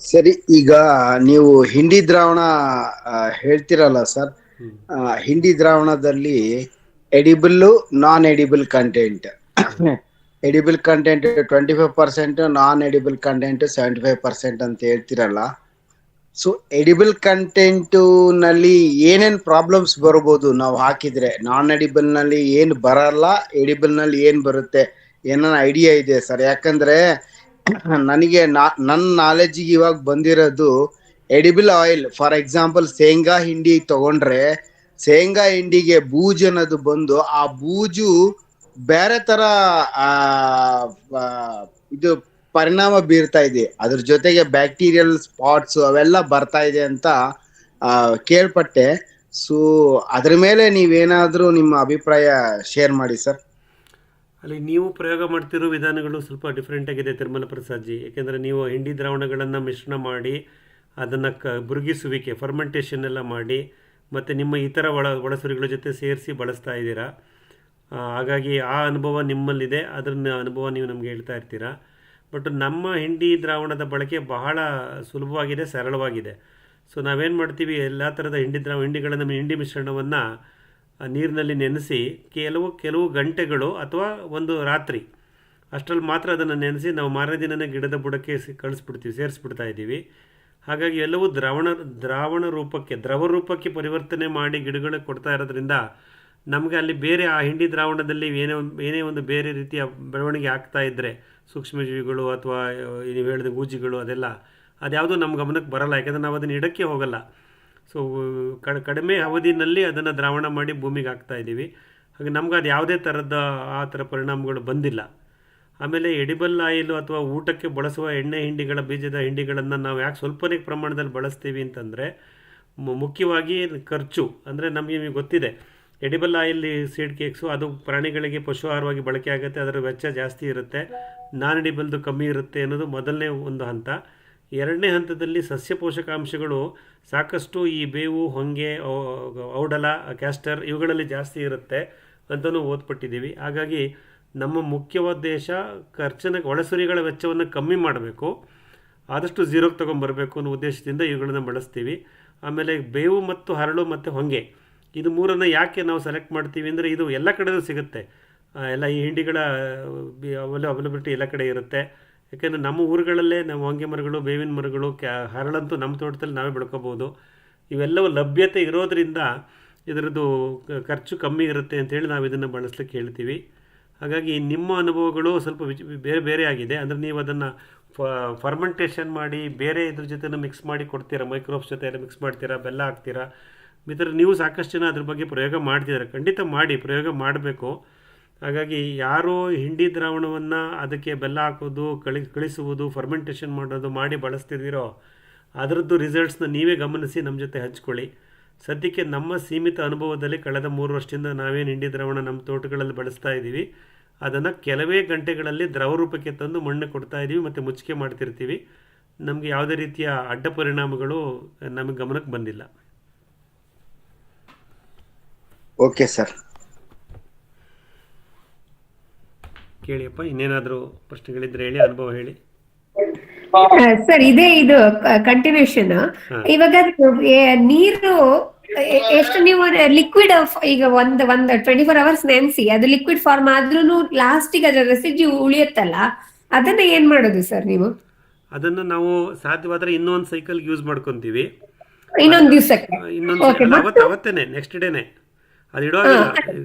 ಸರಿ, ಈಗ ನೀವು ಹಿಂಡಿ ದ್ರಾವಣ ಹೇಳ್ತಿರಲ್ಲ ಸರ್, ಹಿಂಡಿ ದ್ರಾವಣದಲ್ಲಿ ಎಡಿಬಲ್, ನಾನ್ ಎಡಿಬಲ್ ಕಂಟೆಂಟ್, ಎಡಿಬಲ್ ಕಂಟೆಂಟ್ 25%, ನಾನ್ ಎಡಿಬಲ್ ಕಂಟೆಂಟ್ 75% ಅಂತ ಹೇಳ್ತಿರಲ್ಲ. ಸೊ ಎಡಿಬಲ್ ಕಂಟೆಂಟ್ ನಲ್ಲಿ ಏನೇನ್ ಪ್ರಾಬ್ಲಮ್ಸ್ ಬರಬಹುದು ನಾವು ಹಾಕಿದ್ರೆ? ನಾನ್ ಎಡಿಬಲ್ ನಲ್ಲಿ ಏನ್ ಬರಲ್ಲ, ಎಡಿಬಲ್ ನಲ್ಲಿ ಏನ್ ಬರುತ್ತೆ, ಏನೋ ಐಡಿಯಾ ಇದೆ ಸರ್? ಯಾಕಂದ್ರೆ ನನಗೆ ನನ್ನ ನಾಲೆಡ್ಜಿಗೆ ಇವಾಗ ಬಂದಿರೋದು ಎಡಿಬಲ್ ಆಯಿಲ್, ಫಾರ್ ಎಕ್ಸಾಂಪಲ್ ಶೇಂಗಾ ಹಿಂಡಿ ತಗೊಂಡ್ರೆ ಶೇಂಗಾ ಹಿಂಡಿಗೆ ಬೂಜು ಅನ್ನೋದು ಬಂದು ಆ ಬೂಜು ಬೇರೆ ತರ ಇದು ಪರಿಣಾಮ ಬೀರ್ತಾ ಇದೆ. ಅದ್ರ ಜೊತೆಗೆ ಬ್ಯಾಕ್ಟೀರಿಯಲ್ ಸ್ಪಾಟ್ಸ್ ಅವೆಲ್ಲ ಬರ್ತಾ ಇದೆ ಅಂತ ಕೇಳ್ಪಟ್ಟೆ. ಸೊ ಅದ್ರ ಮೇಲೆ ನೀವೇನಾದ್ರೂ ನಿಮ್ಮ ಅಭಿಪ್ರಾಯ ಶೇರ್ ಮಾಡಿ ಸರ್. ಅಲ್ಲಿ ನೀವು ಪ್ರಯೋಗ ಮಾಡ್ತಿರೋ ವಿಧಾನಗಳು ಸ್ವಲ್ಪ ಡಿಫ್ರೆಂಟ್ ಆಗಿದೆ ತಿರುಮಲ ಪ್ರಸಾದ್ ಜಿ. ಯಾಕೆಂದರೆ ನೀವು ಹಿಂಡಿ ದ್ರಾವಣಗಳನ್ನು ಮಿಶ್ರಣ ಮಾಡಿ ಅದನ್ನು ಬುರುಗಿಸುವಿಕೆ, ಫರ್ಮೆಂಟೇಷನ್ ಎಲ್ಲ ಮಾಡಿ ಮತ್ತು ನಿಮ್ಮ ಇತರ ಒಳಸುರಿಗಳ ಜೊತೆ ಸೇರಿಸಿ ಬಳಸ್ತಾ ಇದ್ದೀರಾ. ಹಾಗಾಗಿ ಆ ಅನುಭವ ನಿಮ್ಮಲ್ಲಿದೆ, ಅದರ ಅನುಭವ ನೀವು ನಮಗೆ ಹೇಳ್ತಾ ಇರ್ತೀರಾ. ಬಟ್ ನಮ್ಮ ಹಿಂಡಿ ದ್ರಾವಣದ ಬಳಕೆ ಬಹಳ ಸುಲಭವಾಗಿದೆ, ಸರಳವಾಗಿದೆ. ಸೊ ನಾವೇನು ಮಾಡ್ತೀವಿ, ಎಲ್ಲ ಥರದ ಹಿಂಡಿಗಳನ್ನು ಹಿಂಡಿ ಮಿಶ್ರಣವನ್ನು ನೀರಿನಲ್ಲಿ ನೆನೆಸಿ ಕೆಲವು ಗಂಟೆಗಳು ಅಥವಾ ಒಂದು ರಾತ್ರಿ ಅಷ್ಟರಲ್ಲಿ ಮಾತ್ರ ಅದನ್ನು ನೆನೆಸಿ ನಾವು ಮಾರನೇ ದಿನನೇ ಗಿಡದ ಬುಡಕ್ಕೆ ಸೇರಿಸ್ಬಿಡ್ತಾ ಇದ್ದೀವಿ. ಹಾಗಾಗಿ ಎಲ್ಲವೂ ದ್ರಾವಣ ರೂಪಕ್ಕೆ, ದ್ರವ ರೂಪಕ್ಕೆ ಪರಿವರ್ತನೆ ಮಾಡಿ ಗಿಡಗಳಿಗೆ ಕೊಡ್ತಾ ಇರೋದ್ರಿಂದ ನಮಗೆ ಅಲ್ಲಿ ಬೇರೆ ಆ ಹಿಂಡಿ ದ್ರಾವಣದಲ್ಲಿ ಏನೇ ಒಂದು ಬೇರೆ ರೀತಿಯ ಬೆಳವಣಿಗೆ ಆಗ್ತಾ ಇದ್ದರೆ, ಸೂಕ್ಷ್ಮಜೀವಿಗಳು ಅಥವಾ ನೀವು ಹೇಳಿದ ಗೂಜಿಗಳು ಅದೆಲ್ಲ ಅದ್ಯಾವುದೂ ನಮ್ಮ ಗಮನಕ್ಕೆ ಬರಲ್ಲ, ಯಾಕಂದರೆ ನಾವು ಅದನ್ನು ಇಡಕ್ಕೆ ಹೋಗಲ್ಲ. ಸೊ ಕಡಿಮೆ ಅವಧಿನಲ್ಲಿ ಅದನ್ನು ದ್ರಾವಣ ಮಾಡಿ ಭೂಮಿಗೆ ಹಾಕ್ತಾ ಇದ್ದೀವಿ. ಹಾಗೆ ನಮ್ಗೆ ಅದು ಯಾವುದೇ ಥರದ ಆ ಥರ ಪರಿಣಾಮಗಳು ಬಂದಿಲ್ಲ. ಆಮೇಲೆ ಎಡಿಬಲ್ ಆಯಿಲು ಅಥವಾ ಊಟಕ್ಕೆ ಬಳಸುವ ಎಣ್ಣೆ ಹಿಂಡಿಗಳ ಬೀಜದ ಹಿಂಡಿಗಳನ್ನು ನಾವು ಯಾಕೆ ಸ್ವಲ್ಪನೇ ಪ್ರಮಾಣದಲ್ಲಿ ಬಳಸ್ತೀವಿ ಅಂತಂದರೆ, ಮುಖ್ಯವಾಗಿ ಖರ್ಚು. ಅಂದರೆ ನಮಗೆ ಗೊತ್ತಿದೆ ಎಡಿಬಲ್ ಆಯಿಲ್ ಸೀಡ್ ಕೇಕ್ಸು ಅದು ಪ್ರಾಣಿಗಳಿಗೆ ಪಶು ಆಹಾರವಾಗಿ ಬಳಕೆ ಆಗುತ್ತೆ, ಅದರ ವೆಚ್ಚ ಜಾಸ್ತಿ ಇರುತ್ತೆ, ನಾನ್ ಎಡಿಬಲ್ದು ಕಮ್ಮಿ ಇರುತ್ತೆ ಅನ್ನೋದು ಮೊದಲನೇ ಒಂದು ಹಂತ. ಎರಡನೇ ಹಂತದಲ್ಲಿ ಸಸ್ಯ ಪೋಷಕಾಂಶಗಳು ಸಾಕಷ್ಟು ಈ ಬೇವು, ಹೊಂಗೆ, ಔಡಲ, ಕ್ಯಾಸ್ಟರ್ ಇವುಗಳಲ್ಲಿ ಜಾಸ್ತಿ ಇರುತ್ತೆ ಅಂತಲೂ ಓದ್ಪಟ್ಟಿದ್ದೀವಿ. ಹಾಗಾಗಿ ನಮ್ಮ ಮುಖ್ಯ ಉದ್ದೇಶ ಒಳಸುರಿಗಳ ವೆಚ್ಚವನ್ನು ಕಮ್ಮಿ ಮಾಡಬೇಕು, ಆದಷ್ಟು ಝೀರೋಗೆ ತೊಗೊಂಬರಬೇಕು ಅನ್ನೋ ಉದ್ದೇಶದಿಂದ ಇವುಗಳನ್ನು ಬಳಸ್ತೀವಿ. ಆಮೇಲೆ ಬೇವು ಮತ್ತು ಹರಳು ಮತ್ತು ಹೊಂಗೆ ಇದು ಮೂರನ್ನು ಯಾಕೆ ನಾವು ಸೆಲೆಕ್ಟ್ ಮಾಡ್ತೀವಿ ಅಂದರೆ, ಇದು ಎಲ್ಲ ಕಡೆಯೂ ಸಿಗುತ್ತೆ, ಎಲ್ಲ ಈ ಹಿಂಡಿಗಳ ಅವೈಲಬಿಲಿಟಿ ಎಲ್ಲ ಕಡೆ ಇರುತ್ತೆ. ಯಾಕೆಂದರೆ ನಮ್ಮ ಊರುಗಳಲ್ಲೇ ನಮ್ಮ ಹೊಂಗೆ ಮರಗಳು, ಬೇವಿನ ಮರಗಳು, ಹರಳಂತೂ ನಮ್ಮ ತೋಟದಲ್ಲಿ ನಾವೇ ಬೆಳ್ಕೋಬೋದು. ಇವೆಲ್ಲವೂ ಲಭ್ಯತೆ ಇರೋದರಿಂದ ಇದರದ್ದು ಖರ್ಚು ಕಮ್ಮಿ ಇರುತ್ತೆ ಅಂತೇಳಿ ನಾವು ಇದನ್ನು ಬಳಸ್ಲಿಕ್ಕೆ ಹೇಳ್ತೀವಿ. ಹಾಗಾಗಿ ನಿಮ್ಮ ಅನುಭವಗಳು ಸ್ವಲ್ಪ ಬೇರೆ ಬೇರೆ ಆಗಿದೆ. ಅಂದರೆ ನೀವು ಅದನ್ನು ಫರ್ಮೆಂಟೇಷನ್ ಮಾಡಿ ಬೇರೆ ಇದ್ರ ಜೊತೆ ಮಿಕ್ಸ್ ಮಾಡಿ ಕೊಡ್ತೀರಾ, ಮೈಕ್ರೋಬ್ಸ್ ಜೊತೆ ಎಲ್ಲ ಮಿಕ್ಸ್ ಮಾಡ್ತೀರಾ, ಬೆಲ್ಲ ಹಾಕ್ತೀರಾ. ಮಿತ್ರ ನೀವು ಸಾಕಷ್ಟು ಜನ ಅದ್ರ ಬಗ್ಗೆ ಪ್ರಯೋಗ ಮಾಡ್ತಿದ್ದಾರೆ, ಖಂಡಿತ ಮಾಡಿ, ಪ್ರಯೋಗ ಮಾಡಬೇಕು. ಹಾಗಾಗಿ ಯಾರು ಹಿಂಡಿ ದ್ರಾವಣವನ್ನು ಅದಕ್ಕೆ ಬೆಲ್ಲ ಹಾಕೋದು, ಕಳಿಸುವುದು, ಫರ್ಮೆಂಟೇಷನ್ ಮಾಡೋದು ಮಾಡಿ ಬಳಸ್ತಿದ್ದೀರೋ ಅದರದ್ದು ರಿಸಲ್ಟ್ಸ್ನ ನೀವೇ ಗಮನಿಸಿ ನಮ್ಮ ಜೊತೆ ಹಂಚ್ಕೊಳ್ಳಿ. ಸದ್ಯಕ್ಕೆ ನಮ್ಮ ಸೀಮಿತ ಅನುಭವದಲ್ಲಿ ಕಳೆದ 3 ವರ್ಷದಿಂದ ನಾವೇನು ಹಿಂಡಿ ದ್ರಾವಣ ನಮ್ಮ ತೋಟಗಳಲ್ಲಿ ಬಳಸ್ತಾ ಇದ್ದೀವಿ, ಅದನ್ನು ಕೆಲವೇ ಗಂಟೆಗಳಲ್ಲಿ ದ್ರವ ರೂಪಕ್ಕೆ ತಂದು ಮಣ್ಣು ಕೊಡ್ತಾ ಇದ್ದೀವಿ ಮತ್ತು ಮುಚ್ಚಿಕೆ ಮಾಡ್ತಿರ್ತೀವಿ. ನಮಗೆ ಯಾವುದೇ ರೀತಿಯ ಅಡ್ಡ ಪರಿಣಾಮಗಳು ನಮಗೆ ಗಮನಕ್ಕೆ ಬಂದಿಲ್ಲ. Okay sir. ಕೇಳಿಯಪ್ಪ, ಇನ್ನೇನಾದರೂ ಪ್ರಶ್ನೆಗಳಿದ್ರೆ ಹೇಳಿ, ಅನುಭವ ಹೇಳಿ. ಸರ್ ಇದು ಕಂಟಿನ್ಯೂಷನ್. ಇವಾಗ ನೀರು ಎಷ್ಟು ನೀವು ಲಿಕ್ವಿಡ್ ಈಗ ಒಂದ್ 24 hours ನೆನ್ಸಿ ಅದು ಲಿಕ್ವಿಡ್ ಫಾರ್ಮ್ ಆದ್ರೂ ಲಾಸ್ಟಿಗೆ ಅದರ ರೆಸಿಡ್ಯೂ ಉಳಿಯುತ್ತಲ್ಲ, ಅದನ್ನ ಏನ್ ಮಾಡೋದು ಸರ್ ನೀವು? ಅದನ್ನು ನಾವು ಸಾಧ್ಯವಾದರೆ ಇನ್ನೊಂದು ಸೈಕಲ್ ಯೂಸ್ ಮಾಡ್ಕೊತೀವಿ, ಇನ್ನೊಂದು ದಿವಸಕ್ಕೆ, ಅವತ್ತೇನೆ ನೆಕ್ಸ್ಟ್ ಡೇನೆ ಅದು ಇಡುವಾಗ.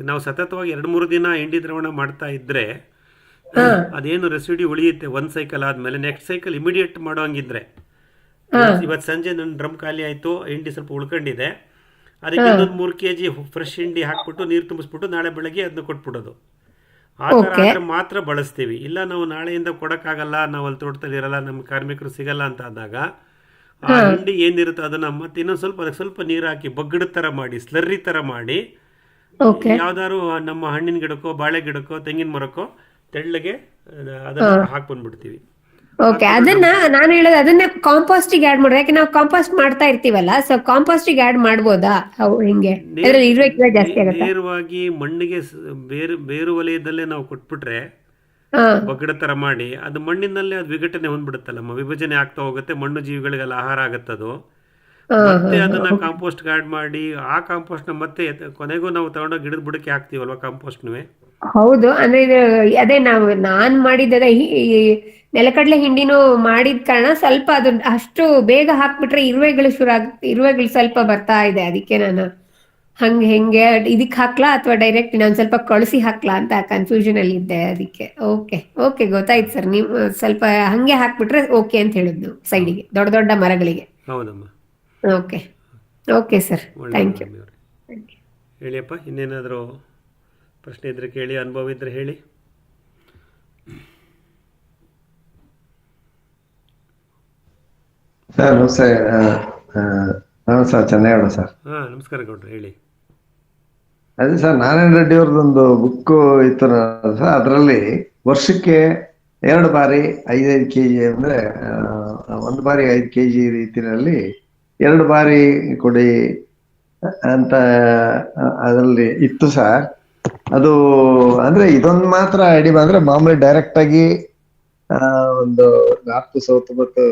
ನಾವು ಸತತವಾಗಿ 2-3 ದಿನ ಹಿಂಡಿ ದ್ರಾವಣ ಮಾಡ್ತಾ ಇದ್ರೆ ಅದೇನು ರೆಸಿಡ್ಯೂ ಉಳಿಯುತ್ತೆ ಒಂದು ಸೈಕಲ್ ಆದಮೇಲೆ, ನೆಕ್ಸ್ಟ್ ಸೈಕಲ್ ಇಮಿಡಿಯೇಟ್ ಮಾಡೋಂಗಿದ್ರೆ, ಇವತ್ತು ಸಂಜೆ ನನ್ನ ಡ್ರಮ್ ಖಾಲಿ ಆಯಿತು, ಹಿಂಡಿ ಸ್ವಲ್ಪ ಉಳ್ಕೊಂಡಿದೆ, ಅದಕ್ಕೆ ಇನ್ನೊಂದು 3 kg ಫ್ರೆಶ್ ಹಿಂಡಿ ಹಾಕ್ಬಿಟ್ಟು ನೀರು ತುಂಬಿಸ್ಬಿಟ್ಟು ನಾಳೆ ಬೆಳಗ್ಗೆ ಅದನ್ನ ಕೊಟ್ಬಿಡೋದು. ಆ ಥರ ಆದರೆ ಮಾತ್ರ ಬಳಸ್ತೀವಿ. ಇಲ್ಲ ನಾವು ನಾಳೆಯಿಂದ ಕೊಡೋಕ್ಕಾಗಲ್ಲ, ನಾವು ಅಲ್ಲಿ ತೋಟದಲ್ಲಿ ಇರಲ್ಲ, ನಮ್ಮ ಕಾರ್ಮಿಕರು ಸಿಗಲ್ಲ ಅಂತ ಆದಾಗ ಆ ಹಿಂಡಿ ಏನಿರುತ್ತೆ ಅದನ್ನು ಮತ್ತೆ ಇನ್ನೊಂದು ಸ್ವಲ್ಪ ಅದಕ್ಕೆ ಸ್ವಲ್ಪ ನೀರು ಹಾಕಿ ಬಗ್ಗಡ ಥರ ಮಾಡಿ, ಸ್ಲರ್ರಿ ಥರ ಮಾಡಿ, ಯಾವ್ದಾದ್ರು ನಮ್ಮ ಹಣ್ಣಿನ ಗಿಡಕ್ಕೋ, ಬಾಳೆ ಗಿಡಕ್ಕೋ, ತೆಂಗಿನ ಮರಕ್ಕೋ ತೆಳ್ಳಗೆ ಅದನ್ನ ಹಾಕ್ಬಂದ್ಬಿಡ್ತೀವಿ. ಓಕೆ, ಅದನ್ನ ನಾನು ಹೇಳೋದು ಅದನ್ನ ಕಾಂಪೋಸ್ಟಿಗೆ ಆಡ್ ಮಾಡೋದು. ಯಾಕೆ ನಾವು ಕಾಂಪೋಸ್ಟ್ ಮಾಡ್ತಾ ಇರ್ತೀವಲ್ಲ, ಸೊ ಕಾಂಪೋಸ್ಟಿಗೆ ಆಡ್ ಮಾಡ್ಬೋದಾ? ಹಿಂಗೆ ನೇರವಾಗಿ ಮಣ್ಣಿಗೆ ಬೇರು ವಲಯದಲ್ಲೇ ನಾವು ಕೊಟ್ಬಿಟ್ರೆ ಬಗ್ಗಡ ತರ ಮಾಡಿ ಅದು ಮಣ್ಣಿನಲ್ಲೇ ಅದು ವಿಘಟನೆ ಹೊಂದ್ಬಿಡುತ್ತಲ್ಲ, ವಿಭಜನೆ ಆಗ್ತಾ ಹೋಗುತ್ತೆ, ಮಣ್ಣು ಜೀವಿಗಳಿಗೆಲ್ಲ ಆಹಾರ ಆಗತ್ತದು. ಮತ್ತೆ ಅದನ್ನ ಕಾಂಪೋಸ್ಟ್ ಆಡ್ ಮಾಡಿ ಆ ಕಾಂಪೋಸ್ಟ್ ನ ಮತ್ತೆ ಕೊನೆಗೂ ನಾವು ತಗೊಂಡೋಗಿ ಗಿಡದ ಬುಡಕ್ಕೆ ಹಾಕ್ತಿವಲ್ವಾ ಕಾಂಪೋಸ್ಟ್ನುವೆ. ಹೌದು, ಅಂದ್ರೆ ಅದೇ ನಾನ್ ಮಾಡಿದ ನೆಲಕಡಲೆ ಹಿಂಡಿನೂ ಮಾಡಿದ ಕಾರಣ ಸ್ವಲ್ಪ ಅದು ಅಷ್ಟು ಬೇಗ ಹಾಕ್ಬಿಟ್ರೆ ಇರುವೆಗಳು ಸ್ವಲ್ಪ ಬರ್ತಾ ಇದೆ. ಅದಕ್ಕೆ ನಾನು ಹೆಂಗೆ ಇದಕ್ ಹಾಕ್ಲಾ ಅಥವಾ ಡೈರೆಕ್ಟ್ ನಾನು ಸ್ವಲ್ಪ ಕಳಿಸಿ ಹಾಕ್ಲಾ ಅಂತ ಕನ್ಫ್ಯೂಷನ್ ಅಲ್ಲಿ ಇದ್ದೆ. ಅದಕ್ಕೆ ಓಕೆ ಗೊತ್ತಾಯ್ತು ಸರ್. ನೀವು ಸ್ವಲ್ಪ ಹಂಗೆ ಹಾಕ್ಬಿಟ್ರೆ ಓಕೆ ಅಂತ ಹೇಳಿದ್ನು ಸೈಡಿಗೆ, ದೊಡ್ಡ ದೊಡ್ಡ ಮರಗಳಿಗೆ. ಹೌದಮ್ಮ. Okay sir, thank you. ಹೇಳಿಯಪ್ಪ, ಇನ್ನೇನಾದರೂ ಪ್ರಶ್ನೆ ಇದ್ರೆ ಕೇಳಿ, ಅನುಭವ ಇದ್ರೆ ಹೇಳಿ. ಸರ್ ನಮಸ್ತೆ. Sir Chennaigowda sir. ನಮಸ್ಕಾರ ಗೌಡ್ರೆ, ಹೇಳಿ. ಅದೇ ಸರ್, ನಾರಾಯಣ ರೆಡ್ಡಿ ಅವ್ರದ್ದೊಂದು ಬುಕ್ ಇತ್ತು ಸರ್, ಅದರಲ್ಲಿ ವರ್ಷಕ್ಕೆ 2 ಬಾರಿ 5-5 kg ಅಂದ್ರೆ 1 ಬಾರಿ 5 kg ರೀತಿಯಲ್ಲಿ 2 ಬಾರಿ ಕೊಡಿ ಅಂತ ಅದರಲ್ಲಿ ಇತ್ತು ಸರ್. ಅದು ಅಂದ್ರೆ ಇದೊಂದು ಮಾತ್ರ ಐಡಿ ಬಂದ್ರೆ ಮಾಮೂಲಿ ಡೈರೆಕ್ಟ್ ಆಗಿ ಒಂದು ನಾರ್ತ್ ಸೌತ್ ಮತ್ತು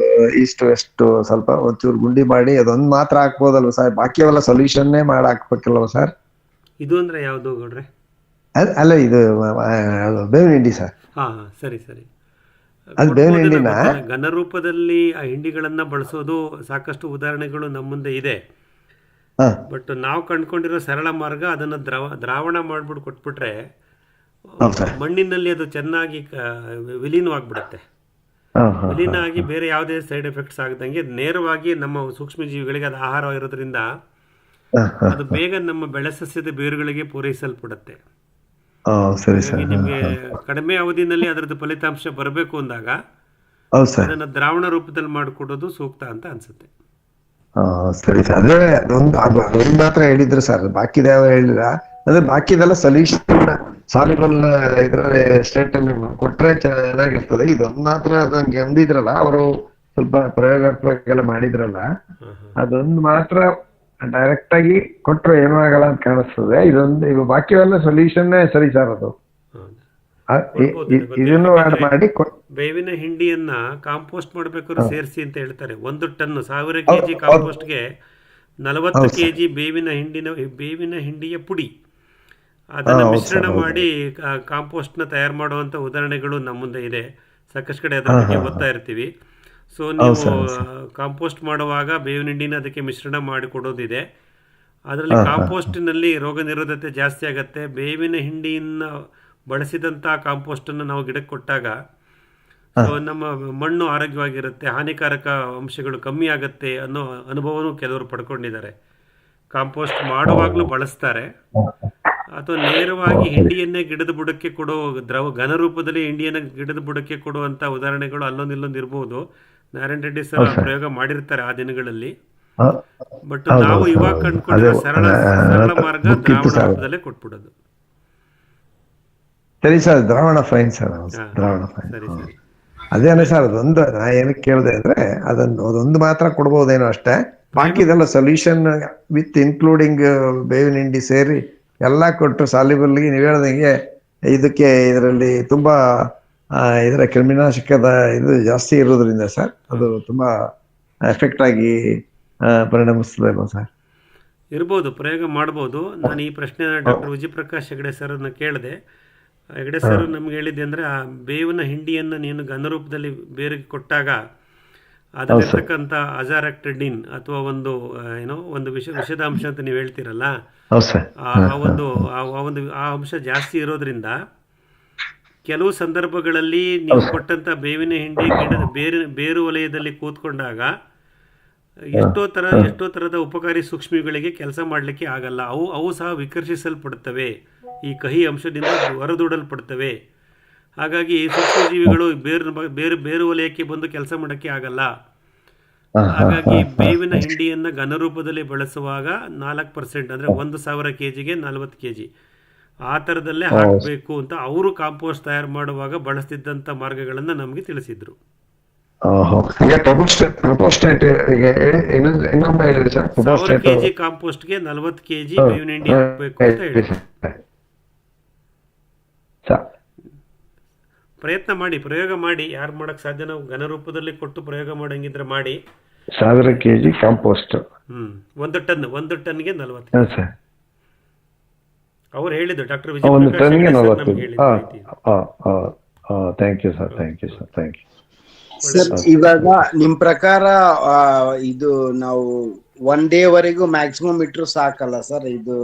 ಈಸ್ಟ್ ವೆಸ್ಟ್ ಸ್ವಲ್ಪ ಒಂಚೂರು ಗುಂಡಿ ಮಾಡಿ ಅದೊಂದು ಮಾತ್ರ ಹಾಕ್ಬೋದಲ್ವ ಸರ್? ಬಾಕಿ ಅವೆಲ್ಲ ಸೊಲ್ಯೂಷನ್ನೇ ಮಾಡಿ ಹಾಕ್ಬೇಕಲ್ವ ಸರ್? ಇದು ಅಂದ್ರೆ ಯಾವುದು ಗೌಡ್ರೆ? ಅಲ್ಲ, ಇದು ಬೇವಿನ ಹಿಂಡಿ ಸರ್. ಸರಿ. ಅದು ಬೇವಿನ ಕೊಡ್ಬೋದೇನೋ ಹಿಂಡಿನ ಗೊತ್ತಿಲ್ಲ. ಘನರೂಪದಲ್ಲಿ ಆ ಹಿಂಡಿಗಳನ್ನ ಬಳಸೋದು ಸಾಕಷ್ಟು ಉದಾಹರಣೆಗಳು ನಮ್ಮ ಮುಂದೆ ಇದೆ. ಹಾ ಬಟ್ ನಾವು ಕಂಡುಕೊಂಡಿರೋ ಸರಳ ಮಾರ್ಗ ಅದನ್ನು ದ್ರಾವಣ ಮಾಡ್ಬಿಟ್ಟು ಕೊಟ್ಬಿಟ್ರೆ ಹೌದು ಸರ್. ಮಣ್ಣಿನಲ್ಲಿ ಅದು ಚೆನ್ನಾಗಿ ವಿಲೀನವಾಗ್ಬಿಡುತ್ತೆ. ಹಾ ಹಾ ವಿಲೀನ ಆಗಿ ಬೇರೆ ಯಾವುದೇ ಸೈಡ್ ಎಫೆಕ್ಟ್ಸ್ ಆಗದಂಗೆ ನೇರವಾಗಿ ನಮ್ಮ ಸೂಕ್ಷ್ಮ ಜೀವಿಗಳಿಗೆ ಅದು ಆಹಾರ ಇರೋದ್ರಿಂದ ಹಾ ಹಾ ಅದು ಬೇಗ ನಮ್ಮ ಬೆಳೆ ಸಸ್ಯದ ಬೇರುಗಳಿಗೆ ಪೂರೈಸಲ್ಪಡುತ್ತೆ. ಸರಿ ಹಾಗಾಗಿ ಸರ್. ನಿಮಗೆ ಕಡಿಮೆ ಅವಧಿನಲ್ಲಿ ಅದರದ್ದು ಫಲಿತಾಂಶ ಬರಬೇಕು ಅಂದಾಗ ಹೌದು ಸರ್. ಅದನ್ನು ದ್ರಾವಣ ರೂಪದಲ್ಲಿ ಮಾಡಿಕೊಡೋದು ಸೂಕ್ತ ಅಂತ ಅನ್ಸುತ್ತೆ. ಸರಿ ಸರ್. ಅದೇ ಅದೊಂದು ಮಾತ್ರ ಹೇಳಿದ್ರು ಸರ್, ಬಾಕಿದ ಯಾವ ಹೇಳಿಲ್ಲ. ಅದೇ ಬಾಕಿದೆಲ್ಲ ಸೊಲ್ಯೂಷನ್ ಸಾಲ್ಯುಬಲ್ ಇದ್ರಲ್ಲಿ ಸ್ಟೇಟ್ ಅಲ್ಲಿ ಕೊಟ್ರೆ ಚೆನ್ನಾಗಿರ್ತದೆ. ಇದೊಂದು ಮಾತ್ರ ನಂಗೆ ಅಂದಿದ್ರಲ್ಲ ಅವರು, ಸ್ವಲ್ಪ ಪ್ರಯೋಗಾತ್ಮಕ ಮಾಡಿದ್ರಲ್ಲ, ಅದೊಂದು ಮಾತ್ರ ಡೈರೆಕ್ಟ್ ಆಗಿ ಕೊಟ್ರೆ ಏನೂ ಆಗಲ್ಲ ಅಂತ ಕಾಣಿಸ್ತದೆ. ಇದೊಂದು ಬಾಕಿವೆಲ್ಲ ಸೊಲ್ಯೂಷನ್ ಸರಿ ಸರ್. ಅದು ಇದನ್ನು ಆಡ್ ಮಾಡಿ ಬೇವಿನ ಹಿಂಡಿಯನ್ನ ಕಾಂಪೋಸ್ಟ್ ಮಾಡ್ಬೇಕಾದ್ರೆ ಸೇರಿಸಿ ಅಂತ ಹೇಳ್ತಾರೆ. 1 ಟನ್ 1000 kg ಕಾಂಪೋಸ್ಟ್ಗೆ 40 kg ಬೇವಿನ ಹಿಂಡಿಯ ಪುಡಿ ಅದನ್ನ ಮಿಶ್ರಣ ಮಾಡಿ ಕಾಂಪೋಸ್ಟ್ನ ತಯಾರು ಮಾಡುವಂತ ಉದಾಹರಣೆಗಳು ನಮ್ಮ ಮುಂದೆ ಇದೆ. ಸಾಕಷ್ಟು ಕಡೆ ಅದರ ಬಗ್ಗೆ ಓದ್ತಾ ಇರ್ತೀವಿ. ಸೊ ನೀವು ಕಾಂಪೋಸ್ಟ್ ಮಾಡುವಾಗ ಬೇವಿನ ಹಿಂಡಿನ ಅದಕ್ಕೆ ಮಿಶ್ರಣ ಮಾಡಿ ಕೊಡೋದಿದೆ. ಅದರಲ್ಲಿ ಕಾಂಪೋಸ್ಟಿನಲ್ಲಿ ರೋಗ ನಿರೋಧತೆ ಜಾಸ್ತಿ ಆಗುತ್ತೆ. ಬೇವಿನ ಹಿಂಡಿಯನ್ನ ಬಳಸಿದಂಥ ಕಾಂಪೋಸ್ಟನ್ನು ನಾವು ಗಿಡಕ್ಕೆ ಕೊಟ್ಟಾಗ ಸೊ ನಮ್ಮ ಮಣ್ಣು ಆರೋಗ್ಯವಾಗಿರುತ್ತೆ, ಹಾನಿಕಾರಕ ಅಂಶಗಳು ಕಮ್ಮಿ ಆಗುತ್ತೆ ಅನ್ನೋ ಅನುಭವನೂ ಕೆಲವರು ಪಡ್ಕೊಂಡಿದ್ದಾರೆ. ಕಾಂಪೋಸ್ಟ್ ಮಾಡುವಾಗಲೂ ಬಳಸ್ತಾರೆ, ಅಥವಾ ನೇರವಾಗಿ ಹಿಂಡಿಯನ್ನೇ ಗಿಡದ ಬುಡಕ್ಕೆ ಕೊಡೋ ಘನ ರೂಪದಲ್ಲಿ ಹಿಂಡಿಯನ್ನು ಗಿಡದ ಬುಡಕ್ಕೆ ಕೊಡುವಂಥ ಉದಾಹರಣೆಗಳು ಅಲ್ಲೊಂದಿಲ್ಲೊಂದು ಇರ್ಬೋದು. ನಾರಾಯಣ ರೆಡ್ಡಿ ಸರ್ ಪ್ರಯೋಗ ಮಾಡಿರ್ತಾರೆ ಆ ದಿನಗಳಲ್ಲಿ. ಬಟ್ ನಾವು ಇವಾಗ ಕಂಡುಕೊಂಡಿರೋ ಸರಳ ಮಾರ್ಗ ದ್ರಾವಣ ರೂಪದಲ್ಲೇ ಕೊಟ್ಬಿಡೋದು. ಸರಿ ಸರ್, ದ್ರಾವಣ ಫೈನ್ ಸರ್. ದ್ರಾವಣ ಫೈನ್. ಅದೇನೇ ಸರ್, ಅದೊಂದು ನಾ ಏನಕ್ಕೆ ಕೇಳಿದೆ ಅಂದ್ರೆ ಅದೊಂದು ಮಾತ್ರ ಕೊಡ್ಬೋದೇನೋ ಅಷ್ಟೇ. ಬಾಕಿದೆಲ್ಲ ಸೊಲ್ಯೂಷನ್ ವಿತ್ ಇನ್ಕ್ಲೂಡಿಂಗ್ ಬೇವಿನ ಹಿಂಡಿ ಸೇರಿ ಎಲ್ಲ ಕೊಟ್ಟು ಸಾಲ್ಯುಬಲ್ಗೆ ನೀವು ಹೇಳ್ದಂಗೆ ಇದರಲ್ಲಿ ತುಂಬಾ ಇದರ ಕ್ರಿಮಿನಾಶಕದ ಇದು ಜಾಸ್ತಿ ಇರೋದ್ರಿಂದ ಸರ್ ಅದು ತುಂಬಾ ಎಫೆಕ್ಟ್ ಆಗಿ ಪರಿಣಮಿಸ್ತದೇನೋ ಸರ್. ಇರ್ಬೋದು, ಪ್ರಯೋಗ ಮಾಡ್ಬೋದು. ನಾನು ಈ ಪ್ರಶ್ನೆ ಡಾಕ್ಟರ್ ವಿಜಯಪ್ರಕಾಶ್ ಹೆಗಡೆ ಸರ್ನ ಕೇಳಿದೆ. ಹೆಗಡೆ ಸರ್ ನಮ್ಗೆ ಹೇಳಿದ್ದೆ ಅಂದರೆ, ಆ ಬೇವಿನ ಹಿಂಡಿಯನ್ನು ನೀನು ಘನರೂಪದಲ್ಲಿ ಬೇರಿಗೆ ಕೊಟ್ಟಾಗ ಅದರಲ್ಲಿರ್ತಕ್ಕಂಥ ಅಜಾರಾಕ್ಟಿಡಿನ್ ಅಥವಾ ಒಂದು ವಿಷದಾಂಶ ಅಂತ ನೀವು ಹೇಳ್ತೀರಲ್ಲ, ಆ ಅಂಶ ಜಾಸ್ತಿ ಇರೋದ್ರಿಂದ ಕೆಲವು ಸಂದರ್ಭಗಳಲ್ಲಿ ನೀವು ಕೊಟ್ಟಂಥ ಬೇವಿನ ಹಿಂಡಿ ಗಿಡದ ಬೇರು ವಲಯದಲ್ಲಿ ಕೂತ್ಕೊಂಡಾಗ ಎಷ್ಟೋ ಥರದ ಉಪಕಾರಿ ಸೂಕ್ಷ್ಮಿಗಳಿಗೆ ಕೆಲಸ ಮಾಡಲಿಕ್ಕೆ ಆಗಲ್ಲ. ಅವು ಸಹ ವಿಕರ್ಷಿಸಲ್ಪಡುತ್ತವೆ, ಈ ಕಹಿ ಅಂಶದಿಂದ ಹೊರದೂಡಲ್ಪಡ್ತವೆ. ಹಾಗಾಗಿ ಸೂಕ್ಷ್ಮಜೀವಿಗಳು ಬೇರು ವಲಯಕ್ಕೆ ಬಂದು ಕೆಲಸ ಮಾಡೋಕ್ಕೆ ಆಗಲ್ಲ. ಹಾಗಾಗಿ ಬೇವಿನ ಹಿಂಡಿಯನ್ನು ಘನರೂಪದಲ್ಲಿ ಬಳಸುವಾಗ 4% ಅಂದರೆ 1000 kgಗೆ 40 kg ಆ ಥರದಲ್ಲೇ ಹಾಕಬೇಕು ಅಂತ ಅವರು ಕಾಂಪೋಸ್ಟ್ ತಯಾರು ಮಾಡುವಾಗ ಬಳಸ್ತಿದ್ದಂಥ ಮಾರ್ಗಗಳನ್ನು ನಮಗೆ ತಿಳಿಸಿದ್ರು. 1000 kg ಕಾಂಪೋಸ್ಟ್ಗೆ 40 kg ಬೇವಿನ ಹಿಂಡಿ ಹಾಕಬೇಕು ಅಂತ ಹೇಳಿ ಪ್ರಯೋಗ ಮಾಡಿ. ಯಾರು ಮಾಡಕ್ ಸಾಧ್ಯ, ನಾವು ಘನರೂಪದಲ್ಲಿ ಕೊಟ್ಟು ಪ್ರಯೋಗ ಮಾಡಂಗಿದ್ರೆ ಮಾಡಿ. 1000 kg ಕಾಂಪೋಸ್ಟ್ 1 ಟನ್ಗೆ 40 ಅವ್ರು ಹೇಳಿದ್ರು. ಡಾಕ್ಟರ್ ಸರ್, ಇವಾಗ ನಿಮ್ ಪ್ರಕಾರ ಇದು ನಾವು 1 day ವರೆಗೂ ಮ್ಯಾಕ್ಸಿಮಮ್ ಇಟ್ರು ಸಾಕಲ್ಲ ಸರ್? ಇದು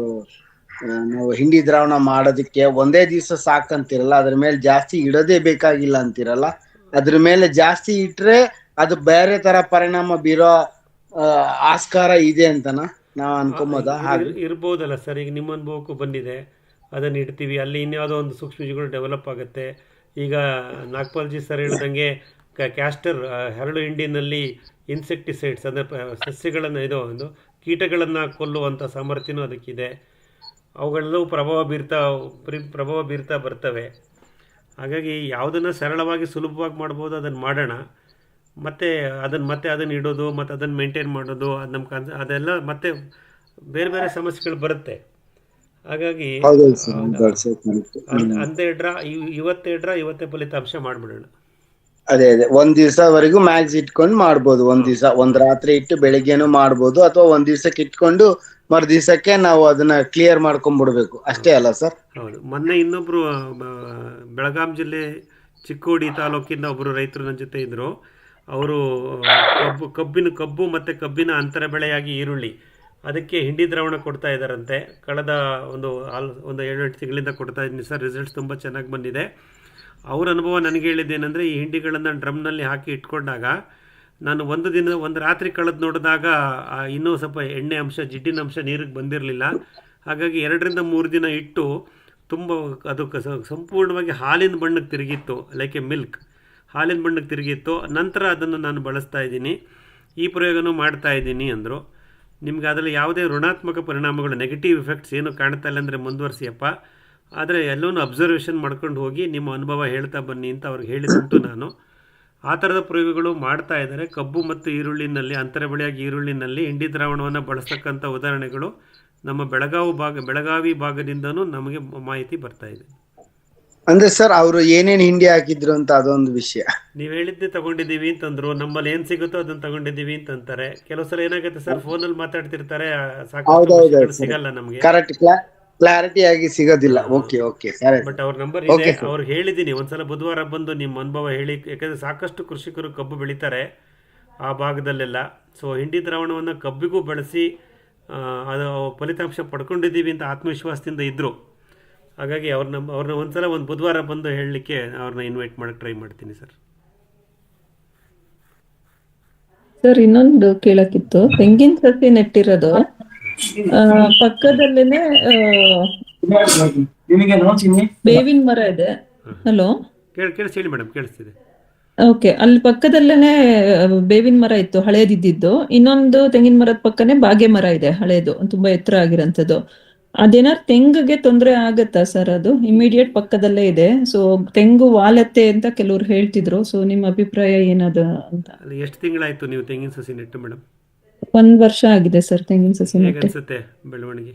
ನಾವು ಹಿಂಡಿ ದ್ರಾವಣ ಮಾಡೋದಕ್ಕೆ ಒಂದೇ ದಿವಸ ಸಾಕಂತಿರಲ್ಲ, ಅದ್ರ ಮೇಲೆ ಜಾಸ್ತಿ ಇಡೋದೇ ಬೇಕಾಗಿಲ್ಲ ಅಂತಿರಲ್ಲ. ಅದ್ರ ಮೇಲೆ ಜಾಸ್ತಿ ಇಟ್ರೆ ಅದು ಬೇರೆ ತರ ಪರಿಣಾಮ ಬೀರೋ ಆಸ್ಕಾರ ಇದೆ ಅಂತನಾ ನಾವ್ ಅನ್ಕೊಂಬೋದ? ಇರ್ಬೋದಲ್ಲ ಸರ್. ಈಗ ನಿಮ್ಮ ಅನುಭವಕ್ಕೂ ಬಂದಿದೆ, ಅದನ್ನ ಇಡ್ತೀವಿ, ಅಲ್ಲಿ ಇನ್ಯಾವುದೋ ಒಂದು ಸೂಕ್ಷ್ಮಜೀವಿಗಳು ಡೆವಲಪ್ ಆಗುತ್ತೆ. ಈಗ ನಾಗಪಾಲ್ಜಿ ಸರ್ ಹೇಳ್ದಂಗೆ ಕ್ಯಾಸ್ಟರ್ ಹರಳು ಹಿಂಡಿನಲ್ಲಿ ಇನ್ಸೆಕ್ಟಿಸೈಡ್ಸ್ ಅಂದರೆ ಸಸ್ಯಗಳನ್ನು ಕೀಟಗಳನ್ನು ಕೊಲ್ಲುವಂಥ ಸಾಮರ್ಥ್ಯನೂ ಅದಕ್ಕಿದೆ. ಅವುಗಳೆಲ್ಲವೂ ಪ್ರಭಾವ ಬೀರ್ತಾ ಬರ್ತವೆ. ಹಾಗಾಗಿ ಯಾವುದನ್ನು ಸರಳವಾಗಿ ಸುಲಭವಾಗಿ ಮಾಡ್ಬೋದು ಅದನ್ನು ಮಾಡೋಣ. ಮತ್ತೆ ಅದನ್ನು ಇಡೋದು ಮತ್ತು ಅದನ್ನು ಮೇಂಟೈನ್ ಮಾಡೋದು ಅದೆಲ್ಲ ಮತ್ತೆ ಬೇರೆ ಬೇರೆ ಸಮಸ್ಯೆಗಳು ಬರುತ್ತೆ. ಹಾಗಾಗಿ ಇವತ್ತೇ ಫಲಿತಾಂಶ ಮಾಡಿಬಿಡೋಣ. ಅದೇ ಒಂದ್ ದಿವಸವರೆಗೂ ಮ್ಯಾಕ್ಸ್ ಇಟ್ಕೊಂಡು ಮಾಡ್ಬೋದು. ಒಂದ್ ರಾತ್ರಿ ಇಟ್ಟು ಬೆಳಿಗ್ಗೆನೂ ಮಾಡ್ಬೋದು, ಅಥವಾ ಒಂದ್ ದಿವ್ಸಕ್ಕೆ ಇಟ್ಕೊಂಡು ಮರು ದಿವಸಕ್ಕೆ ನಾವು ಅದನ್ನ ಕ್ಲಿಯರ್ ಮಾಡ್ಕೊಂಡ್ಬಿಡ್ಬೇಕು ಅಷ್ಟೇ ಅಲ್ಲ ಸರ್? ಹೌದು. ಮೊನ್ನೆ ಇನ್ನೊಬ್ರು ಬೆಳಗಾಂ ಜಿಲ್ಲೆ ಚಿಕ್ಕೋಡಿ ತಾಲೂಕಿಂದ ಒಬ್ಬರು ರೈತರು ನನ್ನ ಜೊತೆ ಇದ್ದರು. ಅವರು ಕಬ್ಬು ಮತ್ತು ಕಬ್ಬಿನ ಅಂತರ ಬೆಳೆಯಾಗಿ ಈರುಳ್ಳಿ ಅದಕ್ಕೆ ಹಿಂಡಿ ದ್ರಾವಣ ಕೊಡ್ತಾ ಇದ್ದಾರಂತೆ. ಕಳೆದ ಒಂದು 7-8 ತಿಂಗಳಿಂದ ಕೊಡ್ತಾ ಇದ್ದೀನಿ ಸರ್. ರಿಸಲ್ಟ್ಸ್ ತುಂಬ ಚೆನ್ನಾಗಿ ಬಂದಿದೆ. ಅವ್ರ ಅನುಭವ ನನಗೆ ಹೇಳಿದ್ದೇನೆಂದರೆ, ಈ ಹಿಂಡಿಗಳನ್ನು ಡ್ರಮ್ನಲ್ಲಿ ಹಾಕಿ ಇಟ್ಕೊಂಡಾಗ ನಾನು ಒಂದು ರಾತ್ರಿ ಕಳೆದು ನೋಡಿದಾಗ ಇನ್ನೂ ಸ್ವಲ್ಪ ಎಣ್ಣೆ ಅಂಶ, ಜಿಡ್ಡಿನ ಅಂಶ ನೀರಿಗೆ ಬಂದಿರಲಿಲ್ಲ. ಹಾಗಾಗಿ 2-3 ದಿನ ಇಟ್ಟು ತುಂಬ ಅದು ಸಂಪೂರ್ಣವಾಗಿ ಹಾಲಿನ ಬಣ್ಣಕ್ಕೆ ತಿರುಗಿತ್ತು, ಲೈಕ್ ಎ ಮಿಲ್ಕ್, ಹಾಲಿನ ಬಣ್ಣಕ್ಕೆ ತಿರುಗಿತ್ತು. ನಂತರ ಅದನ್ನು ನಾನು ಬಳಸ್ತಾ ಇದ್ದೀನಿ, ಈ ಪ್ರಯೋಗನೂ ಮಾಡ್ತಾ ಇದ್ದೀನಿ ಅಂದರು. ನಿಮ್ಗೆ ಅದರಲ್ಲಿ ಯಾವುದೇ ಋಣಾತ್ಮಕ ಪರಿಣಾಮಗಳು, ನೆಗೆಟಿವ್ ಎಫೆಕ್ಟ್ಸ್ ಏನು ಕಾಣ್ತಾ ಇಲ್ಲ ಅಂದರೆ ಮುಂದುವರಿಸಿಯಪ್ಪ, ಆದರೆ ಎಲ್ಲವೂ ಅಬ್ಸರ್ವೇಷನ್ ಮಾಡ್ಕೊಂಡು ಹೋಗಿ ನಿಮ್ಮ ಅನುಭವ ಹೇಳ್ತಾ ಬನ್ನಿ ಅಂತ ಅವ್ರಿಗೆ ಹೇಳಿದಂಟು ನಾನು. ಆ ಥರದ ಪ್ರಯೋಗಗಳು ಮಾಡ್ತಾ ಇದ್ದಾರೆ. ಕಬ್ಬು ಮತ್ತು ಈರುಳ್ಳಿನಲ್ಲಿ, ಅಂತರ ಬೆಳೆಯಾಗಿ ಈರುಳ್ಳಿನಲ್ಲಿ ಹಿಂಡಿ ದ್ರಾವಣವನ್ನು ಬಳಸ್ತಕ್ಕಂಥ ಉದಾಹರಣೆಗಳು ನಮ್ಮ ಬೆಳಗಾವಿ ಭಾಗದಿಂದನೂ ನಮಗೆ ಮಾಹಿತಿ ಬರ್ತಾ ಇದೆ. ಅಂದ್ರೆ ಸರ್ ಅವರು ಏನೇನು ಹಿಂಡಿ ಹಾಕಿದ್ರು ಅಂತ ಅದೊಂದು ವಿಷಯ. ನೀವು ಹೇಳಿದ್ದೆ ತಗೊಂಡಿದ್ದೀವಿ ಅಂತಂದ್ರು, ನಮ್ಮಲ್ಲಿ ಏನು ಸಿಗುತ್ತೋ ಅದನ್ನ ತಗೊಂಡಿದ್ದೀವಿ ಅಂತಂತಾರೆ. ಕೆಲವು ಸಲ ಏನಾಗುತ್ತೆ ಸರ್, ಫೋನಲ್ಲಿ ಮಾತಾಡ್ತಿರ್ತಾರೆ, ಸಾಕಷ್ಟು ಸಿಗಲ್ಲ ನಮಗೆ, ಕರೆಕ್ಟ್ ಕ್ಲಾರಿಟಿ ಆಗಿ ಸಿಗೋದಿಲ್ಲ. ಓಕೆ ಓಕೆ ಸರ್, ಬಟ್ ಅವ್ರ ನಂಬರ್ ಇದೆ, ಅವ್ರಿಗೆ ಹೇಳಿದ್ದೀನಿ ಒಂದ್ಸಲ ಬುಧವಾರ ಬಂದು ನಿಮ್ಮ ಅನುಭವ ಹೇಳಿ. ಯಾಕಂದ್ರೆ ಸಾಕಷ್ಟು ಕೃಷಿಕರು ಕಬ್ಬು ಬೆಳೀತಾರೆ ಆ ಭಾಗದಲ್ಲೆಲ್ಲ. ಸೊ ಹಿಂಡಿ ದ್ರಾವಣವನ್ನು ಕಬ್ಬಿಗೂ ಬಳಸಿ ಅದು ಫಲಿತಾಂಶ ಪಡ್ಕೊಂಡಿದ್ದೀವಿ ಅಂತ ಆತ್ಮವಿಶ್ವಾಸದಿಂದ ಇದ್ದರು. ಹಾಗಾಗಿ ಅವ್ರನ್ನ ಒಂದ್ಸಲ ಒಂದು ಬುಧವಾರ ಬಂದು ಹೇಳಲಿಕ್ಕೆ ಅವ್ರನ್ನ ಇನ್ವೈಟ್ ಮಾಡಕ್ಕೆ ಟ್ರೈ ಮಾಡ್ತೀನಿ ಸರ್. ಸರ್ ಇನ್ನೊಂದು ಕೇಳಕ್ಕಿತ್ತು, ತೆಂಗಿನ ಸಸಿ ನೆಟ್ಟಿರೋದು ಪಕ್ಕದಲ್ಲೇನೆ ಬೇವಿನ ಮರ ಇದೆ. ಹಲೋ, ಕೇಳಿಸಿ ಮೇಡಮ್, ಕೇಳಿಸ್ತಿದೆ. ಓಕೆ, ಅಲ್ಲಿ ಪಕ್ಕದಲ್ಲೇನೆ ಬೇವಿನ ಮರ ಇತ್ತು, ಹಳೇದಿದ್ದು. ಇನ್ನೊಂದು ತೆಂಗಿನ ಮರದ ಪಕ್ಕನೆ ಬಾಗೆ ಮರ ಇದೆ, ಹಳೇದು, ತುಂಬಾ ಎತ್ತರ ಆಗಿರೋಂಥದ್ದು. ಅದೇನಾದ್ರು ತೆಂಗಿಗೆ ತೊಂದರೆ ಆಗತ್ತಾ ಸರ್? ಅದು ಇಮಿಡಿಯೇಟ್ ಪಕ್ಕದಲ್ಲೇ ಇದೆ. ಸೊ ತೆಂಗು ವಾಲತ್ತೆ ಅಂತ ಕೆಲವ್ರು ಹೇಳ್ತಿದ್ರು. ಸೊ ನಿಮ್ಮ ಅಭಿಪ್ರಾಯ ಏನದು ಅಂತ? ಎಷ್ಟು ತಿಂಗಳಾಯ್ತು ನೀವು ತೆಂಗಿನ ಸಸಿ ನೆಟ್ಟು ಮೇಡಮ್? 1 ವರ್ಷ ಆಗಿದೆ ಸರ್ ತೆಂಗಿನ ಸಸಿ ನೆಟ್ಟು. ಹೇಗನ್ಸುತ್ತೆ ಬೆಳವಣಿಗೆ?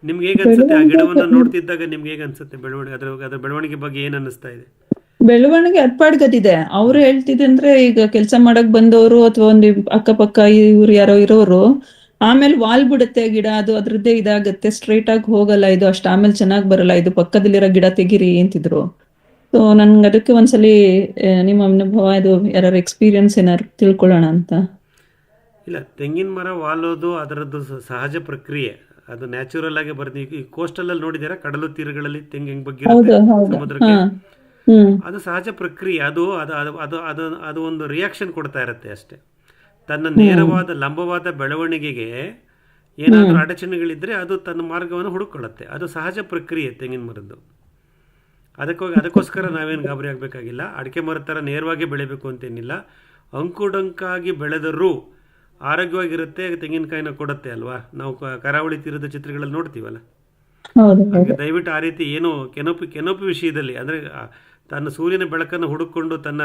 ನಿಮ್ಗೆ ಹೇಗನ್ಸುತ್ತೆ ಆ ಗಿಡವನ್ನು ನೋಡ್ತಿದ್ದಾಗ? ನಿಮ್ಗೆ ಹೇಗನ್ಸುತ್ತೆ ಬೆಳವಣಿಗೆ? ಅದ್ರ ಬೆಳವಣಿಗೆ ಬಗ್ಗೆ ಏನ್ ಅನ್ನಿಸ್ತಾ ಇದೆ? ಬೆಳವಣಿಗೆ ಅಟ್ಪಾಡ್ಗದಿದೆ. ಅವ್ರು ಹೇಳ್ತಿದೆ ಅಂದ್ರೆ, ಈಗ ಕೆಲಸ ಮಾಡಕ್ ಬಂದವರು ಅಥವಾ ಒಂದು ಅಕ್ಕಪಕ್ಕ ಇವ್ರು ಯಾರೋ ಇರೋರು ಆಮೇಲೆ ವಾಲ್ ಬಿಡುತ್ತೆ ಗಿಡ, ಅದು ಅದ್ರದ್ದೇ ಇದಾಗತ್ತೆ, ಸ್ಟ್ರೈಟ್ ಆಗಿ ಹೋಗಲ್ಲ ಇದು ಅಷ್ಟು, ಆಮೇಲೆ ಚೆನ್ನಾಗಿ ಬರಲ್ಲ, ಇದು ಪಕ್ಕದಲ್ಲಿರೋ ಗಿಡ ತೆಗಿರಿ ಅಂತಿದ್ರು. ಸೊ ನನ್ಗೆ ಅದಕ್ಕೆ ಒಂದ್ಸಲಿ ನಿಮ್ಮ ಅನುಭವ, ಇದು ಯಾರು ಎಕ್ಸ್ಪೀರಿಯನ್ಸ್ ಏನಾದ್ರು ತಿಳ್ಕೊಳ್ಳೋಣ ಅಂತ. ಇಲ್ಲ, ತೆಂಗಿನ ಮರ ವಾಲೋದು ಅದರದ್ದು ಸಹಜ ಪ್ರಕ್ರಿಯೆ, ಅದು ನ್ಯಾಚುರಲ್ ಆಗಿ ಬರ್ತದೆ. ಈ ಕೋಸ್ಟಲ್ ಅಲ್ಲಿ ನೋಡಿದ್ದೀರಾ, ಕಡಲು ತೀರಗಳಲ್ಲಿ ತೆಂಗು ಹೆಂಗ್ ಬಗ್ಗೆ ಸಮುದ್ರಕ್ಕೆ, ಅದು ಸಹಜ ಪ್ರಕ್ರಿಯೆ. ಅದು ಒಂದು ರಿಯಾಕ್ಷನ್ ಕೊಡ್ತಾ ಇರುತ್ತೆ ಅಷ್ಟೇ. ತನ್ನ ನೇರವಾದ ಲಂಬವಾದ ಬೆಳವಣಿಗೆಗೆ ಏನಾದರೂ ಅಡಚಣೆಗಳಿದ್ರೆ ಅದು ತನ್ನ ಮಾರ್ಗವನ್ನು ಹುಡುಕೊಳ್ಳುತ್ತೆ. ಅದು ಸಹಜ ಪ್ರಕ್ರಿಯೆ ತೆಂಗಿನ ಮರದ್ದು. ಅದಕ್ಕೋಸ್ಕರ ನಾವೇನು ಗಾಬರಿ ಆಗಬೇಕಾಗಿಲ್ಲ. ಅಡಿಕೆ ಮರದ ಥರ ನೇರವಾಗಿ ಬೆಳಿಬೇಕು ಅಂತೇನಿಲ್ಲ. ಅಂಕುಡೊಂಕಾಗಿ ಬೆಳೆದರೂ ಆರೋಗ್ಯವಾಗಿರುತ್ತೆ, ತೆಂಗಿನಕಾಯಿನ ಕೊಡುತ್ತೆ ಅಲ್ವಾ. ನಾವು ಕರಾವಳಿ ತೀರದ ಚಿತ್ರಗಳಲ್ಲಿ ನೋಡ್ತೀವಲ್ಲ, ದಯವಿಟ್ಟು ಆ ರೀತಿ ಏನು ಕೆನೋಪಿ ವಿಷಯದಲ್ಲಿ, ಅಂದರೆ ತನ್ನ ಸೂರ್ಯನ ಬೆಳಕನ್ನು ಹುಡುಕೊಂಡು ತನ್ನ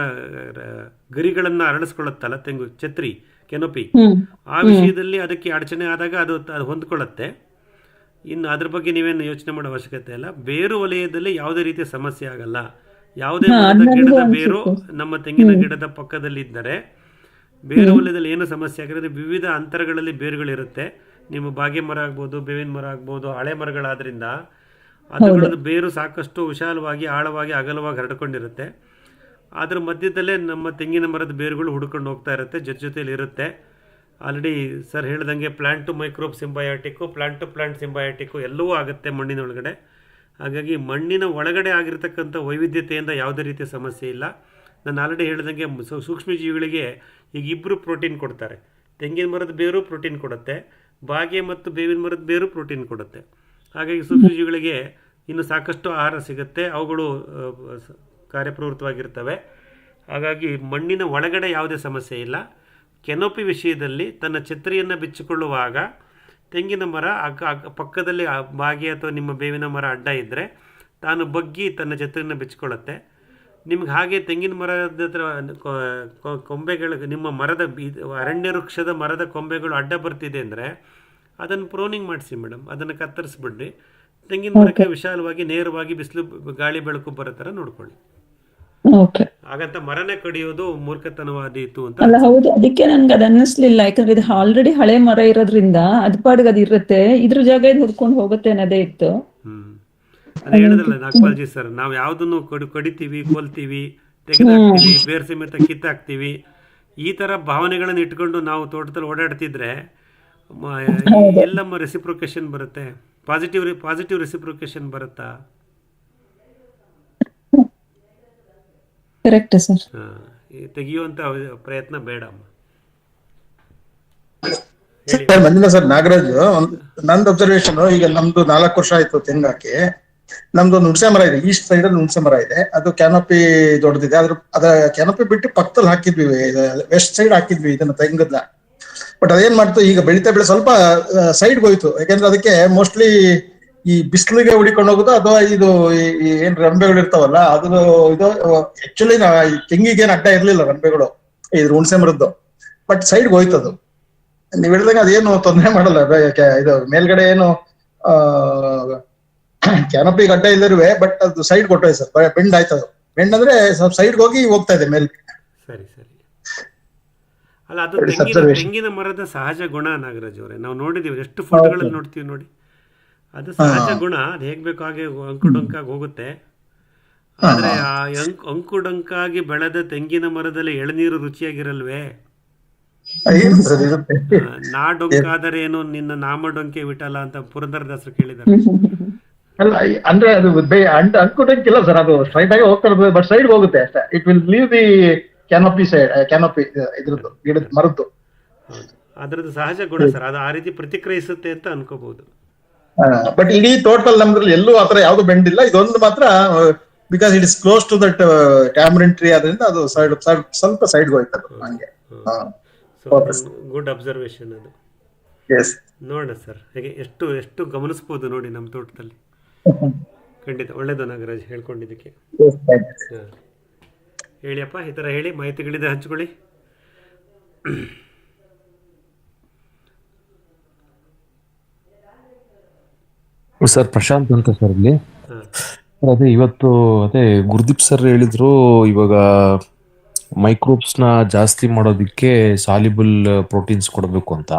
ಗರಿಗಳನ್ನು ಅರಳಿಸ್ಕೊಳ್ಳುತ್ತಲ್ಲ ತೆಂಗು, ಛತ್ರಿ, ಕೆನೋಪಿ, ಆ ವಿಷಯದಲ್ಲಿ ಅದಕ್ಕೆ ಅಡಚಣೆ ಆದಾಗ ಅದು ಹೊಂದ್ಕೊಳ್ಳುತ್ತೆ. ಇನ್ನು ಅದ್ರ ಬಗ್ಗೆ ನೀವೇನು ಯೋಚನೆ ಮಾಡೋ ಅವಶ್ಯಕತೆ ಇಲ್ಲ. ಬೇರು ವಲಯದಲ್ಲಿ ಯಾವುದೇ ರೀತಿಯ ಸಮಸ್ಯೆ ಆಗಲ್ಲ. ಯಾವುದೇ ಗಿಡದ ಬೇರು ನಮ್ಮ ತೆಂಗಿನ ಗಿಡದ ಪಕ್ಕದಲ್ಲಿದ್ದರೆ ಬೇರು ವಲಯದಲ್ಲಿ ಏನು ಸಮಸ್ಯೆ ಆಗಿರೋದು, ವಿವಿಧ ಅಂತರಗಳಲ್ಲಿ ಬೇರುಗಳಿರುತ್ತೆ. ನಿಮ್ಮ ಬಾಗೆ ಮರ ಆಗ್ಬೋದು, ಬೇವಿನ ಮರ ಆಗ್ಬೋದು, ಹಳೆ ಮರಗಳಾದ್ರಿಂದ ಅದುಗಳದ್ದು ಬೇರು ಸಾಕಷ್ಟು ವಿಶಾಲವಾಗಿ, ಆಳವಾಗಿ, ಅಗಲವಾಗಿ ಹರಡ್ಕೊಂಡಿರುತ್ತೆ. ಅದ್ರ ಮಧ್ಯದಲ್ಲೇ ನಮ್ಮ ತೆಂಗಿನ ಮರದ ಬೇರುಗಳು ಹುಡ್ಕೊಂಡು ಹೋಗ್ತಾ ಇರುತ್ತೆ, ಜೊತೆಯಲ್ಲಿ ಇರುತ್ತೆ. ಆಲ್ರೆಡಿ ಸರ್ ಹೇಳ್ದಂಗೆ plant to microbe symbiotic, plant to plant symbiotic ಎಲ್ಲವೂ ಆಗುತ್ತೆ ಮಣ್ಣಿನ ಒಳಗಡೆ. ಹಾಗಾಗಿ ಮಣ್ಣಿನ ಒಳಗಡೆ ಆಗಿರ್ತಕ್ಕಂಥ ವೈವಿಧ್ಯತೆಯಿಂದ ಯಾವುದೇ ರೀತಿಯ ಸಮಸ್ಯೆ ಇಲ್ಲ. ನಾನು ಆಲ್ರೆಡಿ ಹೇಳ್ದಂಗೆ ಸೂಕ್ಷ್ಮಜೀವಿಗಳಿಗೆ ಈಗ 2 ಪ್ರೋಟೀನ್ ಕೊಡ್ತಾರೆ. ತೆಂಗಿನ ಮರದ ಬೇರು ಪ್ರೋಟೀನ್ ಕೊಡುತ್ತೆ, ಬಾಗೆ ಮತ್ತು ಬೇವಿನ ಮರದ ಬೇರು ಪ್ರೋಟೀನ್ ಕೊಡುತ್ತೆ. ಹಾಗಾಗಿ ಸೂಕ್ಷ್ಮಜೀವಿಗಳಿಗೆ ಇನ್ನು ಸಾಕಷ್ಟು ಆಹಾರ ಸಿಗುತ್ತೆ, ಅವುಗಳು ಕಾರ್ಯಪ್ರವೃತ್ತವಾಗಿರ್ತವೆ. ಹಾಗಾಗಿ ಮಣ್ಣಿನ ಒಳಗಡೆ ಯಾವುದೇ ಸಮಸ್ಯೆ ಇಲ್ಲ. ಕೆನೋಪಿ ವಿಷಯದಲ್ಲಿ ತನ್ನ ಛತ್ರಿಯನ್ನು ಬಿಚ್ಚಿಕೊಳ್ಳುವಾಗ ತೆಂಗಿನ ಮರ ಪಕ್ಕದಲ್ಲಿ ಬಾಗಿ ಅಥವಾ ನಿಮ್ಮ ಬೇವಿನ ಮರ ಅಡ್ಡ ಇದ್ದರೆ ತಾನು ಬಗ್ಗಿ ತನ್ನ ಛತ್ರಿಯನ್ನು ಬಿಚ್ಚಿಕೊಳ್ಳುತ್ತೆ. ನಿಮ್ಗೆ ಹಾಗೆ ತೆಂಗಿನ ಮರದ ಹತ್ರ ಕೊಂಬೆಗಳು, ನಿಮ್ಮ ಮರದ ಅರಣ್ಯ ವೃಕ್ಷದ ಮರದ ಕೊಂಬೆಗಳು ಅಡ್ಡ ಬರ್ತಿದೆ ಅಂದರೆ ಅದನ್ನು ಪ್ರೋನಿಂಗ್ ಮಾಡಿಸಿ ಮೇಡಮ್, ಅದನ್ನು ಕತ್ತರಿಸ್ಬಿಡ್ರಿ. ತೆಂಗಿನ ಮರಕ್ಕೆ ವಿಶಾಲವಾಗಿ ನೇರವಾಗಿ ಬಿಸಿಲು ಗಾಳಿ ಬೆಳಕು ಬರೋ ಥರ ನೋಡ್ಕೊಳ್ಳಿ. ಹಾಗಂತ ಮರನೇ ಕಡಿಯೋದು ಮೂರ್ಖತನವಾದೀತು ಅಂತ ಅಲ್ಲ. ಹೌದು, ಅದಕ್ಕೆ ನನ್ಗೆ ಅದು ಅನ್ನಿಸ್ಲಿಲ್ಲ. ಯಾಕಂದ್ರೆ ಇದು ಆಲ್ರೆಡಿ ಹಳೆ ಮರ ಇರೋದ್ರಿಂದ ಅದ್ ಪಾಡ್ಗೆ ಅದು ಇರುತ್ತೆ, ಇದ್ರ ಜಾಗ ಇದು ಹುಡ್ಕೊಂಡು ಹೋಗುತ್ತೆ ಅನ್ನೋದೇ ಇತ್ತು. ಅದೇ ಹೇಳಿದ್ರಲ್ಲ ನಾಗಪಾಲ್ಜಿ ಸರ್, ನಾವು ಯಾವುದನ್ನು ಕಡಿತೀವಿ, ಕೊಲ್ತೀವಿ, ತೆಗೆದಾಕ್ತೀವಿ, ಬೇರೆ ಸಮೇತ ಕಿತ್ತಾಕ್ತೀವಿ, ಈ ಥರ ಭಾವನೆಗಳನ್ನು ಇಟ್ಕೊಂಡು ನಾವು ತೋಟದಲ್ಲಿ ಓಡಾಡ್ತಿದ್ರೆ ಎಲ್ಲಮ್ಮ ರೆಸಿಪ್ರೊಕೇಶನ್ ಬರುತ್ತೆ? ಪಾಸಿಟಿವ್ ರೆಸಿಪ್ರೊಕೇಶನ್ ಬರುತ್ತಾ? Correct sir. ತೆಗೆಯುವಂಥ ಪ್ರಯತ್ನ ಬೇಡ. ಸರ್ ಮಂಜುನಾಥ್ ಸರ್, ನಾಗರಾಜ್, ನಂದು ಅಬ್ಸರ್ವೇಷನ್, ಈಗ ನಮ್ದು 4 ವರ್ಷ ಆಯ್ತು ತೆಂಗಾಕಿ. ನಮ್ದು ಒಂದು ಹುಣಸೆ ಮರ ಇದೆ, ಈಸ್ಟ್ ಸೈಡ್ ಅಲ್ಲಿ ಹುಣಸೆ ಮರ ಇದೆ, ಅದು ಕ್ಯಾನಪಿ ದೊಡ್ಡದಿದೆ. ಅದ ಕ್ಯಾನಪಿ ಬಿಟ್ಟು ಪಕ್ಕದಲ್ಲಿ ಹಾಕಿದ್ವಿ, ವೆಸ್ಟ್ ಸೈಡ್ ಹಾಕಿದ್ವಿ ಇದನ್ನ ತೆಂಗದ. ಬಟ್ ಅದೇನ್ ಮಾಡ್ತು, ಈಗ ಬೆಳಿತಾ ಸ್ವಲ್ಪ ಸೈಡ್ಗೆ ಹೋಯ್ತು. ಯಾಕಂದ್ರೆ ಅದಕ್ಕೆ ಮೋಸ್ಟ್ಲಿ ಈ ಬಿಸಿಲಿಗೆ ಹುಡಿಕೊಂಡು ಹೋಗುದು ಅಥವಾ ಇದು ಏನ್ ರಂಬೆಗಳು ಇರ್ತಾವಲ್ಲ, ಅದು ಇದು ಆಕ್ಚುಲಿ ತೆಂಗಿಗೆ ಏನ್ ಅಡ್ಡ ಇರ್ಲಿಲ್ಲ ರಂಬೆಗಳು ಇದ್ರ ಹುಣಸೆ ಮರದ್ದು, ಬಟ್ ಸೈಡ್ಗೆ ಹೋಯ್ತದು. ನೀವ್ ಹೇಳಿದಾಗ ಅದೇನು ತೊಂದರೆ ಮಾಡಲ್ಲ. ಇದು ಮೇಲ್ಗಡೆ ಏನು ಕ್ಯಾನಪಿ ಗಡ್ಡ ಇಲ್ಲದಿರುವೆ, ಬಟ್ ಅದು ಸೈಡ್ ಕೊಟ್ಟೋಯ್ ಸರ್, ಬೆಂಡ್ ಆಯ್ತದು. ಬೆಂಡ್ ಅಂದ್ರೆ ಸ್ವಲ್ಪ ಸೈಡ್ಗೆ ಹೋಗ್ತಾ ಇದೆ ಮೇಲೆ. ಸರಿ. ಅಲ್ಲ, ಅದು ತೆಂಗಿನ ಮರದ ಸಹಜ ಗುಣ ನಾಗರಾಜ್ ಅವರೇ. ನಾವು ನೋಡಿದೀವಿ, ಎಷ್ಟು ಫೋಟೋಗಳಲ್ಲಿ ನೋಡ್ತೀವಿ ನೋಡಿ. ಅದು ಸಹಜ ಗುಣ, ಅದು ಹೇಗ್ ಬೇಕು ಹಾಗೆ ಅಂಕುಡೊಂಕಾಗಿ ಹೋಗುತ್ತೆ. ಆದ್ರೆ ಆ ಅಂಕುಡೊಂಕಾಗಿ ಬೆಳೆದ ತೆಂಗಿನ ಮರದಲ್ಲಿ ಎಳನೀರು ರುಚಿಯಾಗಿರಲ್ವೇ? ನಾ ಡೊಂಕಾದರೆ ಏನು ನಿನ್ನ ನಾಮ ಡೊಂಕೆ ವಿಠಲ ಅಂತ ಪುರಂದರದಾಸರು ಕೇಳಿದ್ದಾರೆ. ಅಲ್ಲ ಅಂದ್ರೆ ಅದು ಅಂಕುಡೊಂಕಿಲ್ಲ ಸರ್, ಅದು ಸ್ಟ್ರೈಟ್ ಆಗಿ ಹೋಗ್ತಾ ಇರ್ತದೆ, ಬಟ್ ಸೈಡ್ ಹೋಗುತ್ತೆ ಅಷ್ಟೇ. It will leave the canopy side, canopy ಇದ್ರದ್ದು ಗಿಡದ ಮರದ್ದು. ಅದ್ರದ್ದು ಸಹಜ ಗುಣ ಸರ್, ಅದು ಆ ರೀತಿ ಪ್ರತಿಕ್ರಿಯಿಸುತ್ತೆ ಅಂತ ಅನ್ಕೋಬಹುದು. ಬಟ್ ಇಡೀ ಟೋಟಲ್ ನಮ್ದ್ರಲ್ಲಿ ಎಲ್ಲೂ ಆತರ ಯಾವ್ದು ಬೆಂಡ್ ಇಲ್ಲ. ಇದೊಂದು ಮಾತ್ರ, because it is close to that tamarind tree, ಅದರಿಂದ ಅದು ಸ್ವಲ್ಪ ಸೈಡ್ಗೆ ಹೋಯ್ತದು ಹಂಗೆ. ಗುಡ್ ಅಬ್ಸರ್ವೇಷನ್ ಅದು. ನೋಡೋಣ ಸರ್, ಹೇಗೆ ಎಷ್ಟು ಗಮನಿಸ್ಬೋದು ನೋಡಿ ನಮ್ಮ ತೋಟದಲ್ಲಿ. ಖಂಡಿತ ಒಳ್ಳೇದು ನಾಗರಾಜ್ ಹೇಳ್ಕೊಂಡಿದ್ದಕ್ಕೆ. ಹೇಳಿಯಪ್ಪ, ಈ ಥರ ಹೇಳಿ, ಮಾಹಿತಿಗಳಿದೆ ಹಂಚ್ಕೊಳ್ಳಿ. ಸರ್ ಪ್ರಶಾಂತ್ ಅಂತ ಸರ್ ಇಲ್ಲಿ. ಅದೇ ಇವತ್ತು ಗುರುದೀಪ್ ಸರ್ ಹೇಳಿದ್ರು, ಇವಾಗ ಮೈಕ್ರೋಬ್ಸ್ ನ ಜಾಸ್ತಿ ಮಾಡೋದಿಕ್ಕೆ ಸಾಲ್ಯುಬಲ್ ಪ್ರೋಟೀನ್ಸ್ ಕೊಡಬೇಕು ಅಂತ.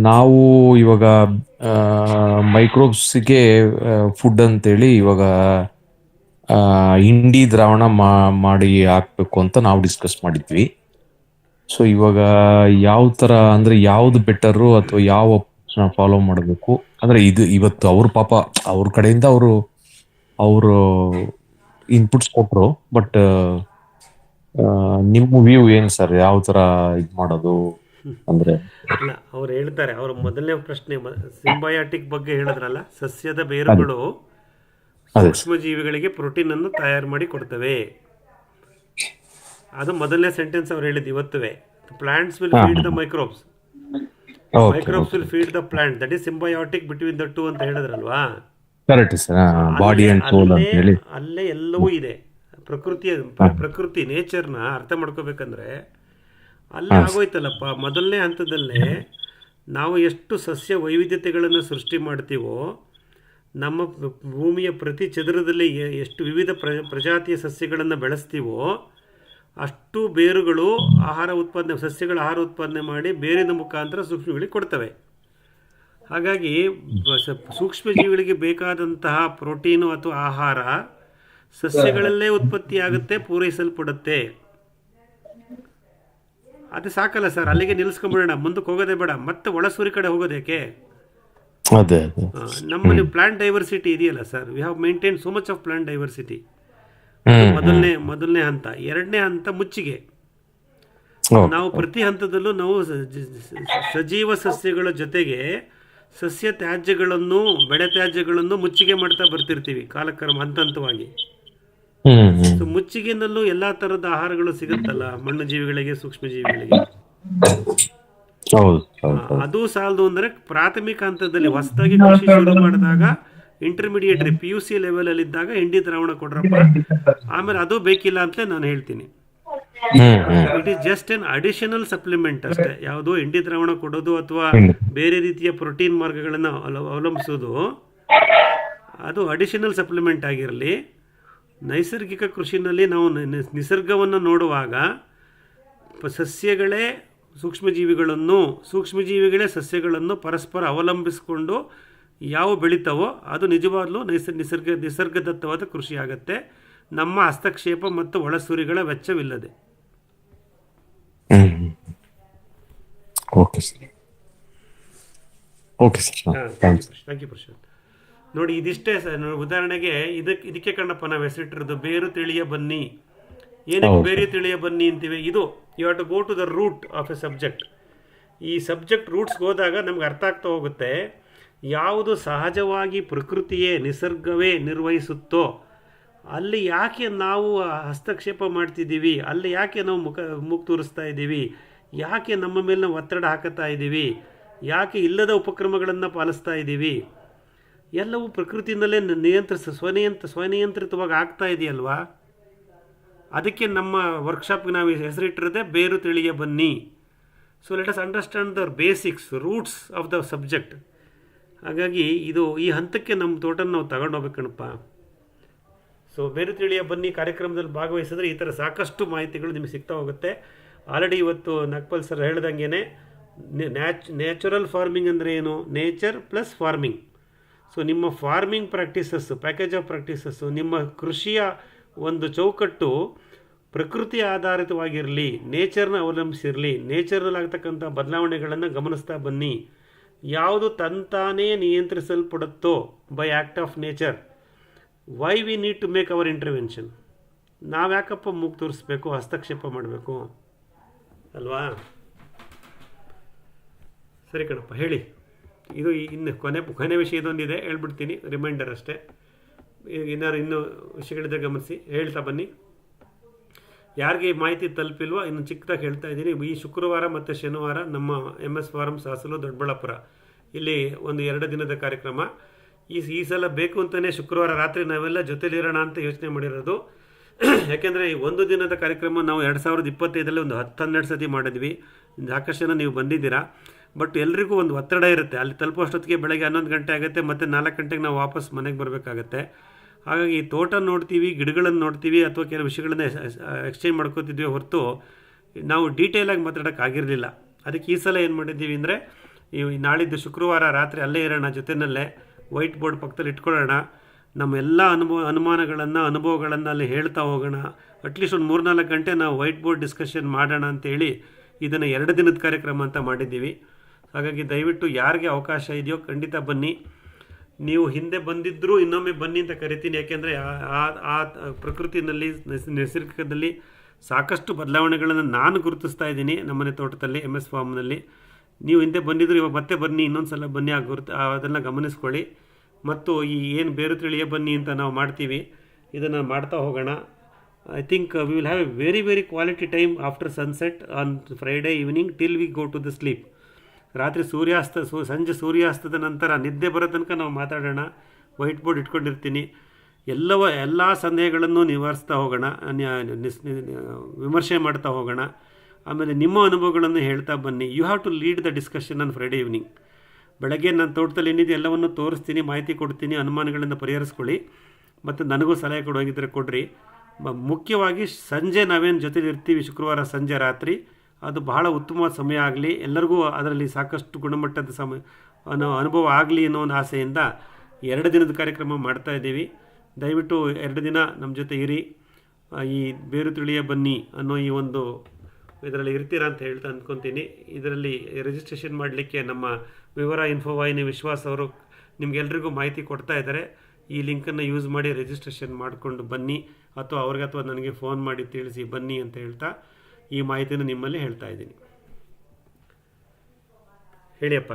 ನಾವು ಇವಾಗ ಮೈಕ್ರೋಬ್ಸ್ಗೆ ಫುಡ್ ಅಂತೇಳಿ ಇವಾಗ ಹಿಂಡಿ ದ್ರಾವಣ ಮಾಡಿ ಹಾಕ್ಬೇಕು ಅಂತ ನಾವು ಡಿಸ್ಕಸ್ ಮಾಡಿದ್ವಿ. ಸೊ ಇವಾಗ ಯಾವ ತರ ಅಂದ್ರೆ ಯಾವ್ದು ಬೆಟರು ಅಥವಾ ಯಾವ ಫಾಲೋ ಮಾಡಬೇಕು ಅಂದ್ರೆ ಇವತ್ತು ಅವ್ರ ಪಾಪ ಅವ್ರ ಕಡೆಯಿಂದ ಅವರು ಇನ್ಪುಟ್ಸ್ ಕೊಟ್ರು. ಬಟ್ ನಿಮ್ಮ ವ್ಯೂ ಏನು ಸರ್, ಯಾವ ತರ ಇದ್ ಮಾಡೋದು ಅಂದ್ರೆ? ಅಲ್ಲ, ಅವ್ರು ಹೇಳ್ತಾರೆ, ಅವ್ರ ಮೊದಲನೇ ಪ್ರಶ್ನೆ ಸಿಂಬಯಾಟಿಕ್ ಬಗ್ಗೆ ಹೇಳಿದ್ರಲ್ಲ, ಸಸ್ಯದ ಬೇರುಗಳು ಸೂಕ್ಷ್ಮ ಜೀವಿಗಳಿಗೆ ಪ್ರೋಟೀನ್ ಅನ್ನು ತಯಾರು ಮಾಡಿ ಕೊಡ್ತವೆ. ಅದು ಮೊದಲನೇ ಸೆಂಟೆನ್ಸ್ ಅವ್ರು ಹೇಳಿದ್ದು ಇವತ್ತುವೆ. Plants will feed the microbes, microbes will feed the plant, that is symbiotic between the two ಅಂತ ಹೇಳಿದ್ರಲ್ವಾ. ಅಲ್ಲೇ ಎಲ್ಲವೂ ಇದೆ. ಪ್ರಕೃತಿ ನೇಚರ್ನ ಅರ್ಥ ಮಾಡ್ಕೋಬೇಕಂದ್ರೆ ಅಲ್ಲೇ ಆಗೋಯ್ತಲ್ಲಪ್ಪ. ಮೊದಲನೇ ಹಂತದಲ್ಲೇ ನಾವು ಎಷ್ಟು ಸಸ್ಯ ವೈವಿಧ್ಯತೆಗಳನ್ನು ಸೃಷ್ಟಿ ಮಾಡ್ತೀವೋ, ನಮ್ಮ ಭೂಮಿಯ ಪ್ರತಿ ಚದುರದಲ್ಲಿ ಎಷ್ಟು ವಿವಿಧ ಪ್ರಜಾತಿಯ ಸಸ್ಯಗಳನ್ನು ಬೆಳೆಸ್ತೀವೋ, ಅಷ್ಟು ಬೇರುಗಳು ಸಸ್ಯಗಳ ಆಹಾರ ಉತ್ಪಾದನೆ ಮಾಡಿ ಬೇರಿನ ಮುಖಾಂತರ ಸೂಕ್ಷ್ಮಜೀವಿಗಳಿಗೆ ಕೊಡ್ತವೆ. ಹಾಗಾಗಿ ಸೂಕ್ಷ್ಮ ಜೀವಿಗಳಿಗೆ ಬೇಕಾದಂತಹ ಪ್ರೋಟೀನು ಅಥವಾ ಆಹಾರ ಸಸ್ಯಗಳಲ್ಲೇ ಉತ್ಪತ್ತಿಯಾಗುತ್ತೆ, ಪೂರೈಸಲ್ಪಡುತ್ತೆ. ಅದು ಸಾಕಲ್ಲ ಸರ್, ಅಲ್ಲಿಗೆ ನಿಲ್ಲಿಸ್ಕೊಂಡ್ಬಿಡೋಣ, ಮುಂದಕ್ಕೆ ಹೋಗೋದೇ ಬೇಡ, ಮತ್ತೆ ಒಳಸೂರಿ ಕಡೆ ಹೋಗೋದೇಕೆ? ನಮ್ಮಲ್ಲಿ ಪ್ಲಾಂಟ್ ಡೈವರ್ಸಿಟಿ ಇದೆಯಲ್ಲ sir, we have maintain so much of plant diversity. ಮೊದಲನೇ ಹಂತ. ಎರಡನೇ ಹಂತ ಮುಚ್ಚಿಗೆ. ನಾವು ಪ್ರತಿ ಹಂತದಲ್ಲೂ ನಾವು ಸಜೀವ ಸಸ್ಯಗಳ ಜೊತೆಗೆ ಸಸ್ಯ ತ್ಯಾಜ್ಯಗಳನ್ನು, ಬೆಳೆ ತ್ಯಾಜ್ಯಗಳನ್ನು ಮುಚ್ಚಿಗೆ ಮಾಡ್ತಾ ಬರ್ತಿರ್ತೀವಿ ಕಾಲಕ್ರಮ ಹಂತವಾಗಿ. ಸೊ ಮುಚ್ಚಿಗೆನಲ್ಲೂ ಎಲ್ಲಾ ತರದ ಆಹಾರಗಳು ಸಿಗುತ್ತಲ್ಲ, ಮಣ್ಣು ಜೀವಿಗಳಿಗೆ, ಸೂಕ್ಷ್ಮ ಜೀವಿಗಳಿಗೆ. ಅದು ಸಾಲದು ಅಂದ್ರೆ ಪ್ರಾಥಮಿಕ ಹಂತದಲ್ಲಿ ಹೊಸದಾಗಿ ಕೃಷಿ ಶುರು ಮಾಡಿದಾಗ, ಇಂಟರ್ಮೀಡಿಯೇಟರಿ PUC ಲೆವೆಲ್ ಅಲ್ಲಿ ಇದ್ದಾಗ ಹಿಂಡಿ ದ್ರಾವಣ ಕೊಡ್ರಪ್ಪ, ಆಮೇಲೆ ಅದು ಬೇಕಿಲ್ಲ ಅಂತಲೇ ನಾನು ಹೇಳ್ತೀನಿ. It is just N additional supplement ಅಷ್ಟೇ. ಯಾವುದೋ ಹಿಂಡಿ ದ್ರಾವಣ ಕೊಡೋದು ಅಥವಾ ಬೇರೆ ರೀತಿಯ ಪ್ರೋಟೀನ್ ಮಾರ್ಗಗಳನ್ನು ಅವಲಂಬಿಸೋದು ಅದು ಅಡಿಷನಲ್ ಸಪ್ಲಿಮೆಂಟ್ ಆಗಿರಲಿ. ನೈಸರ್ಗಿಕ ಕೃಷಿನಲ್ಲಿ ನಾವು ನಿಸರ್ಗವನ್ನು ನೋಡುವಾಗ ಸಸ್ಯಗಳೇ ಸೂಕ್ಷ್ಮಜೀವಿಗಳೇ ಸಸ್ಯಗಳನ್ನು ಪರಸ್ಪರ ಅವಲಂಬಿಸಿಕೊಂಡು ಯಾವ ಬೆಳೀತಾವೋ ಅದು ನಿಜವಾಗ್ಲೂ ನಿಸರ್ಗದತ್ತವಾದ ಕೃಷಿ ಆಗುತ್ತೆ, ನಮ್ಮ ಹಸ್ತಕ್ಷೇಪ ಮತ್ತು ಒಳಸುರಿಗಳ ವೆಚ್ಚವಿಲ್ಲದೆ. Okay sir. Okay sir, thanks. Thank you Prashant. ನೋಡಿ ಇದಿಷ್ಟೇ ಸರ್. ಉದಾಹರಣೆಗೆ ಇದಕ್ಕೆ ಕಣ್ಣಪ್ಪ ನಾವು ಹೆಸರಿಟ್ಟಿರೋದು ಬೇರು ತಿಳಿಯ ಬನ್ನಿ. ಏನಕ್ಕೆ ಬೇರು ತಿಳಿಯ ಬನ್ನಿ ಅಂತೀವಿ? ಇದು you have to go to the root of a subject. ಈ ಸಬ್ಜೆಕ್ಟ್ ರೂಟ್ಸ್ಗೆ ಹೋದಾಗ ನಮ್ಗೆ ಅರ್ಥ ಆಗ್ತಾ ಹೋಗುತ್ತೆ ಯಾವುದು ಸಹಜವಾಗಿ ಪ್ರಕೃತಿಯೇ ನಿಸರ್ಗವೇ ನಿರ್ವಹಿಸುತ್ತೋ ಅಲ್ಲಿ ಯಾಕೆ ನಾವು ಹಸ್ತಕ್ಷೇಪ ಮಾಡ್ತಿದ್ದೀವಿ, ಅಲ್ಲಿ ಯಾಕೆ ನಾವು ಮುಖ ತೋರಿಸ್ತಾ ಇದ್ದೀವಿ, ಯಾಕೆ ನಮ್ಮ ಮೇಲೆ ನಾವು ಒತ್ತಡ ಹಾಕುತ್ತಾ ಇದ್ದೀವಿ, ಯಾಕೆ ಇಲ್ಲದ ಉಪಕ್ರಮಗಳನ್ನು ಪಾಲಿಸ್ತಾ ಇದ್ದೀವಿ, ಎಲ್ಲವೂ ಪ್ರಕೃತಿಯಿಂದಲೇ ಸ್ವನಿಯಂತ್ರಿತವಾಗಿ ಆಗ್ತಾ ಇದೆಯಲ್ವಾ. ಅದಕ್ಕೆ ನಮ್ಮ ವರ್ಕ್ಶಾಪ್ಗೆ ನಾವು ಹೆಸರಿಟ್ಟಿರೋದೇ ಬೇರು ತಿಳಿಯ ಬನ್ನಿ. So let us understand the basics, roots of the subject. ಹಾಗಾಗಿ ಈ ಹಂತಕ್ಕೆ ನಮ್ಮ ತೋಟನ ನಾವು ತಗೊಂಡೋಗ್ಬೇಕಣಪ್ಪ. ಸೊ ಬೇರು ತಿಳಿಯ ಬನ್ನಿ ಕಾರ್ಯಕ್ರಮದಲ್ಲಿ ಭಾಗವಹಿಸಿದ್ರೆ ಈ ಥರ ಸಾಕಷ್ಟು ಮಾಹಿತಿಗಳು ನಿಮಗೆ ಸಿಗ್ತಾ ಹೋಗುತ್ತೆ. ಆಲ್ರೆಡಿ ಇವತ್ತು ನಾಗ್ಪಾಲ್ ಸರ್ ಹೇಳ್ದಂಗೆ ನ್ಯಾಚುರಲ್ ಫಾರ್ಮಿಂಗ್ ಅಂದರೆ ಏನು, ನೇಚರ್ ಪ್ಲಸ್ ಫಾರ್ಮಿಂಗ್. ಸೊ ನಿಮ್ಮ farming practices, package of practices, ನಿಮ್ಮ ಕೃಷಿಯ ಒಂದು ಚೌಕಟ್ಟು ಪ್ರಕೃತಿ ಆಧಾರಿತವಾಗಿರಲಿ, ನೇಚರ್ನ ಅವಲಂಬಿಸಿರಲಿ, ನೇಚರ್ನಲ್ಲಿ ಆಗ್ತಕ್ಕಂಥ ಬದಲಾವಣೆಗಳನ್ನು ಗಮನಿಸ್ತಾ ಬನ್ನಿ. ಯಾವುದು ತಂತಾನೇ ನಿಯಂತ್ರಿಸಲ್ಪಡುತ್ತೋ by act of nature, why we need to make our intervention. ನಾವು ಯಾಕಪ್ಪ ಮೂಗು ತೋರಿಸ್ಬೇಕು, ಹಸ್ತಕ್ಷೇಪ ಮಾಡಬೇಕು ಅಲ್ವಾ? ಸರಿ ಕಣಪ್ಪ, ಹೇಳಿ. ಇದು ಇನ್ನು ಕೊನೆ ವಿಷಯ ಇದೊಂದಿದೆ, ಹೇಳ್ಬಿಡ್ತೀನಿ, ರಿಮೈಂಡರ್ ಅಷ್ಟೇ. ಏನಾದ್ರು ಇನ್ನೂ ವಿಷಯಗಳಿದ್ರೆ ಗಮನಿಸಿ, ಹೇಳ್ತಾ ಬನ್ನಿ. ಯಾರಿಗೆ ಮಾಹಿತಿ ತಲುಪಿಲ್ವೋ ಇನ್ನು ಚಿಕ್ಕದಾಗಿ ಹೇಳ್ತಾ ಇದ್ದೀನಿ. ಈ ಶುಕ್ರವಾರ ಮತ್ತು ಶನಿವಾರ ನಮ್ಮ MS ಫಾರಂ ಸಾಸಲು ದೊಡ್ಡಬಳ್ಳಾಪುರ ಇಲ್ಲಿ ಒಂದು 2 ದಿನದ ಕಾರ್ಯಕ್ರಮ. ಈ ಸಲ ಬೇಕು ಅಂತಲೇ ಶುಕ್ರವಾರ ರಾತ್ರಿ ನಾವೆಲ್ಲ ಜೊತೆಲಿರೋಣ ಅಂತ ಯೋಚನೆ ಮಾಡಿರೋದು. ಯಾಕೆಂದರೆ ಈ 1 ದಿನದ ಕಾರ್ಯಕ್ರಮ ನಾವು 2025 ಒಂದು 10-12 ಸತಿ ಮಾಡಿದ್ವಿ. ಸಾಕಷ್ಟು ಜನ ನೀವು ಬಂದಿದ್ದೀರಾ. ಬಟ್ ಎಲ್ರಿಗೂ ಒಂದು ಒತ್ತಡ ಇರುತ್ತೆ. ಅಲ್ಲಿ ತಲುಪೋಷ್ಟೊತ್ತಿಗೆ ಬೆಳಗ್ಗೆ 11 ಗಂಟೆ ಆಗುತ್ತೆ, ಮತ್ತು 4 ಗಂಟೆಗೆ ನಾವು ವಾಪಸ್ ಮನೆಗೆ ಬರಬೇಕಾಗತ್ತೆ. ಹಾಗಾಗಿ ತೋಟ ನೋಡ್ತೀವಿ, ಗಿಡಗಳನ್ನು ನೋಡ್ತೀವಿ, ಅಥವಾ ಕೆಲವು ವಿಷಯಗಳನ್ನ ಎಕ್ಸ್ಚೇಂಜ್ ಮಾಡ್ಕೋತಿದ್ವಿ ಹೊರತು ನಾವು ಡೀಟೇಲಾಗಿ ಮಾತಾಡೋಕ್ಕಾಗಿರಲಿಲ್ಲ. ಅದಕ್ಕೆ ಈ ಸಲ ಏನು ಮಾಡಿದ್ದೀವಿ ಅಂದರೆ, ನಾಳಿದ್ದು ಶುಕ್ರವಾರ ರಾತ್ರಿ ಅಲ್ಲೇ ಇರೋಣ, ಜೊತೆಯಲ್ಲೇ ವೈಟ್ ಬೋರ್ಡ್ ಪಕ್ಕದಲ್ಲಿ ಇಟ್ಕೊಳ್ಳೋಣ. ನಮ್ಮ ಎಲ್ಲ ಅನುಮಾನಗಳನ್ನು ಅನುಭವಗಳನ್ನು ಅಲ್ಲಿ ಹೇಳ್ತಾ ಹೋಗೋಣ. ಅಟ್ಲೀಸ್ಟ್ ಒಂದು 3-4 ಗಂಟೆ ನಾವು ವೈಟ್ ಬೋರ್ಡ್ ಡಿಸ್ಕಷನ್ ಮಾಡೋಣ ಅಂತೇಳಿ ಇದನ್ನು 2 ದಿನದ ಕಾರ್ಯಕ್ರಮ ಅಂತ ಮಾಡಿದ್ದೀವಿ. ಹಾಗಾಗಿ ದಯವಿಟ್ಟು ಯಾರಿಗೆ ಅವಕಾಶ ಇದೆಯೋ ಖಂಡಿತ ಬನ್ನಿ. ನೀವು ಹಿಂದೆ ಬಂದಿದ್ದರೂ ಇನ್ನೊಮ್ಮೆ ಬನ್ನಿ ಅಂತ ಕರಿತೀನಿ. ಯಾಕೆಂದರೆ ಆ ಪ್ರಕೃತಿನಲ್ಲಿ, ನೈಸರ್ಗಿಕದಲ್ಲಿ ಸಾಕಷ್ಟು ಬದಲಾವಣೆಗಳನ್ನು ನಾನು ಗುರುತಿಸ್ತಾ ಇದ್ದೀನಿ ನಮ್ಮನೆ ತೋಟದಲ್ಲಿ, MS ಫಾರ್ಮ್ನಲ್ಲಿ. ನೀವು ಹಿಂದೆ ಬಂದಿದ್ರು, ಇವಾಗ ಮತ್ತೆ ಬನ್ನಿ, ಇನ್ನೊಂದು ಸಲ ಬನ್ನಿ, ಅದನ್ನು ಗಮನಿಸ್ಕೊಳ್ಳಿ. ಮತ್ತು ಈ ಏನು ಬೇರು ತಿಳಿಯ ಬನ್ನಿ ಅಂತ ನಾವು ಮಾಡ್ತೀವಿ, ಇದನ್ನು ಮಾಡ್ತಾ ಹೋಗೋಣ. I think we will have a very very quality time after sunset on Friday evening till we go to the sleep. ರಾತ್ರಿ ಸಂಜೆ ಸೂರ್ಯಾಸ್ತದ ನಂತರ ನಿದ್ದೆ ಬರೋ ತನಕ ನಾವು ಮಾತಾಡೋಣ. ವೈಟ್ ಬೋರ್ಡ್ ಇಟ್ಕೊಂಡಿರ್ತೀನಿ. ಎಲ್ಲ ಸಂದೇಹಗಳನ್ನು ನಿವಾರಿಸ್ತಾ ಹೋಗೋಣ, ವಿಮರ್ಶೆ ಮಾಡ್ತಾ ಹೋಗೋಣ. ಆಮೇಲೆ ನಿಮ್ಮ ಅನುಭವಗಳನ್ನು ಹೇಳ್ತಾ ಬನ್ನಿ. You have to lead the discussion on Friday evening. ಬೆಳಗ್ಗೆ ನನ್ನ ತೋಟದಲ್ಲಿ ಏನಿದೆ ಎಲ್ಲವನ್ನು ತೋರಿಸ್ತೀನಿ, ಮಾಹಿತಿ ಕೊಡ್ತೀನಿ, ಅನುಮಾನಗಳಿಂದ ಪರಿಹರಿಸ್ಕೊಳ್ಳಿ, ಮತ್ತು ನನಗೂ ಸಲಹೆ ಕೊಡೋಗಿದ್ದರೆ ಕೊಡ್ರಿ. ಮುಖ್ಯವಾಗಿ ಸಂಜೆ ನಾವೇನು ಜೊತೆಲಿ ಇರ್ತೀವಿ, ಶುಕ್ರವಾರ ಸಂಜೆ ರಾತ್ರಿ, ಅದು ಬಹಳ ಉತ್ತಮವಾದ ಸಮಯ ಆಗಲಿ, ಎಲ್ಲರಿಗೂ ಅದರಲ್ಲಿ ಸಾಕಷ್ಟು ಗುಣಮಟ್ಟದ ಅನುಭವ ಆಗಲಿ ಅನ್ನೋ ಒಂದು ಆಸೆಯಿಂದ 2 ದಿನದ ಕಾರ್ಯಕ್ರಮ ಮಾಡ್ತಾಯಿದ್ದೀವಿ. ದಯವಿಟ್ಟು 2 ದಿನ ನಮ್ಮ ಜೊತೆ ಇರಿ. ಈ ಬೇರು ತಿಳಿಯ ಬನ್ನಿ ಅನ್ನೋ ಈ ಒಂದು ಇದರಲ್ಲಿ ಇರ್ತೀರಾ ಅಂತ ಹೇಳ್ತಾ ಅಂದ್ಕೊತೀನಿ. ಇದರಲ್ಲಿ ರಿಜಿಸ್ಟ್ರೇಷನ್ ಮಾಡಲಿಕ್ಕೆ ನಮ್ಮ ವಿವರ ಇನ್ಫೋವಾಹಿನಿ ವಿಶ್ವಾಸ್ ಅವರು ನಿಮಗೆಲ್ರಿಗೂ ಮಾಹಿತಿ ಕೊಡ್ತಾ ಇದ್ದಾರೆ. ಈ ಲಿಂಕನ್ನು ಯೂಸ್ ಮಾಡಿ ರಿಜಿಸ್ಟ್ರೇಷನ್ ಮಾಡಿಕೊಂಡು ಬನ್ನಿ, ಅಥವಾ ನನಗೆ ಫೋನ್ ಮಾಡಿ ತಿಳಿಸಿ ಬನ್ನಿ ಅಂತ ಹೇಳ್ತಾ ಈ ಮಾಹಿತಿಯನ್ನು ನಿಮ್ಮಲ್ಲಿ ಹೇಳ್ತಾ ಇದ್ದೀನಿ. ಹೇಳಿಯಪ್ಪ,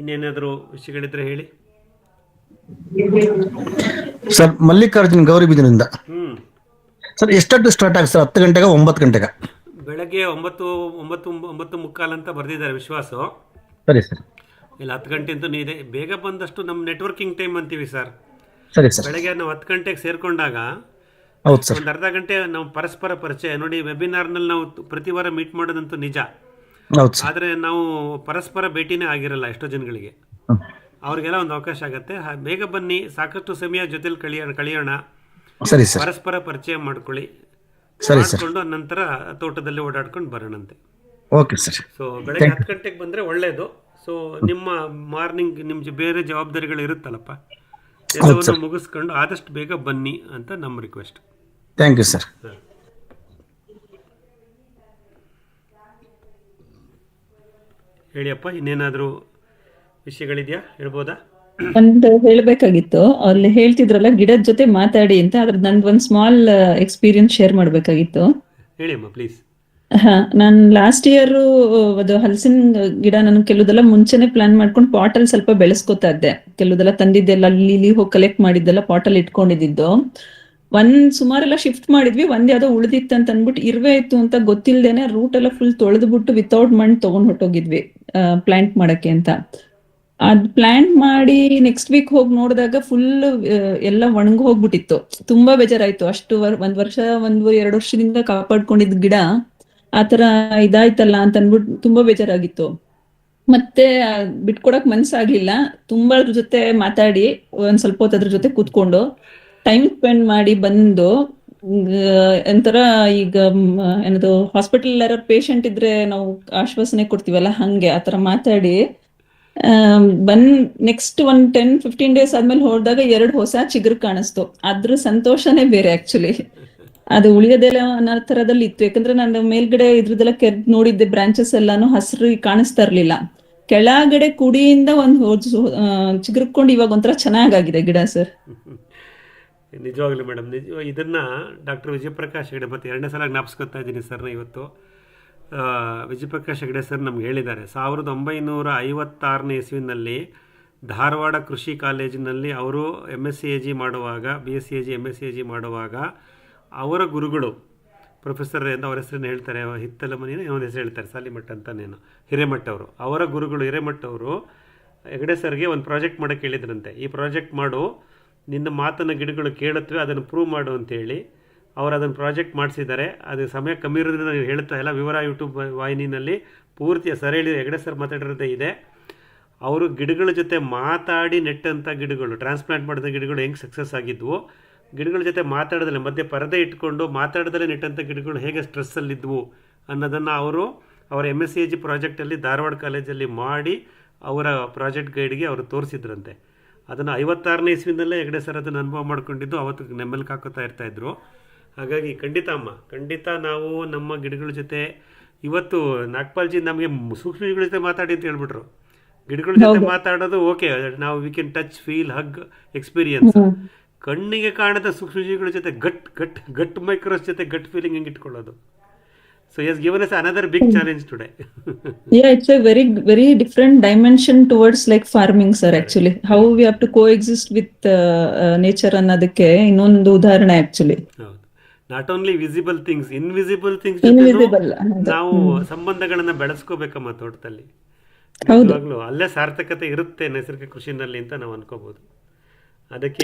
ಇನ್ನೇನಾದರೂ ವಿಷಯಗಳಿದ್ರೆ ಹೇಳಿ. ಸರ್, ಮಲ್ಲಿಕಾರ್ಜುನ್ ಗೌರಿಬಿದನಿಂದ. ಸರ್, ಎಷ್ಟೊತ್ತು ಸ್ಟಾರ್ಟ್ ಆಗುತ್ತೆ ಸರ್? 10 ಗಂಟೆಗೆ 9 ಗಂಟೆಗೆ? ಬೆಳಗ್ಗೆ 9:30 ಅಂತ ಬರೆದಿದ್ದಾರೆ ವಿಶ್ವಾಸು. ಸರಿ ಸರ್. ಇಲ್ಲ 10 ಗಂಟೆ ಅಂತೂ ಇದೆ. ಬೇಗ ಬಂದಷ್ಟು ನಮ್ಮ ನೆಟ್ವರ್ಕಿಂಗ್ ಟೈಮ್ ಅಂತೀವಿ ಸರ್. ಸರಿ ಸರ್. ಬೆಳಗ್ಗೆ ನಾವು 10 ಗಂಟೆಗೆ ಸೇರಿಕೊಂಡಾಗ ಹೌದು ಸರ್, ಒಂದು ಅರ್ಧ ಗಂಟೆ ನಾವು ಪರಸ್ಪರ ಪರಿಚಯ. ನೋಡಿ, ವೆಬಿನಾರ್ನಲ್ಲಿ ನಾವು ಪ್ರತಿ ವಾರ ಮೀಟ್ ಮಾಡೋದಂತೂ ನಿಜ. ಆದರೆ ನಾವು ಪರಸ್ಪರ ಭೇಟಿನೇ ಆಗಿರಲ್ಲ ಎಷ್ಟೋ ಜನಗಳಿಗೆ. ಅವ್ರಿಗೆಲ್ಲ ಒಂದು ಅವಕಾಶ ಆಗುತ್ತೆ. ಬೇಗ ಬನ್ನಿ, ಸಾಕಷ್ಟು ಸಮಯ ಜೊತೆಲಿ ಕಳಿಯೋಣ. ಸರಿ ಸರ್. ಪರಸ್ಪರ ಪರಿಚಯ ಮಾಡ್ಕೊಳ್ಳಿ, ಮಾಡಿಕೊಂಡು ನಂತರ ತೋಟದಲ್ಲಿ ಓಡಾಡ್ಕೊಂಡು ಬರೋಣಂತೆ. Okay sir. ಸೊ ಬೆಳಗ್ಗೆ 10 ಗಂಟೆಗೆ ಬಂದರೆ ಒಳ್ಳೆಯದು. ಸೊ ನಿಮ್ಮ ಮಾರ್ನಿಂಗ್ ನಿಮ್ಮ ಬೇರೆ ಜವಾಬ್ದಾರಿಗಳು ಇರುತ್ತಲ್ಲಪ್ಪ, ಎಲ್ಲವನ್ನು ಮುಗಿಸ್ಕೊಂಡು ಆದಷ್ಟು ಬೇಗ ಬನ್ನಿ ಅಂತ ನಮ್ಮ ರಿಕ್ವೆಸ್ಟ್. Thank you sir. ಹೇಳಿಯಪ್ಪ, ಇನ್ನೇನಾದರೂ ವಿಷಯಗಳಿದೆಯಾ, ಹೇಳ್ಬೋದಾ? ಒಂದು ಹೇಳ್ಬೇಕಾಗಿತ್ತು, ಅಲ್ಲಿ ಹೇಳ್ತಿದ್ರಲ್ಲ ಗಿಡದ ಜೊತೆ ಮಾತಾಡಿ ಅಂತ, ಅದ್ರದ್ದು ನಂದು ಒಂದು ಸ್ಮಾಲ್ ಎಕ್ಸ್ಪೀರಿಯನ್ಸ್ ಶೇರ್ ಮಾಡ್ಬೇಕಾಗಿತ್ತು. ಹೇಳಿಯಮ್ಮ ಪ್ಲೀಸ್. ನಾನು ಲಾಸ್ಟ್ ಇಯರ್ ಅದು ಹಲಸಿನ ಗಿಡ ನಾನು ಕೆಲವುದೆಲ್ಲ ಮುಂಚೆನೆ ಪ್ಲಾನ್ ಮಾಡ್ಕೊಂಡು ಪಾಟಲ್ಲಿ ಸ್ವಲ್ಪ ಬೆಳೆಸ್ಕೊತಾ ಇದ್ದೆ. ಕೆಲವುದೆಲ್ಲ ತಂದಿದ್ದೆಲ್ಲ ಅಲ್ಲಿ ಹೋಗಿ ಕಲೆಕ್ಟ್ ಮಾಡಿದ್ದೆಲ್ಲ ಪಾಟಲ್ಲಿ ಇಟ್ಕೊಂಡಿದ್ದು. ಸುಮಾರೆಲ್ಲ ಶಿಫ್ಟ್ ಮಾಡಿದ್ವಿ, ಯಾವ್ದೋ ಉಳಿದಿತ್ತು ಅಂತ ಅಂದ್ಬಿಟ್ಟು ಇರುವೆ ಇತ್ತು ಅಂತ ಗೊತ್ತಿಲ್ದೇನೆ ರೂಟ್ ಎಲ್ಲ ಫುಲ್ ತೊಳೆದ್ಬಿಟ್ಟು ವಿತೌಟ್ ಮಣ್ಣು ತಗೊಂಡ್ ಹೊಟ್ಟೋಗಿದ್ವಿ ಪ್ಲಾಂಟ್ ಮಾಡಕ್ಕೆ ಅಂತ. ಅದ್ ಪ್ಲಾಂಟ್ ಮಾಡಿ ನೆಕ್ಸ್ಟ್ ವೀಕ್ ಹೋಗಿ ನೋಡಿದಾಗ ಫುಲ್ ಎಲ್ಲ ಒಣಗಿ ಹೋಗ್ಬಿಟ್ಟಿತ್ತು. ತುಂಬಾ ಬೇಜಾರಾಯ್ತು. ಅಷ್ಟು 1 ವರ್ಷ 1.5 ವರ್ಷದಿಂದ ಕಾಪಾಡ್ಕೊಂಡಿದ್ ಗಿಡ ಆತರ ಇದಾಯ್ತಲ್ಲ ಅಂತ ಅನ್ಬಿಟ್ಟು ತುಂಬಾ ಬೇಜಾರಾಗಿತ್ತು. ಮತ್ತೆ ಬಿಟ್ಕೊಡಕ್ ಮನ್ಸಾಗ್ಲಿಲ್ಲ. ತುಂಬಾ ಅದ್ರ ಜೊತೆ ಮಾತಾಡಿ ಒಂದ್ ಸ್ವಲ್ಪ ಹೊತ್ತು ಅದ್ರ ಜೊತೆ ಕೂತ್ಕೊಂಡು ಟೈಮ್ ಸ್ಪೆಂಡ್ ಮಾಡಿ ಬಂದು, ಒಂಥರ ಈಗ ಏನದು ಹಾಸ್ಪಿಟಲ್ ಯಾರು ಪೇಷಂಟ್ ಇದ್ರೆ ನಾವು ಆಶ್ವಾಸನೆ ಕೊಡ್ತೀವಲ್ಲ, ಹಂಗೆ ಆತರ ಮಾತಾಡಿ ನೆಕ್ಸ್ಟ್ 10-15 ಡೇಸ್ ಆದ್ಮೇಲೆ ಹೋದಾಗ 2 ಹೊಸ ಚಿಗುರು ಕಾಣಿಸ್ತು. ಅದ್ರ ಸಂತೋಷನೇ ಬೇರೆ ಆಕ್ಚುಲಿ. ಅದು ಉಳಿಯೋದೆಲ್ಲ ಅನ್ನೋ ತರದಲ್ಲಿ ಇತ್ತು. ಯಾಕಂದ್ರೆ ನಾನು ಮೇಲ್ಗಡೆ ಇದ್ರದೆಲ್ಲ ನೋಡಿದ್ದೆ, ಬ್ರಾಂಚಸ್ ಎಲ್ಲಾನು ಹಸಿರು ಕಾಣಿಸ್ತಾ ಇರ್ಲಿಲ್ಲ. ಕೆಳಗಡೆ ಕುಡಿಯಿಂದ ಚಿಗುರ್ಕೊಂಡು ಇವಾಗ ಒಂಥರ ಚೆನ್ನಾಗಾಗಿದೆ ಗಿಡ ಸರ್. ನಿಜವಾಗ್ಲೂ ಮೇಡಮ್, ಇದನ್ನ ಡಾಕ್ಟರ್ ವಿಜಯಪ್ರಕಾಶ್ ಹೆಗಡೆ ಮತ್ತೆ 2ನೇ ಸಲ ಜ್ಞಾಪಿಸ್ಕೊತಾ ಇದ್ದೀನಿ ಸರ್ನ ಇವತ್ತು. ವಿಜಯಪ್ರಕಾಶ್ ಹೆಗಡೆ ಸರ್ ನಮ್ಗೆ ಹೇಳಿದ್ದಾರೆ, 1956ನೇ ಇಸ್ವಿನಲ್ಲಿ ಧಾರವಾಡ ಕೃಷಿ ಕಾಲೇಜಿನಲ್ಲಿ ಅವರು MSc ಮಾಡುವಾಗ, BSc MSc ಮಾಡುವಾಗ ಅವರ ಗುರುಗಳು ಪ್ರೊಫೆಸರ್ ಅಂತ ಅವ್ರ ಹೆಸರನ್ನು ಹೇಳ್ತಾರೆ, ಹಿತ್ತಲ ಮನೇನ ಇನ್ನೊಂದು ಹೆಸರು ಹೇಳ್ತಾರೆ, ಸಾಲಿಮಠ ಅಂತಾನೇನು, ಹಿರೇಮಠ ಅವರು. ಅವರ ಗುರುಗಳು ಹಿರೇಮಠ ಅವರು ಹೆಗಡೆ ಸರ್ಗೆ ಒಂದು ಪ್ರಾಜೆಕ್ಟ್ ಮಾಡೋಕ್ಕೆ ಹೇಳಿದ್ರಂತೆ. ಈ ಪ್ರಾಜೆಕ್ಟ್ ಮಾಡು, ನಿನ್ನ ಮಾತನ್ನು ಗಿಡಗಳು ಕೇಳುತ್ತವೆ, ಅದನ್ನು ಪ್ರೂವ್ ಮಾಡು ಅಂತೇಳಿ ಅವರು ಅದನ್ನು ಪ್ರಾಜೆಕ್ಟ್ ಮಾಡಿಸಿದ್ದಾರೆ. ಅದು ಸಮಯ ಕಮ್ಮಿ ಇರೋದ್ರಿಂದ ನೀವು ಹೇಳ್ತಾ ಇಲ್ಲ, ವಿವರ ಯೂಟ್ಯೂಬ್ ವಾಹಿನಿನಲ್ಲಿ ಪೂರ್ತಿ ಸರಿಯಾಗಿ ಹೆಗಡೆ ಸರ್ ಮಾತಾಡಿರೋದೇ ಇದೆ. ಅವರು ಗಿಡಗಳ ಜೊತೆ ಮಾತಾಡಿ ನೆಟ್ಟಂಥ ಗಿಡಗಳು, ಟ್ರಾನ್ಸ್ಪ್ಲಾಂಟ್ ಮಾಡಿದ ಗಿಡಗಳು ಹೆಂಗೆ ಸಕ್ಸಸ್ ಆಗಿದ್ವು, ಗಿಡಗಳ ಜೊತೆ ಮಾತಾಡೋದಲ್ಲೇ ಮಧ್ಯೆ ಪರದೆ ಇಟ್ಕೊಂಡು ಮಾತಾಡೋದಲ್ಲೇ ನೆಟ್ಟಂಥ ಗಿಡಗಳು ಹೇಗೆ ಸ್ಟ್ರೆಸ್ಸಲ್ಲಿದ್ವು ಅನ್ನೋದನ್ನು ಅವರು ಅವರ MSc ಪ್ರಾಜೆಕ್ಟಲ್ಲಿ ಧಾರವಾಡ ಕಾಲೇಜಲ್ಲಿ ಮಾಡಿ ಅವರ ಪ್ರಾಜೆಕ್ಟ್ ಗೈಡ್ಗೆ ಅವರು ತೋರಿಸಿದ್ರಂತೆ. ಅದನ್ನು 56ನೇ ಇಸ್ವಿನಲ್ಲೇ ಹೆಗಡೆ ಸರ್ ಅದನ್ನು ಅನುಭವ ಮಾಡ್ಕೊಂಡಿದ್ದು ಅವತ್ತು ನೆಮ್ಮಲ್ಗೆ ಹಾಕೋತಾ ಇರ್ತಾಯಿದ್ರು. ಹಾಗಾಗಿ ಖಂಡಿತ ಅಮ್ಮ, ಖಂಡಿತ ನಾವು ನಮ್ಮ ಗಿಡಗಳ ಜೊತೆ ಇವತ್ತು ನಾಗಪಾಲ್ಜಿ ನಮಗೆ ಸೂಕ್ಷ್ಮಜೀವಿಗಳ ಜೊತೆ ಮಾತಾಡಿ ಅಂತ ಹೇಳ್ಬಿಟ್ರು. ಗಿಡಗಳ ಜೊತೆ ಮಾತಾಡೋದು ಓಕೆ, ನಾವು we can touch, feel, hug experience. ಕಣ್ಣಿಗೆ ಕಾಣದ ಸೂಕ್ಷ್ಮಜೀವಿಗಳ ಜೊತೆ ಗಟ್ ಮೈಕ್ರೋಸ್ ಜೊತೆ ಗಟ್ ಫೀಲಿಂಗ್ ಹೆಂಗೆ ಇಟ್ಕೊಳ್ಳೋದು. So he has given us another big challenge today. Yeah, it's a very different dimension towards like farming, sir. Actually, how we have to coexist with nature ಅನ್ನೋದಕ್ಕೆ ಇನ್ನೊಂದು ಉದಾಹರಣೆ actually. Not only visible things, invisible things ನಾವು ಸಂಬಂಧಗಳನ್ನ ಬೆಳೆಸ್ಕೋಬೇಕಮ್ಮ ತೋಟದಲ್ಲಿ. ನಿಜವಾಗ್ಲೂ ಅಲ್ಲೇ ಸಾರ್ಥಕತೆ ಇರುತ್ತೆ ನೈಸರ್ಗಿಕ ಕೃಷಿನಲ್ಲಿ ಅಂತ ನಾವು ಅನ್ಕೋಬಹುದು. ಅದಕ್ಕೆ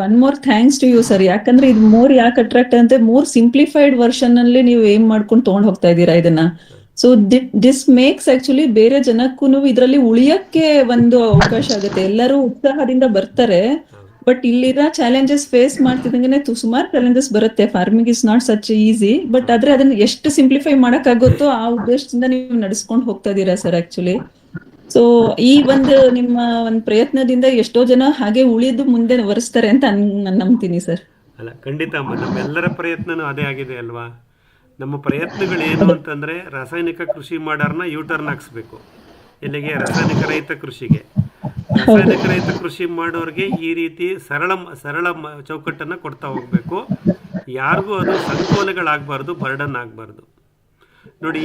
one more thanks to you sir. ಯಾಕಂದ್ರೆ ಇದು ಮೋರ್ ಯಾಕೆ ಅಟ್ರಾಕ್ಟ್ ಅಂತ, ಮೋರ್ ಸಿಂಪ್ಲಿಫೈಡ್ ವರ್ಷನ್ ಅಲ್ಲಿ ನೀವು ಏನ್ ಮಾಡ್ಕೊಂಡು ತಗೊಂಡ್ ಹೋಗ್ತಾ ಇದ್ದೀರಾ ಇದನ್ನ. ಸೊ ದಿಸ್ ಮೇಕ್ಸ್ ಆಕ್ಚುಲಿ ಬೇರೆ ಜನಕ್ಕೂ ಇದರಲ್ಲಿ ಉಳಿಯಕ್ಕೆ ಒಂದು ಅವಕಾಶ ಆಗುತ್ತೆ. ಎಲ್ಲರೂ ಉತ್ಸಾಹದಿಂದ ಬರ್ತಾರೆ. ಬಟ್ ಇಲ್ಲಿರೋ ಚಾಲೆಂಜಸ್ ಫೇಸ್ ಮಾಡ್ತಿದಂಗೆ ಸುಮಾರು ಚಾಲೆಂಜಸ್ ಬರುತ್ತೆ. Farming is not such easy. But ಆದ್ರೆ ಅದನ್ನ ಎಷ್ಟು ಸಿಂಪ್ಲಿಫೈ ಮಾಡಕ್ ಆಗುತ್ತೋ ಆ ಉದ್ದೇಶದಿಂದ ನೀವು ನಡೆಸ್ಕೊಂಡು ಹೋಗ್ತಾ ಇದೀರಾ ಸರ್ ಆಕ್ಚುಲಿ. ಸೊ ಈ ಒಂದು ನಿಮ್ಮ ಒಂದು ಪ್ರಯತ್ನದಿಂದ ಎಷ್ಟೋ ಜನ ಹಾಗೆ ಉಳಿದು ಮುಂದೆ ವರೆಸ್ತಾರೆ ಅಂತ ನಾನು ನಂಬ್ತೀನಿ ಸರ್. ಅಲ್ಲ, ಖಂಡಿತ ಅಮ್ಮ, ನಮ್ಮೆಲ್ಲರ ಪ್ರಯತ್ನನೂ ಅದೇ ಆಗಿದೆ ಅಲ್ವಾ. ನಮ್ಮ ಪ್ರಯತ್ನಗಳು ಏನು ಅಂತಂದ್ರೆ ರಾಸಾಯನಿಕ ಕೃಷಿ ಮಾಡೋರ್ನ ಯೂಟರ್ನ್ ಹಾಕ್ಸ್ಬೇಕು. ಎಲ್ಲಿಗೆ? ರಾಸಾಯನಿಕ ರಹಿತ ಕೃಷಿಗೆ. ರಾಸಾಯನಿಕ ರಹಿತ ಕೃಷಿ ಮಾಡೋರಿಗೆ ಈ ರೀತಿ ಸರಳ ಚೌಕಟ್ಟನ್ನು ಕೊಡ್ತಾ ಹೋಗ್ಬೇಕು. ಯಾರಿಗೂ ಅದು ಸಂಕೋಲೆಗಳಾಗಬಾರ್ದು, ಬರ್ಡನ್ ಆಗಬಾರ್ದು. ನೋಡಿ,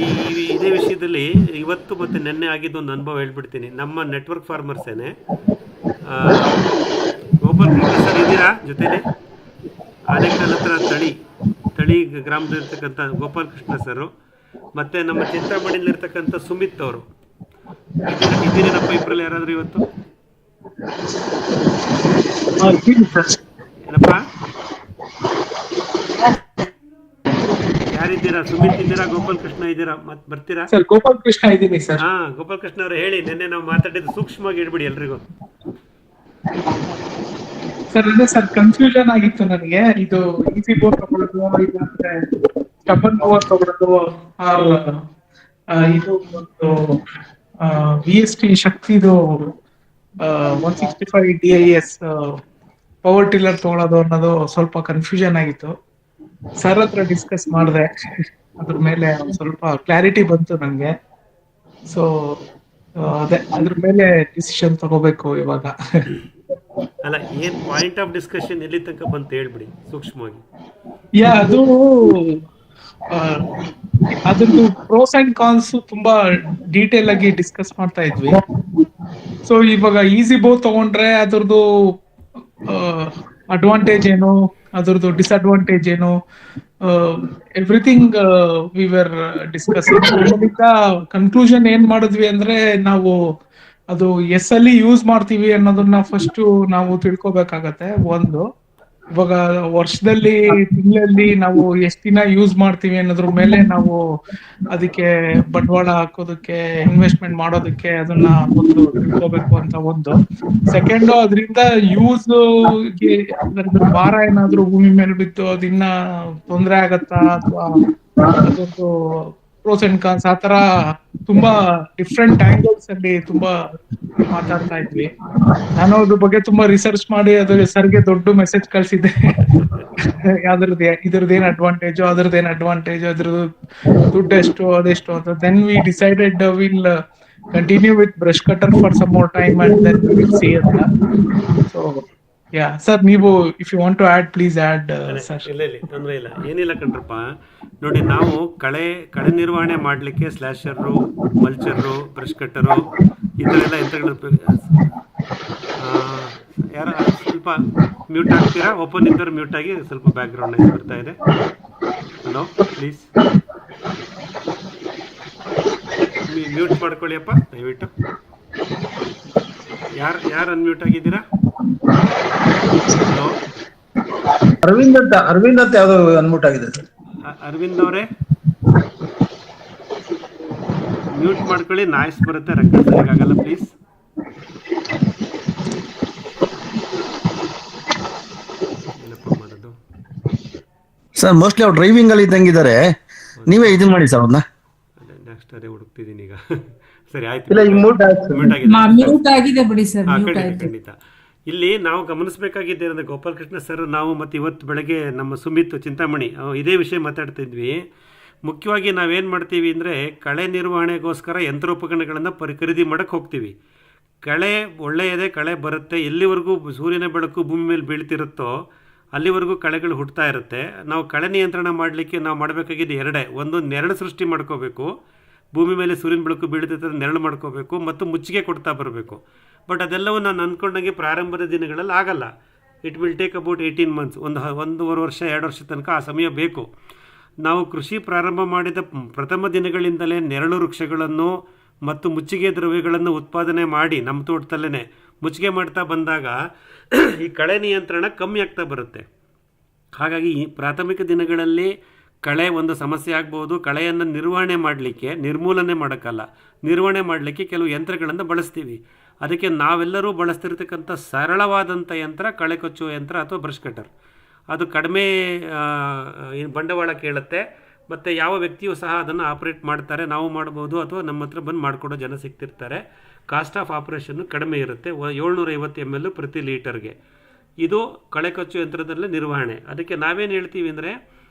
ಇದೇ ವಿಷಯದಲ್ಲಿ ಇವತ್ತು ಮತ್ತು ನಿನ್ನೆ ಆಗಿದ್ದು ಒಂದು ಅನುಭವ ಹೇಳ್ಬಿಡ್ತೀನಿ. ನಮ್ಮ ನೆಟ್ವರ್ಕ್ ಫಾರ್ಮರ್ಸೇನೆ ಗೋಪಾಲ್ ಕೃಷ್ಣ ಸರ್ ಇದ್ದೀರಾ ಜೊತೆಲಿ? ಆನೇಕಲ್ ಹತ್ರ ತಳಿ ಗ್ರಾಮದಲ್ಲಿರ್ತಕ್ಕಂಥ ಗೋಪಾಲ್ ಕೃಷ್ಣ ಸರು, ಮತ್ತು ನಮ್ಮ ಚಿಂತಾಮಣಿಲಿರ್ತಕ್ಕಂಥ ಸುಮಿತ್ ಅವರು ಇದ್ದೀರೇನಪ್ಪ? ಇಬ್ಬರಲ್ಲಿ ಯಾರಾದರೂ ಇವತ್ತು ಏನಪ್ಪ ಯಾರಿದ್ದೀರಾ? ಸುಮಿತ್ ಇದ್ದೀರಾ? ಗೋಪಾಲ್ ಕೃಷ್ಣ ಇದ್ದೀರಾ? ಮತ್ತೆ ಬರ್ತೀರಾ? ಗೋಪಾಲ್ ಕೃಷ್ಣ ಇದ್ದೀನಿ ಸರ್. ಹಾ, ಗೋಪಾಲ್ ಕೃಷ್ಣ ಅವರು ಹೇಳಿ. ನಿನ್ನೆ ನಾವು ಮಾತಾಡಿದ್ದು ಸೂಕ್ಷ್ಮವಾಗಿ ಹೇಳ್ಬಿಡಿ ಎಲ್ರಿಗೂ. ಸರ್ ಅದೇ ಸರ್, ಕನ್ಫ್ಯೂಷನ್ ಆಗಿತ್ತು ನನಗೆ. ಇದು ಈಸಿ ಬೋರ್ ತಗೊಳ್ಳೋದು, ಇಲ್ಲಾಂದ್ರೆ ಸ್ಟಬನ್ ಬೋರ್ ತಗೊಳ್ಳೋದು, ಇದು ಒಂದು VST ಶಕ್ತಿದು 165 DIS ಪವರ್ ಟಿಲ್ಲರ್ ತಗೊಳ್ಳೋದು ಅನ್ನೋದು ಸ್ವಲ್ಪ ಕನ್ಫ್ಯೂಷನ್ ಆಗಿತ್ತು. ಸರ್ ಹತ್ರ ಡಿಸ್ಕಸ್ ಮಾಡಿದೆ, ಅದ್ರ ಮೇಲೆ ಒಂದ್ ಸ್ವಲ್ಪ ಕ್ಲಾರಿಟಿ ಬಂತು ನನಗೆ. ಸೊ ಅದೇ ಅದ್ರ ಮೇಲೆ ಡಿಸಿಷನ್ ತಗೋಬೇಕು ಇವಾಗ. ಅಲ್ಲ, ಏನ್ ಪಾಯಿಂಟ್ ಆಫ್ ಡಿಸ್ಕಷನ್ ಎಲ್ಲಿ ತನಕ ಬಂತು ಹೇಳ್ಬಿಡಿ ಸೂಕ್ಷ್ಮವಾಗಿ. ಅದು ಅದ್ರದ್ದು ಪ್ರೋಸ್ ಅಂಡ್ ಕಾನ್ಸ್ ತುಂಬಾ ಡೀಟೇಲ್ ಆಗಿ ಡಿಸ್ಕಸ್ ಮಾಡ್ತಾ ಇದ್ವಿ. ಸೊ ಇವಾಗ ಈಸಿ ಬೋ ತಗೊಂಡ್ರೆ ಅದ್ರದ್ದು ಅಡ್ವಾಂಟೇಜ್ ಏನು, ಅದ್ರದ್ದು ಡಿಸ್ಅಡ್ವಾಂಟೇಜ್ ಏನು, everything we were discussing. Conclusion ಏನ್ ಮಾಡಿದ್ವಿ ಅಂದ್ರೆ, ನಾವು ಅದು ಎಸ್ ಅಲ್ಲಿ ಯೂಸ್ ಮಾಡ್ತೀವಿ ಅನ್ನೋದನ್ನ ಫಸ್ಟ್ ನಾವು ತಿಳ್ಕೊಬೇಕಾಗತ್ತೆ. ಒಂದು, ಇವಾಗ ವರ್ಷದಲ್ಲಿ ತಿಂಗಳಲ್ಲಿ ನಾವು ಎಷ್ಟು ದಿನ ಯೂಸ್ ಮಾಡ್ತೀವಿ ಅನ್ನೋದ್ರ ಮೇಲೆ ನಾವು ಅದಕ್ಕೆ ಬಂಡವಾಳ ಹಾಕೋದಕ್ಕೆ, ಇನ್ವೆಸ್ಟ್ಮೆಂಟ್ ಮಾಡೋದಕ್ಕೆ ಅದನ್ನ ಒಂದು ತಿಳ್ಕೊಬೇಕು ಅಂತ ಒಂದು. ಸೆಕೆಂಡ್, ಅದರಿಂದ ಯೂಸ್ ಅದ್ರದ್ದು ಭಾರ ಏನಾದ್ರೂ ಭೂಮಿ ಮೇಲೆ ಬಿದ್ದು ಅದಿನ್ನ ತೊಂದರೆ ಆಗತ್ತಾ, ಅಥವಾ ಅದೊಂದು ಪ್ರೋಸ್ ಅಂಡ್ ಕಾನ್ಸ್, ಆತರ ತುಂಬಾ ಡಿಫ್ರೆಂಟ್ ಆಂಗಲ್ಸ್ ಅಲ್ಲಿ ತುಂಬಾ ಮಾತಾಡ್ತಾ ಇದ್ವಿ. ನಾನು ಅದ್ರ ಬಗ್ಗೆ ತುಂಬಾ ರಿಸರ್ಚ್ ಮಾಡಿ ಅದ್ರ ಸರ್ಗೆ ದೊಡ್ಡ ಮೆಸೇಜ್ ಕಳ್ಸಿದ್ದೆ. ಇದ್ರದ್ದೇನ್ ಅಡ್ವಾಂಟೇಜ್, ಅದ್ರದ್ದೇನ್ ಅಡ್ವಾಂಟೇಜ್, ಅದ್ರದ್ದು ದುಡ್ಡು ಎಷ್ಟು, ಅದೆಷ್ಟು ಅಂತ. Then we decided will continue with brush cutter for some more time and then we will see ಅಂತ. ಸೊ ಯಾ ಸರ್, ನೀವು if you want to add please add sir. ಇಲ್ಲ ತೊಂದರೆ ಇಲ್ಲ, ಏನಿಲ್ಲ ಕಣ್ರಪ್ಪ. ನೋಡಿ, ನಾವು ಕಳೆ ನಿರ್ವಹಣೆ ಮಾಡಲಿಕ್ಕೆ ಸ್ಲ್ಯಾಶರು, ಮಲ್ಚರು, ಬ್ರಷ್ ಕಟ್ಟರು ಈ ಥರ ಎಲ್ಲ ಯಂತ್ರಗಳು ಯಾರು ಸ್ವಲ್ಪ ಮ್ಯೂಟ್ ಆಗ್ತೀರಾ? ಓಪನ್ ಇದ್ದವ್ರು ಮ್ಯೂಟ್ ಆಗಿ, ಸ್ವಲ್ಪ ಬ್ಯಾಕ್ಗ್ರೌಂಡ್ ನಾಯ್ಸ್ ಬರ್ತಾ ಇದೆ. ಹಲೋ, ಪ್ಲೀಸ್ ಮ್ಯೂಟ್ ಮಾಡ್ಕೊಳ್ಳಿಯಪ್ಪ ದಯವಿಟ್ಟು. ಯಾರು ಅನ್ಮ್ಯೂಟ್ ಆಗಿದ್ದೀರಾ? ಹಲೋ, ಅರವಿಂದ್ ಅಂತ ಯಾವ್ದೋ ಅನ್ಮ್ಯೂಟ್ ಆಗಿದೆ ಸರ್. ಅರವಿಂದ್ ಅವರೇ ಮ್ಯೂಟ್ ಮಾಡ್ಕೊಳ್ಳಿ, ನಾಯ್ಸ್ ಬರುತ್ತೆ, ರೆಕಾರ್ಡ್ ಸರಿಯಾಗಲ್ಲ ಪ್ಲೀಸ್. ಏನಪ್ಪ ಮಾಡೋದು ಸರ್? ಮೋಸ್ಟ್ಲಿ ಅವ್ರು ಡ್ರೈವಿಂಗ್ ಅಲ್ಲಿ ಇದ್ದಂಗಿದ್ದಾರೆ, ನೀವೇ ಇದನ್ನ ಮಾಡಿ ಸರ್ ಅವ್ರನ್ನ. ನೆಕ್ಸ್ಟ್ ಅದೇ ಹುಡುಕ್ತಿದ್ದೀನಿ ಈಗ. ಸರಿ, ಆಯ್ತು, ಮ್ಯೂಟ್ ಆಗಿದೆ ಬಿಡಿ ಸರ್. ಖಂಡಿತ. ಇಲ್ಲಿ ನಾವು ಗಮನಿಸಬೇಕಾಗಿದ್ದೆ ಅಂದರೆ, ಗೋಪಾಲಕೃಷ್ಣ ಸರ್, ನಾವು ಮತ್ತು ಇವತ್ತು ಬೆಳಗ್ಗೆ ನಮ್ಮ ಸುಮಿತ್ ಚಿಂತಾಮಣಿ ಇದೇ ವಿಷಯ ಮಾತಾಡ್ತಿದ್ವಿ. ಮುಖ್ಯವಾಗಿ ನಾವೇನು ಮಾಡ್ತೀವಿ ಅಂದರೆ, ಕಳೆ ನಿರ್ವಹಣೆಗೋಸ್ಕರ ಯಂತ್ರೋಪಕರಣಗಳನ್ನು ಖರೀದಿ ಮಾಡೋಕ್ಕೆ ಹೋಗ್ತೀವಿ. ಕಳೆ ಒಳ್ಳೆಯದೇ, ಕಳೆ ಬರುತ್ತೆ. ಎಲ್ಲಿವರೆಗೂ ಸೂರ್ಯನ ಬೆಳಕು ಭೂಮಿ ಮೇಲೆ ಬೀಳ್ತಿರುತ್ತೋ ಅಲ್ಲಿವರೆಗೂ ಕಳೆಗಳು ಹುಟ್ಟುತ್ತಾ ಇರುತ್ತೆ. ನಾವು ಕಳೆ ನಿಯಂತ್ರಣ ಮಾಡಲಿಕ್ಕೆ ನಾವು ಮಾಡಬೇಕಾಗಿದ್ದು ಎರಡೇ. ಒಂದು, ನೆರಳು ಸೃಷ್ಟಿ ಮಾಡ್ಕೋಬೇಕು. ಭೂಮಿ ಮೇಲೆ ಸೂರ್ಯನ ಬೆಳಕು ಬೀಳ್ತಿರ್ತದೆ, ನೆರಳು ಮಾಡ್ಕೋಬೇಕು ಮತ್ತು ಮುಚ್ಚಿಗೆ ಕೊಡ್ತಾ ಬರಬೇಕು. ಬಟ್ ಅದೆಲ್ಲವೂ ನಾನು ಅಂದ್ಕೊಂಡಂಗೆ ಪ್ರಾರಂಭದ ದಿನಗಳಲ್ಲಿ ಆಗಲ್ಲ. It will take about 18 months, 1.5 ವರ್ಷ 2 ವರ್ಷ ತನಕ ಆ ಸಮಯ ಬೇಕು. ನಾವು ಕೃಷಿ ಪ್ರಾರಂಭ ಮಾಡಿದ ಪ್ರಥಮ ದಿನಗಳಿಂದಲೇ ನೆರಳು ವೃಕ್ಷಗಳನ್ನು ಮತ್ತು ಮುಚ್ಚಿಗೆ ದ್ರವ್ಯಗಳನ್ನು ಉತ್ಪಾದನೆ ಮಾಡಿ ನಮ್ಮ ತೋಟದಲ್ಲೇ ಮುಚ್ಚಿಗೆ ಮಾಡ್ತಾ ಬಂದಾಗ ಈ ಕಳೆ ನಿಯಂತ್ರಣ ಕಮ್ಮಿ ಆಗ್ತಾ ಬರುತ್ತೆ. ಹಾಗಾಗಿ ಈ ಪ್ರಾಥಮಿಕ ದಿನಗಳಲ್ಲಿ ಕಳೆ ಒಂದು ಸಮಸ್ಯೆ ಆಗ್ಬೋದು. ಕಳೆಯನ್ನು ನಿರ್ವಹಣೆ ಮಾಡಲಿಕ್ಕೆ, ನಿರ್ಮೂಲನೆ ಮಾಡೋಕ್ಕಲ್ಲ, ನಿರ್ವಹಣೆ ಮಾಡಲಿಕ್ಕೆ ಕೆಲವು ಯಂತ್ರಗಳನ್ನು ಬಳಸ್ತೀವಿ. ಅದಕ್ಕೆ ನಾವೆಲ್ಲರೂ ಬಳಸ್ತಿರ್ತಕ್ಕಂಥ ಸರಳವಾದಂಥ ಯಂತ್ರ ಕಳೆ ಕೊಚ್ಚುವ ಯಂತ್ರ ಅಥವಾ ಬ್ರಷ್ ಕಟರ್. ಅದು ಕಡಿಮೆ ಬಂಡವಾಳ ಕೇಳುತ್ತೆ ಮತ್ತು ಯಾವ ವ್ಯಕ್ತಿಯೂ ಸಹ ಅದನ್ನು ಆಪ್ರೇಟ್ ಮಾಡ್ತಾರೆ. ನಾವು ಮಾಡ್ಬೋದು ಅಥವಾ ನಮ್ಮ ಹತ್ರ ಬಂದು ಮಾಡಿಕೊಡೋ ಜನ ಸಿಗ್ತಿರ್ತಾರೆ. ಕಾಸ್ಟ್ ಆಫ್ ಆಪ್ರೇಷನ್ನು ಕಡಿಮೆ ಇರುತ್ತೆ, 750 ml ಪ್ರತಿ ಲೀಟರ್ಗೆ. ಇದು ಕಳೆ ಕೊಚ್ಚುವ ಯಂತ್ರದಲ್ಲೇ ನಿರ್ವಹಣೆ. ಅದಕ್ಕೆ ನಾವೇನು ಹೇಳ್ತೀವಿ ಅಂದರೆ,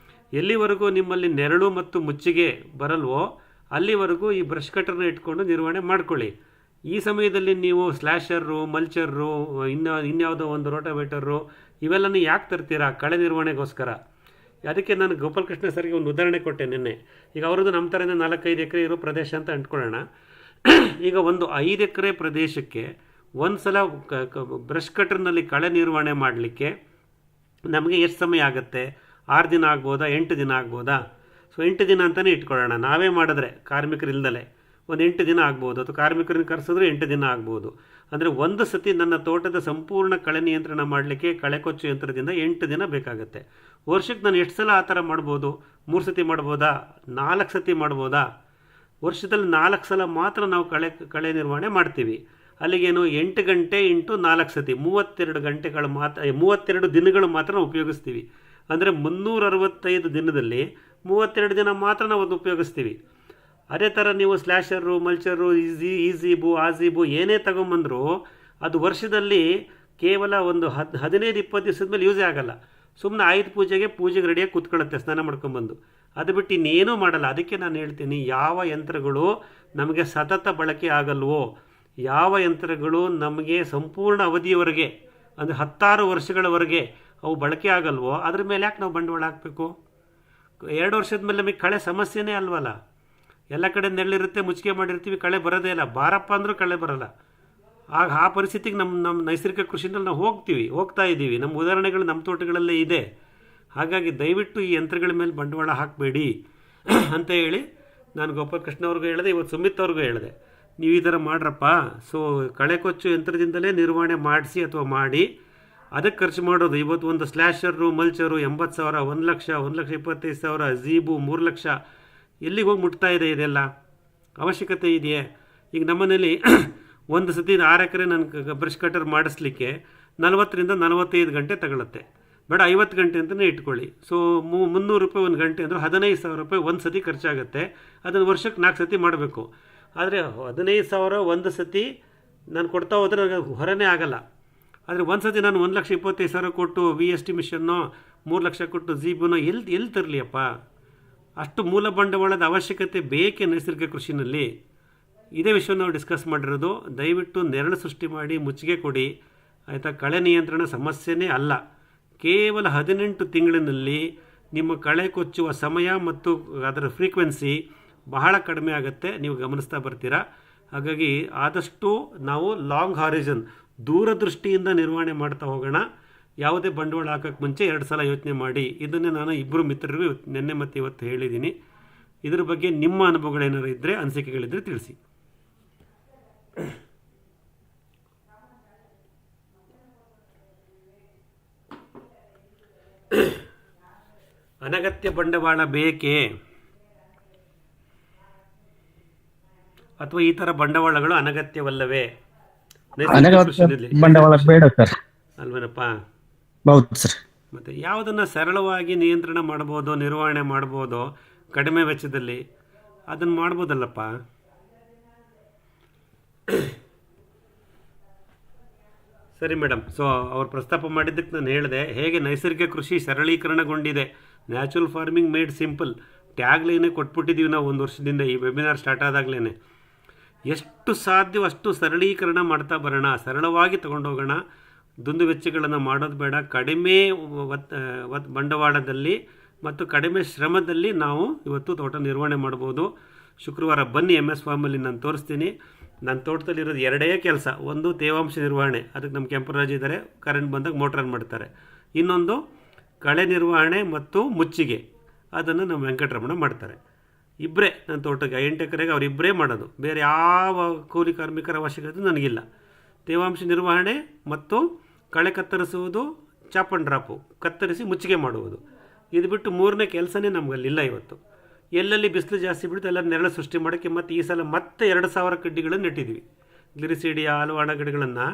ಎಲ್ಲಿವರೆಗೂ ನಿಮ್ಮಲ್ಲಿ ನೆರಳು ಮತ್ತು ಮುಚ್ಚಿಗೆ ಬರಲ್ವೋ ಅಲ್ಲಿವರೆಗೂ ಈ ಬ್ರಷ್ ಕಟರ್ನ ಇಟ್ಕೊಂಡು ನಿರ್ವಹಣೆ ಮಾಡ್ಕೊಳ್ಳಿ. ಈ ಸಮಯದಲ್ಲಿ ನೀವು ಸ್ಲ್ಯಾಶರು, ಮಲ್ಚರು, ಇನ್ಯಾವುದೋ ಒಂದು ರೋಟಾವೇಟರು ಇವೆಲ್ಲನೂ ಯಾಕೆ ತರ್ತೀರಾ? ಕಳೆ ನಿರ್ವಹಣೆಗೋಸ್ಕರ. ಅದಕ್ಕೆ ನಾನು ಗೋಪಾಲಕೃಷ್ಣ ಸರ್ಗೆ ಒಂದು ಉದಾಹರಣೆ ಕೊಟ್ಟೆ ನಿನ್ನೆ. ಈಗ ಅವ್ರದ್ದು ನಮ್ಮ ಥರನೇ 4-5 ಎಕರೆ ಇರೋ ಪ್ರದೇಶ ಅಂತ ಅಂದ್ಕೊಳ್ಳೋಣ. ಈಗ ಒಂದು 5 ಎಕರೆ ಪ್ರದೇಶಕ್ಕೆ ಒಂದು ಸಲ ಬ್ರಷ್ ಕಟರ್ನಲ್ಲಿ ಕಳೆ ನಿರ್ವಹಣೆ ಮಾಡಲಿಕ್ಕೆ ನಮಗೆ ಎಷ್ಟು ಸಮಯ ಆಗುತ್ತೆ? 6 ದಿನ ಆಗ್ಬೋದಾ? 8 ದಿನ ಆಗ್ಬೋದಾ? ಸೊ 8 ದಿನ ಅಂತಲೇ ಇಟ್ಕೊಳ್ಳೋಣ. ನಾವೇ ಮಾಡಿದ್ರೆ ಕಾರ್ಮಿಕರಿಲ್ದಲೆ ಒಂದು 8 ದಿನ ಆಗ್ಬೋದು, ಅಥವಾ ಕಾರ್ಮಿಕರನ್ನು ಕರೆಸಿದ್ರೆ 8 ದಿನ ಆಗ್ಬೋದು. ಅಂದರೆ ಒಂದು ಸತಿ ನನ್ನ ತೋಟದ ಸಂಪೂರ್ಣ ಕಳೆ ನಿಯಂತ್ರಣ ಮಾಡಲಿಕ್ಕೆ ಕಳೆ ಕೊಚ್ಚು ಯಂತ್ರದಿಂದ 8 ದಿನ ಬೇಕಾಗುತ್ತೆ. ವರ್ಷಕ್ಕೆ ನಾನು ಎಷ್ಟು ಸಲ ಆ ಥರ ಮಾಡ್ಬೋದು? 3 ಸತಿ ಮಾಡ್ಬೋದಾ? 4 ಸತಿ ಮಾಡ್ಬೋದಾ? ವರ್ಷದಲ್ಲಿ 4 ಸಲ ಮಾತ್ರ ನಾವು ಕಳೆ ನಿರ್ವಹಣೆ ಮಾಡ್ತೀವಿ. ಅಲ್ಲಿಗೇನು 8 ಗಂಟೆ ಇಂಟು 4 ಸತಿ 32 ಗಂಟೆಗಳು ಮಾತ್ರ, 32 ದಿನಗಳು ಮಾತ್ರ ಉಪಯೋಗಿಸ್ತೀವಿ. ಅಂದರೆ 365 ದಿನದಲ್ಲಿ 32 ದಿನ ಮಾತ್ರ ನಾವು ಅದನ್ನು ಉಪಯೋಗಿಸ್ತೀವಿ. ಅದೇ ಥರ ನೀವು ಸ್ಲ್ಯಾಶರು, ಮಲ್ಚರು, ಈಝೀಬು, ಆಝೀಬು ಏನೇ ತಗೊಂಬಂದರೂ ಅದು ವರ್ಷದಲ್ಲಿ ಕೇವಲ ಒಂದು 15-20 ದಿವಸದ ಮೇಲೆ ಯೂಸೇ ಆಗಲ್ಲ. ಸುಮ್ಮನೆ ಆಯುಧ ಪೂಜೆಗೆ ರೆಡಿಯಾಗಿ ಕೂತ್ಕೊಳ್ಳುತ್ತೆ ಸ್ನಾನ ಮಾಡ್ಕೊಂಬಂದು. ಅದು ಬಿಟ್ಟು ಇನ್ನೇನೂ ಮಾಡಲ್ಲ. ಅದಕ್ಕೆ ನಾನು ಹೇಳ್ತೀನಿ, ಯಾವ ಯಂತ್ರಗಳು ನಮಗೆ ಸತತ ಬಳಕೆ ಆಗಲ್ವೋ, ಯಾವ ಯಂತ್ರಗಳು ನಮಗೆ ಸಂಪೂರ್ಣ ಅವಧಿಯವರೆಗೆ ಅಂದರೆ 10 ವರ್ಷಗಳವರೆಗೆ ಅವು ಬಳಕೆ ಆಗಲ್ವೋ ಅದ್ರ ಮೇಲೆ ಯಾಕೆ ನಾವು ಬಂಡವಾಳ ಹಾಕಬೇಕು? 2 ವರ್ಷದ ಮೇಲೆ ನಮಗೆ ಕಳೆ ಸಮಸ್ಯೆನೇ ಅಲ್ವಲ್ಲ. ಎಲ್ಲ ಕಡೆ ನೆರಳಿರುತ್ತೆ, ಮುಚ್ಚಿಗೆ ಮಾಡಿರ್ತೀವಿ, ಕಳೆ ಬರೋದೇ ಇಲ್ಲ. ಬಾರಪ್ಪ ಅಂದರೂ ಕಳೆ ಬರೋಲ್ಲ. ಆಗ ಆ ಪರಿಸ್ಥಿತಿಗೆ ನಮ್ಮ ನೈಸರ್ಗಿಕ ಕೃಷಿನಲ್ಲಿ ನಾವು ಹೋಗ್ತಾ ಇದ್ದೀವಿ. ನಮ್ಮ ಉದಾಹರಣೆಗಳು ನಮ್ಮ ತೋಟಗಳಲ್ಲೇ ಇದೆ. ಹಾಗಾಗಿ ದಯವಿಟ್ಟು ಈ ಯಂತ್ರಗಳ ಮೇಲೆ ಬಂಡವಾಳ ಹಾಕಬೇಡಿ ಅಂತ ಹೇಳಿ ನಾನು ಗೋಪಾಲಕೃಷ್ಣ ಅವ್ರಿಗೂ ಹೇಳಿದೆ, ಇವತ್ತು ಸುಮಿತ್ ಅವ್ರಿಗೂ ಹೇಳಿದೆ, ನೀವು ಈ ಥರ ಮಾಡ್ರಪ್ಪ. ಸೊ ಕಳೆ ಕೊಚ್ಚು ಯಂತ್ರದಿಂದಲೇ ನಿರ್ವಹಣೆ ಮಾಡಿಸಿ ಅಥವಾ ಮಾಡಿ ಅದಕ್ಕೆ ಖರ್ಚು ಮಾಡೋದು. ಇವತ್ತು ಒಂದು ಸ್ಲ್ಯಾಶರು, ಮಲ್ಚರು 80,000, 1 ಲಕ್ಷ, 1,25,000, ಝೀಬು 3 ಲಕ್ಷ ಎಲ್ಲಿಗೆ ಹೋಗಿ ಮುಟ್ತಾ ಇದೆ? ಇದೆಲ್ಲ ಅವಶ್ಯಕತೆ ಇದೆಯೇ? ಈಗ ನಮ್ಮನೇಲಿ ಒಂದು ಸತಿ 6 ಎಕರೆ ನನ್ನ ಬ್ರಷ್ ಕಟರ್ ಮಾಡಿಸ್ಲಿಕ್ಕೆ 40-45 ಗಂಟೆ ತಗೊಳುತ್ತೆ. ಬೇಡ 50 ಗಂಟೆ ಅಂತಲೇ ಇಟ್ಕೊಳ್ಳಿ. ಸೊ 300 ರೂಪಾಯಿ ಒಂದು ಗಂಟೆ ಅಂದರೆ 15,000 ರೂಪಾಯಿ ಒಂದು ಸತಿ ಖರ್ಚಾಗುತ್ತೆ. ಅದನ್ನು ವರ್ಷಕ್ಕೆ 4 ಸತಿ ಮಾಡಬೇಕು. ಆದರೆ 15,000 ಒಂದು ಸತಿ ನಾನು ಕೊಡ್ತಾ ಹೋದರೆ ನನಗೆ ಹೊರನೇ ಆಗಲ್ಲ. ಆದರೆ ಒಂದು ಸತಿ ನಾನು 1,25,000 ಕೊಟ್ಟು VST ಮಿಷನ್ನು 3 ಲಕ್ಷ ಕೊಟ್ಟು ಝೀಬುನೋ ಎಲ್ಲಿ ತರಲಿಯಪ್ಪ? ಅಷ್ಟು ಮೂಲ ಬಂಡವಾಳದ ಅವಶ್ಯಕತೆ ಬೇಕೇ ನೈಸರ್ಗಿಕ ಕೃಷಿನಲ್ಲಿ? ಇದೇ ವಿಷಯ ನಾವು ಡಿಸ್ಕಸ್ ಮಾಡಿರೋದು. ದಯವಿಟ್ಟು ನೆರಳು ಸೃಷ್ಟಿ ಮಾಡಿ ಮುಚ್ಚಿಗೆ ಕೊಡಿ, ಆಯಿತಾ? ಕಳೆ ನಿಯಂತ್ರಣ ಸಮಸ್ಯೆನೇ ಅಲ್ಲ. ಕೇವಲ 18 ತಿಂಗಳಿನಲ್ಲಿ ನಿಮ್ಮ ಕಳೆ ಕೊಚ್ಚುವ ಸಮಯ ಮತ್ತು ಅದರ ಫ್ರೀಕ್ವೆನ್ಸಿ ಬಹಳ ಕಡಿಮೆ ಆಗುತ್ತೆ, ನೀವು ಗಮನಿಸ್ತಾ ಬರ್ತೀರಾ. ಹಾಗಾಗಿ ಆದಷ್ಟು ನಾವು ಲಾಂಗ್ ಹಾರಿಜನ್, ದೂರದೃಷ್ಟಿಯಿಂದ ನಿರ್ವಹಣೆ ಮಾಡ್ತಾ ಹೋಗೋಣ. ಯಾವುದೇ ಬಂಡವಾಳ ಹಾಕೋಕ್ಕೆ ಮುಂಚೆ 2 ಸಲ ಯೋಚನೆ ಮಾಡಿ. ಇದನ್ನೇ ನಾನು 2 ಮಿತ್ರರಿಗೂ ನಿನ್ನೆ ಮತ್ತು ಇವತ್ತು ಹೇಳಿದ್ದೀನಿ. ಇದ್ರ ಬಗ್ಗೆ ನಿಮ್ಮ ಅನುಭವಗಳೇನಾರು ಇದ್ದರೆ, ಅನಿಸಿಕೆಗಳಿದ್ದರೆ ತಿಳಿಸಿ. ಅನಗತ್ಯ ಬಂಡವಾಳ ಬೇಕೇ ಅಥವಾ ಈ ಥರ ಬಂಡವಾಳಗಳು ಅನಗತ್ಯವಲ್ಲವೇ? ಬಂಡವಾಳ ಬೇಡ ಸರ್, ಅಲ್ವೇನಪ್ಪ? ಹೌದು ಸರ್. ಮತ್ತು ಯಾವುದನ್ನು ಸರಳವಾಗಿ ನಿಯಂತ್ರಣ ಮಾಡ್ಬೋದು, ನಿರ್ವಹಣೆ ಮಾಡ್ಬೋದು ಕಡಿಮೆ ವೆಚ್ಚದಲ್ಲಿ, ಅದನ್ನು ಮಾಡ್ಬೋದಲ್ಲಪ್ಪ. ಸರಿ ಮೇಡಮ್. ಸೊ ಅವ್ರು ಪ್ರಸ್ತಾಪ ಮಾಡಿದ್ದಕ್ಕೆ ನಾನು ಹೇಳಿದೆ ಹೇಗೆ ನೈಸರ್ಗಿಕ ಕೃಷಿ ಸರಳೀಕರಣಗೊಂಡಿದೆ. ನ್ಯಾಚುರಲ್ ಫಾರ್ಮಿಂಗ್ ಮೇಡ್ ಸಿಂಪಲ್ ಟ್ಯಾಗ್ಲೈನೇ ಕೊಟ್ಬಿಟ್ಟಿದ್ದೀವಿ ನಾವು 1 ವರ್ಷದಿಂದ, ಈ ವೆಬಿನಾರ್ ಸ್ಟಾರ್ಟ್ ಆದಾಗಲೇ. ಎಷ್ಟು ಸಾಧ್ಯವೋ ಅಷ್ಟು ಸರಳೀಕರಣ ಮಾಡ್ತಾ ಬರೋಣ, ಸರಳವಾಗಿ ತೊಗೊಂಡೋಗೋಣ. ದುಂದುವೆಚ್ಚಗಳನ್ನು ಮಾಡೋದು ಬೇಡ. ಕಡಿಮೆ ಬಂಡವಾಳದಲ್ಲಿ ಮತ್ತು ಕಡಿಮೆ ಶ್ರಮದಲ್ಲಿ ನಾವು ಇವತ್ತು ತೋಟ ನಿರ್ವಹಣೆ ಮಾಡ್ಬೋದು. ಶುಕ್ರವಾರ ಬನ್ನಿ, MS ಫಾರ್ಮಲ್ಲಿ ನಾನು ತೋರಿಸ್ತೀನಿ. ನನ್ನ ತೋಟದಲ್ಲಿರೋದು 2 ಕೆಲಸ. ಒಂದು ತೇವಾಂಶ ನಿರ್ವಹಣೆ, ಅದಕ್ಕೆ ನಮ್ಮ ಕೆಂಪರಾಜ್ ಇದ್ದಾರೆ, ಕರೆಂಟ್ ಬಂದಾಗ ಮೋಟ್ರನ್ ಮಾಡ್ತಾರೆ. ಇನ್ನೊಂದು ಕಳೆ ನಿರ್ವಹಣೆ ಮತ್ತು ಮುಚ್ಚಿಗೆ, ಅದನ್ನು ನಮ್ಮ ವೆಂಕಟರಮಣ ಮಾಡ್ತಾರೆ. ಇಬ್ಬರೇ ನನ್ನ ತೋಟಕ್ಕೆ 8 ಎಕರೆಗೆ ಅವರಿಬ್ಬರೇ ಮಾಡೋದು. ಬೇರೆ ಯಾವ ಕೂಲಿ ಕಾರ್ಮಿಕರ ಅವಶ್ಯಕತೆ ನನಗಿಲ್ಲ. ತೇವಾಂಶ ನಿರ್ವಹಣೆ ಮತ್ತು ಕಳೆ ಕತ್ತರಿಸುವುದು, ಚಾಪ್ ಆ್ಯಂಡ್ ಡ್ರಾಪು, ಕತ್ತರಿಸಿ ಮುಚ್ಚಿಗೆ ಮಾಡುವುದು. ಇದು ಬಿಟ್ಟು 3ನೇ ಕೆಲಸನೇ ನಮಗಲ್ಲಿಲ್ಲ ಇವತ್ತು. ಎಲ್ಲೆಲ್ಲಿ ಬಿಸಿಲು ಜಾಸ್ತಿ ಬಿಡುತ್ತೆ ಎಲ್ಲ ನೆರಳು ಸೃಷ್ಟಿ ಮಾಡೋಕ್ಕೆ. ಮತ್ತು ಈ ಸಲ ಮತ್ತೆ 2,000 ಕಡ್ಡಿಗಳನ್ನು ನೆಟ್ಟಿದ್ವಿ. ಗ್ಲಿರಿಸಿಡಿಯಾ, ಹಾಲುವಾಣ ಗಿಡಗಳನ್ನು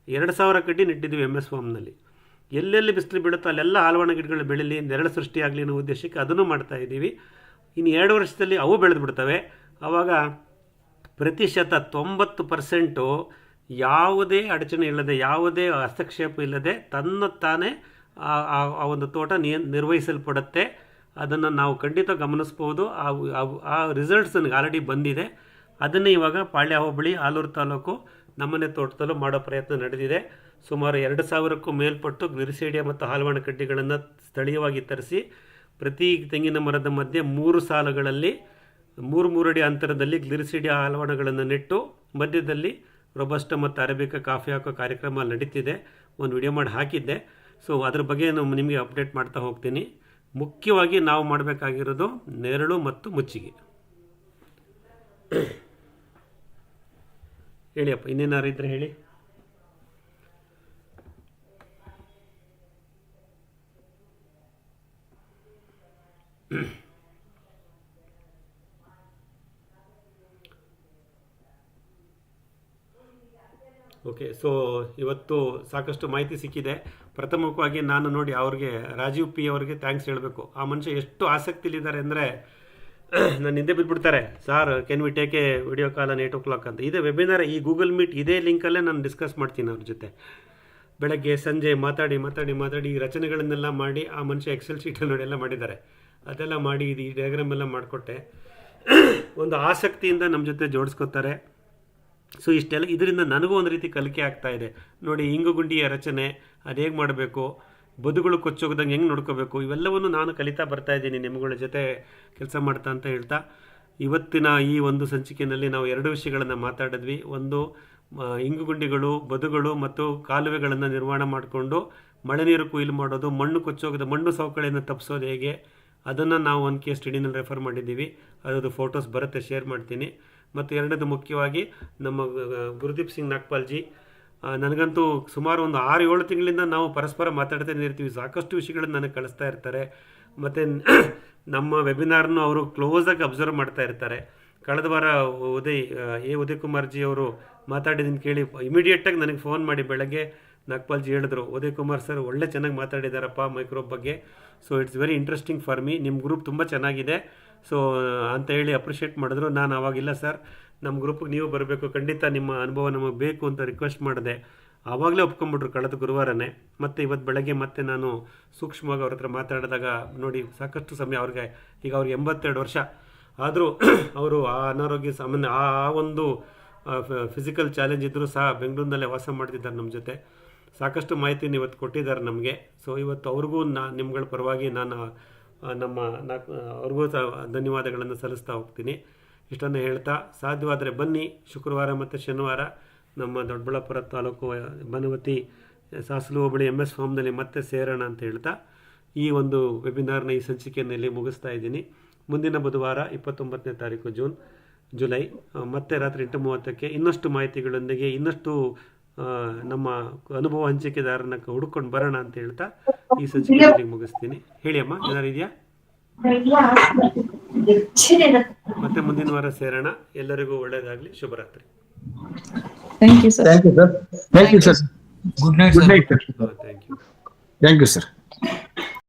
2,000 ಕಡ್ಡಿ ನೆಟ್ಟಿದ್ವಿ MS ಫಾರ್ಮ್ನಲ್ಲಿ. ಎಲ್ಲೆಲ್ಲಿ ಬಿಸಿಲು ಬೀಳುತ್ತೋ ಅಲ್ಲೆಲ್ಲ ಹಾಲುವಾಣ ಗಿಡಗಳು ಬೆಳೀಲಿ, ನೆರಳು ಸೃಷ್ಟಿಯಾಗಲಿ ಅನ್ನೋ ಉದ್ದೇಶಕ್ಕೆ ಅದನ್ನು ಮಾಡ್ತಾಯಿದ್ದೀವಿ. ಇನ್ನು 2 ವರ್ಷದಲ್ಲಿ ಅವು ಬೆಳೆದು ಬಿಡ್ತವೆ. ಆವಾಗ ಪ್ರತಿಶತ 90% ಯಾವುದೇ ಅಡಚಣೆ ಇಲ್ಲದೆ, ಯಾವುದೇ ಹಸ್ತಕ್ಷೇಪ ಇಲ್ಲದೆ ತಾನೇ ಆ ಒಂದು ತೋಟ ನಿರ್ವಹಿಸಲ್ಪಡುತ್ತೆ. ಅದನ್ನು ನಾವು ಖಂಡಿತ ಗಮನಿಸ್ಬೋದು. ಆ ರಿಸಲ್ಟ್ಸ್ ನನಗೆ ಆಲ್ರೆಡಿ ಬಂದಿದೆ. ಅದನ್ನೇ ಇವಾಗ ಪಾಳ್ಯ ಹೋಬಳಿ, ಆಲೂರು ತಾಲೂಕು ನಮ್ಮನೆ ತೋಟದಲ್ಲೂ ಮಾಡೋ ಪ್ರಯತ್ನ ನಡೆದಿದೆ. ಸುಮಾರು 2,000ಕ್ಕೂ ಮೇಲ್ಪಟ್ಟು ಗ್ಲಿರಿಸಿಡಿಯಾ ಮತ್ತು ಹಾಲುವಾಣ ಕಡ್ಡಿಗಳನ್ನು ಸ್ಥಳೀಯವಾಗಿ ತರಿಸಿ ಪ್ರತಿ ತೆಂಗಿನ ಮರದ ಮಧ್ಯೆ 3 ಸಾಲುಗಳಲ್ಲಿ 3 ಅಡಿ ಅಂತರದಲ್ಲಿ ಗ್ಲಿರಿಸಿಡಿಯಾ ಹಾಲುವಾಣಗಳನ್ನು ನೆಟ್ಟು ಮಧ್ಯದಲ್ಲಿ ರೊಬಸ್ಟ ಮತ್ತು ಅರೇಬಿಕಾ ಕಾಫಿ ಹಾಕೋ ಕಾರ್ಯಕ್ರಮ ನಡೀತಿದೆ. ಒಂದು ವಿಡಿಯೋ ಮಾಡಿ ಹಾಕಿದ್ದೆ. ಸೊ ಅದ್ರ ಬಗ್ಗೆ ನಾನು ನಿಮಗೆ ಅಪ್ಡೇಟ್ ಮಾಡ್ತಾ ಹೋಗ್ತೀನಿ. ಮುಖ್ಯವಾಗಿ ನಾವು ಮಾಡಬೇಕಾಗಿರೋದು ನೆರಳು ಮತ್ತು ಮುಚ್ಚಿಗೆ. ಹೇಳಿಯಪ್ಪ, ಇನ್ನೇನಾರು ಇದ್ರೆ ಹೇಳಿ. ಓಕೆ. ಸೊ ಇವತ್ತು ಸಾಕಷ್ಟು ಮಾಹಿತಿ ಸಿಕ್ಕಿದೆ. ಪ್ರಥಮವಾಗಿ ನಾನು ನೋಡಿ ಅವ್ರಿಗೆ, ರಾಜೀವ್ P ಅವ್ರಿಗೆ ಥ್ಯಾಂಕ್ಸ್ ಹೇಳಬೇಕು. ಆ ಮನುಷ್ಯ ಎಷ್ಟು ಆಸಕ್ತಿಲಿದ್ದಾರೆ ಅಂದರೆ ನನ್ನ ಹಿಂದೆ ಬಿದ್ದುಬಿಡ್ತಾರೆ, sir can we take a video call on 8 ಅಂತ. ಇದೇ ವೆಬಿನಾರ್, ಈ ಗೂಗಲ್ ಮೀಟ್ ಇದೇ ಲಿಂಕಲ್ಲೇ ನಾನು ಡಿಸ್ಕಸ್ ಮಾಡ್ತೀನಿ ಅವ್ರ ಜೊತೆ. ಬೆಳಗ್ಗೆ ಸಂಜೆ ಮಾತಾಡಿ ಈ ರಚನೆಗಳನ್ನೆಲ್ಲ ಮಾಡಿ, ಆ ಮನುಷ್ಯ ಎಕ್ಸೆಲ್ ಶೀಟಲ್ಲಿ ನೋಡಿ ಎಲ್ಲ ಮಾಡಿದ್ದಾರೆ, ಅದೆಲ್ಲ ಮಾಡಿ ಇದು ಈ ಡಯಾಗ್ರಾಮ್ ಎಲ್ಲ ಮಾಡಿಕೊಟ್ಟೆ. ಒಂದು ಆಸಕ್ತಿಯಿಂದ ನಮ್ಮ ಜೊತೆ ಜೋಡಿಸ್ಕೊತಾರೆ. ಸೊ ಇಷ್ಟೆಲ್ಲ ಇದರಿಂದ ನನಗೂ ಒಂದು ರೀತಿ ಕಲಿಕೆ ಆಗ್ತಾ ಇದೆ. ನೋಡಿ, ಇಂಗುಗುಂಡಿಯ ರಚನೆ ಅದು ಹೇಗೆ ಮಾಡಬೇಕು, ಬದುಗಳು ಕೊಚ್ಚೋಗ್ದಂಗೆ ಹೆಂಗೆ ನೋಡ್ಕೋಬೇಕು, ಇವೆಲ್ಲವನ್ನು ನಾನು ಕಲಿತಾ ಬರ್ತಾ ಇದ್ದೀನಿ ನಿಮ್ಮಗಳ ಜೊತೆ ಕೆಲಸ ಮಾಡ್ತಾ ಅಂತ ಹೇಳ್ತಾ, ಇವತ್ತಿನ ಈ ಒಂದು ಸಂಚಿಕೆಯಲ್ಲಿ ನಾವು 2 ವಿಷಯಗಳನ್ನು ಮಾತಾಡಿದ್ವಿ. ಒಂದು, ಇಂಗುಗುಂಡಿಗಳು, ಬದುಗಳು ಮತ್ತು ಕಾಲುವೆಗಳನ್ನು ನಿರ್ಮಾಣ ಮಾಡಿಕೊಂಡು ಮಳೆ ನೀರು ಕೊಯ್ಲು ಮಾಡೋದು, ಮಣ್ಣು ಕೊಚ್ಚೋಗದ ಮಣ್ಣು ಸವಕಳಿಯನ್ನು ತಪ್ಪಿಸೋದು ಹೇಗೆ, ಅದನ್ನು ನಾವು ಒಂದು ಕೇಸ್ ಸ್ಟಡಿನಲ್ಲಿ ರೆಫರ್ ಮಾಡಿದ್ದೀವಿ. ಅದರದ್ದು ಫೋಟೋಸ್ ಬರುತ್ತೆ, ಶೇರ್ ಮಾಡ್ತೀನಿ. ಮತ್ತು 2ನೇದು ಮುಖ್ಯವಾಗಿ ನಮ್ಮ ಗುರುದೀಪ್ ಸಿಂಗ್ ನಾಗ್ಪಾಲ್ಜಿ, ನನಗಂತೂ ಸುಮಾರು ಒಂದು 6-7 ತಿಂಗಳಿಂದ ನಾವು ಪರಸ್ಪರ ಮಾತಾಡ್ತಾನೆ ಇರ್ತೀವಿ. ಸಾಕಷ್ಟು ವಿಷಯಗಳನ್ನು ನನಗೆ ಕಳಿಸ್ತಾ ಇರ್ತಾರೆ. ಮತ್ತು ನಮ್ಮ ವೆಬಿನಾರ್ನು ಅವರು ಕ್ಲೋಸಾಗಿ ಅಬ್ಸರ್ವ್ ಮಾಡ್ತಾ ಇರ್ತಾರೆ. ಕಳೆದ ವಾರ ಉದಯ್ ಕುಮಾರ್ಜಿ ಅವರು ಮಾತಾಡಿದ್ದನ್ನು ಕೇಳಿ ಇಮಿಡಿಯೇಟಾಗಿ ನನಗೆ ಫೋನ್ ಮಾಡಿ ಬೆಳಗ್ಗೆ ನಾಗ್ಪಾಲ್ಜಿ ಹೇಳಿದ್ರು, ಉದಯ್ ಕುಮಾರ್ ಸರ್ ಒಳ್ಳೆ ಚೆನ್ನಾಗಿ ಮಾತಾಡಿದಾರಪ್ಪ ಮೈಕ್ರೋಬ್ ಬಗ್ಗೆ. So it's very interesting for me, ನಿಮ್ಮ ಗ್ರೂಪ್ ತುಂಬ ಚೆನ್ನಾಗಿದೆ ಸೊ ಅಂತ ಹೇಳಿ ಅಪ್ರಿಷಿಯೇಟ್ ಮಾಡಿದ್ರು. ನಾನು ಆವಾಗಿಲ್ಲ ಸರ್, ನಮ್ಮ ಗ್ರೂಪಿಗೆ ನೀವು ಬರಬೇಕು, ಖಂಡಿತ ನಿಮ್ಮ ಅನುಭವ ನಮಗೆ ಬೇಕು ಅಂತ ರಿಕ್ವೆಸ್ಟ್ ಮಾಡಿದೆ. ಆವಾಗಲೇ ಒಪ್ಕೊಂಡ್ಬಿಟ್ರು ಕಳೆದ ಗುರುವಾರನೇ. ಮತ್ತು ಇವತ್ತು ಬೆಳಗ್ಗೆ ಮತ್ತೆ ನಾನು ಸೂಕ್ಷ್ಮವಾಗಿ ಅವ್ರ ಹತ್ರ ಮಾತಾಡಿದಾಗ ನೋಡಿ, ಸಾಕಷ್ಟು ಸಮಯ ಅವ್ರಿಗೆ 82 ವರ್ಷ ಆದರೂ ಅವರು ಆ ಅನಾರೋಗ್ಯ ಸಾಮಾನ್ಯ ಆ ಒಂದು ಫಿಸಿಕಲ್ ಚಾಲೆಂಜ್ ಇದ್ದರೂ ಸಹ ಬೆಂಗಳೂರಿನಲ್ಲೇ ವಾಸ ಮಾಡ್ತಿದ್ದಾರೆ ನಮ್ಮ ಜೊತೆ. ಸಾಕಷ್ಟು ಮಾಹಿತಿನ ಇವತ್ತು ಕೊಟ್ಟಿದ್ದಾರೆ ನಮಗೆ. ಸೊ ಇವತ್ತು ಅವ್ರಿಗೂ ನಿಮ್ಗಳ ಪರವಾಗಿ ನಾನು ಅವ್ರಿಗೂ ಸಹ ಧನ್ಯವಾದಗಳನ್ನು ಸಲ್ಲಿಸ್ತಾ ಹೋಗ್ತೀನಿ. ಇಷ್ಟನ್ನು ಹೇಳ್ತಾ, ಸಾಧ್ಯವಾದರೆ ಬನ್ನಿ ಶುಕ್ರವಾರ ಮತ್ತು ಶನಿವಾರ ನಮ್ಮ ದೊಡ್ಡಬಳ್ಳಾಪುರ ತಾಲೂಕು ಬನವತಿ ಸಾಸಲು ಹೋಬಳಿ MS ಫಾರ್ಮ್ನಲ್ಲಿ ಮತ್ತೆ ಸೇರೋಣ ಅಂತ ಹೇಳ್ತಾ ಈ ಒಂದು ವೆಬಿನಾರ್ನ ಈ ಸಂಚಿಕೆಯಲ್ಲಿ ಮುಗಿಸ್ತಾ ಇದ್ದೀನಿ. ಮುಂದಿನ ಬುಧವಾರ 29ನೇ ತಾರೀಕು ಜುಲೈ ಮತ್ತೆ ರಾತ್ರಿ 8:30ಕ್ಕೆ ಇನ್ನಷ್ಟು ಮಾಹಿತಿಗಳೊಂದಿಗೆ ಇನ್ನಷ್ಟು ನಮ್ಮ ಅನುಭವ ಹಂಚಿಕೆದಾರನ ಹುಡುಕೊಂಡು ಬರೋಣ ಅಂತ ಹೇಳ್ತಾ ಈ ಸಂಚಿಕೆಯಲ್ಲಿ ಮುಗಿಸ್ತೀನಿ. ಹೇಳಿ ಅಮ್ಮ, ಏನಾರು ಇದೆಯಾ? ಮತ್ತೆ ಮುಂದಿನ ವಾರ ಸೇರೋಣ. ಎಲ್ಲರಿಗೂ ಒಳ್ಳೆಯದಾಗಲಿ. ಶುಭರಾತ್ರಿ. Thank you sir. Thank you sir. Good night good night sir. Thank you. Thank you sir.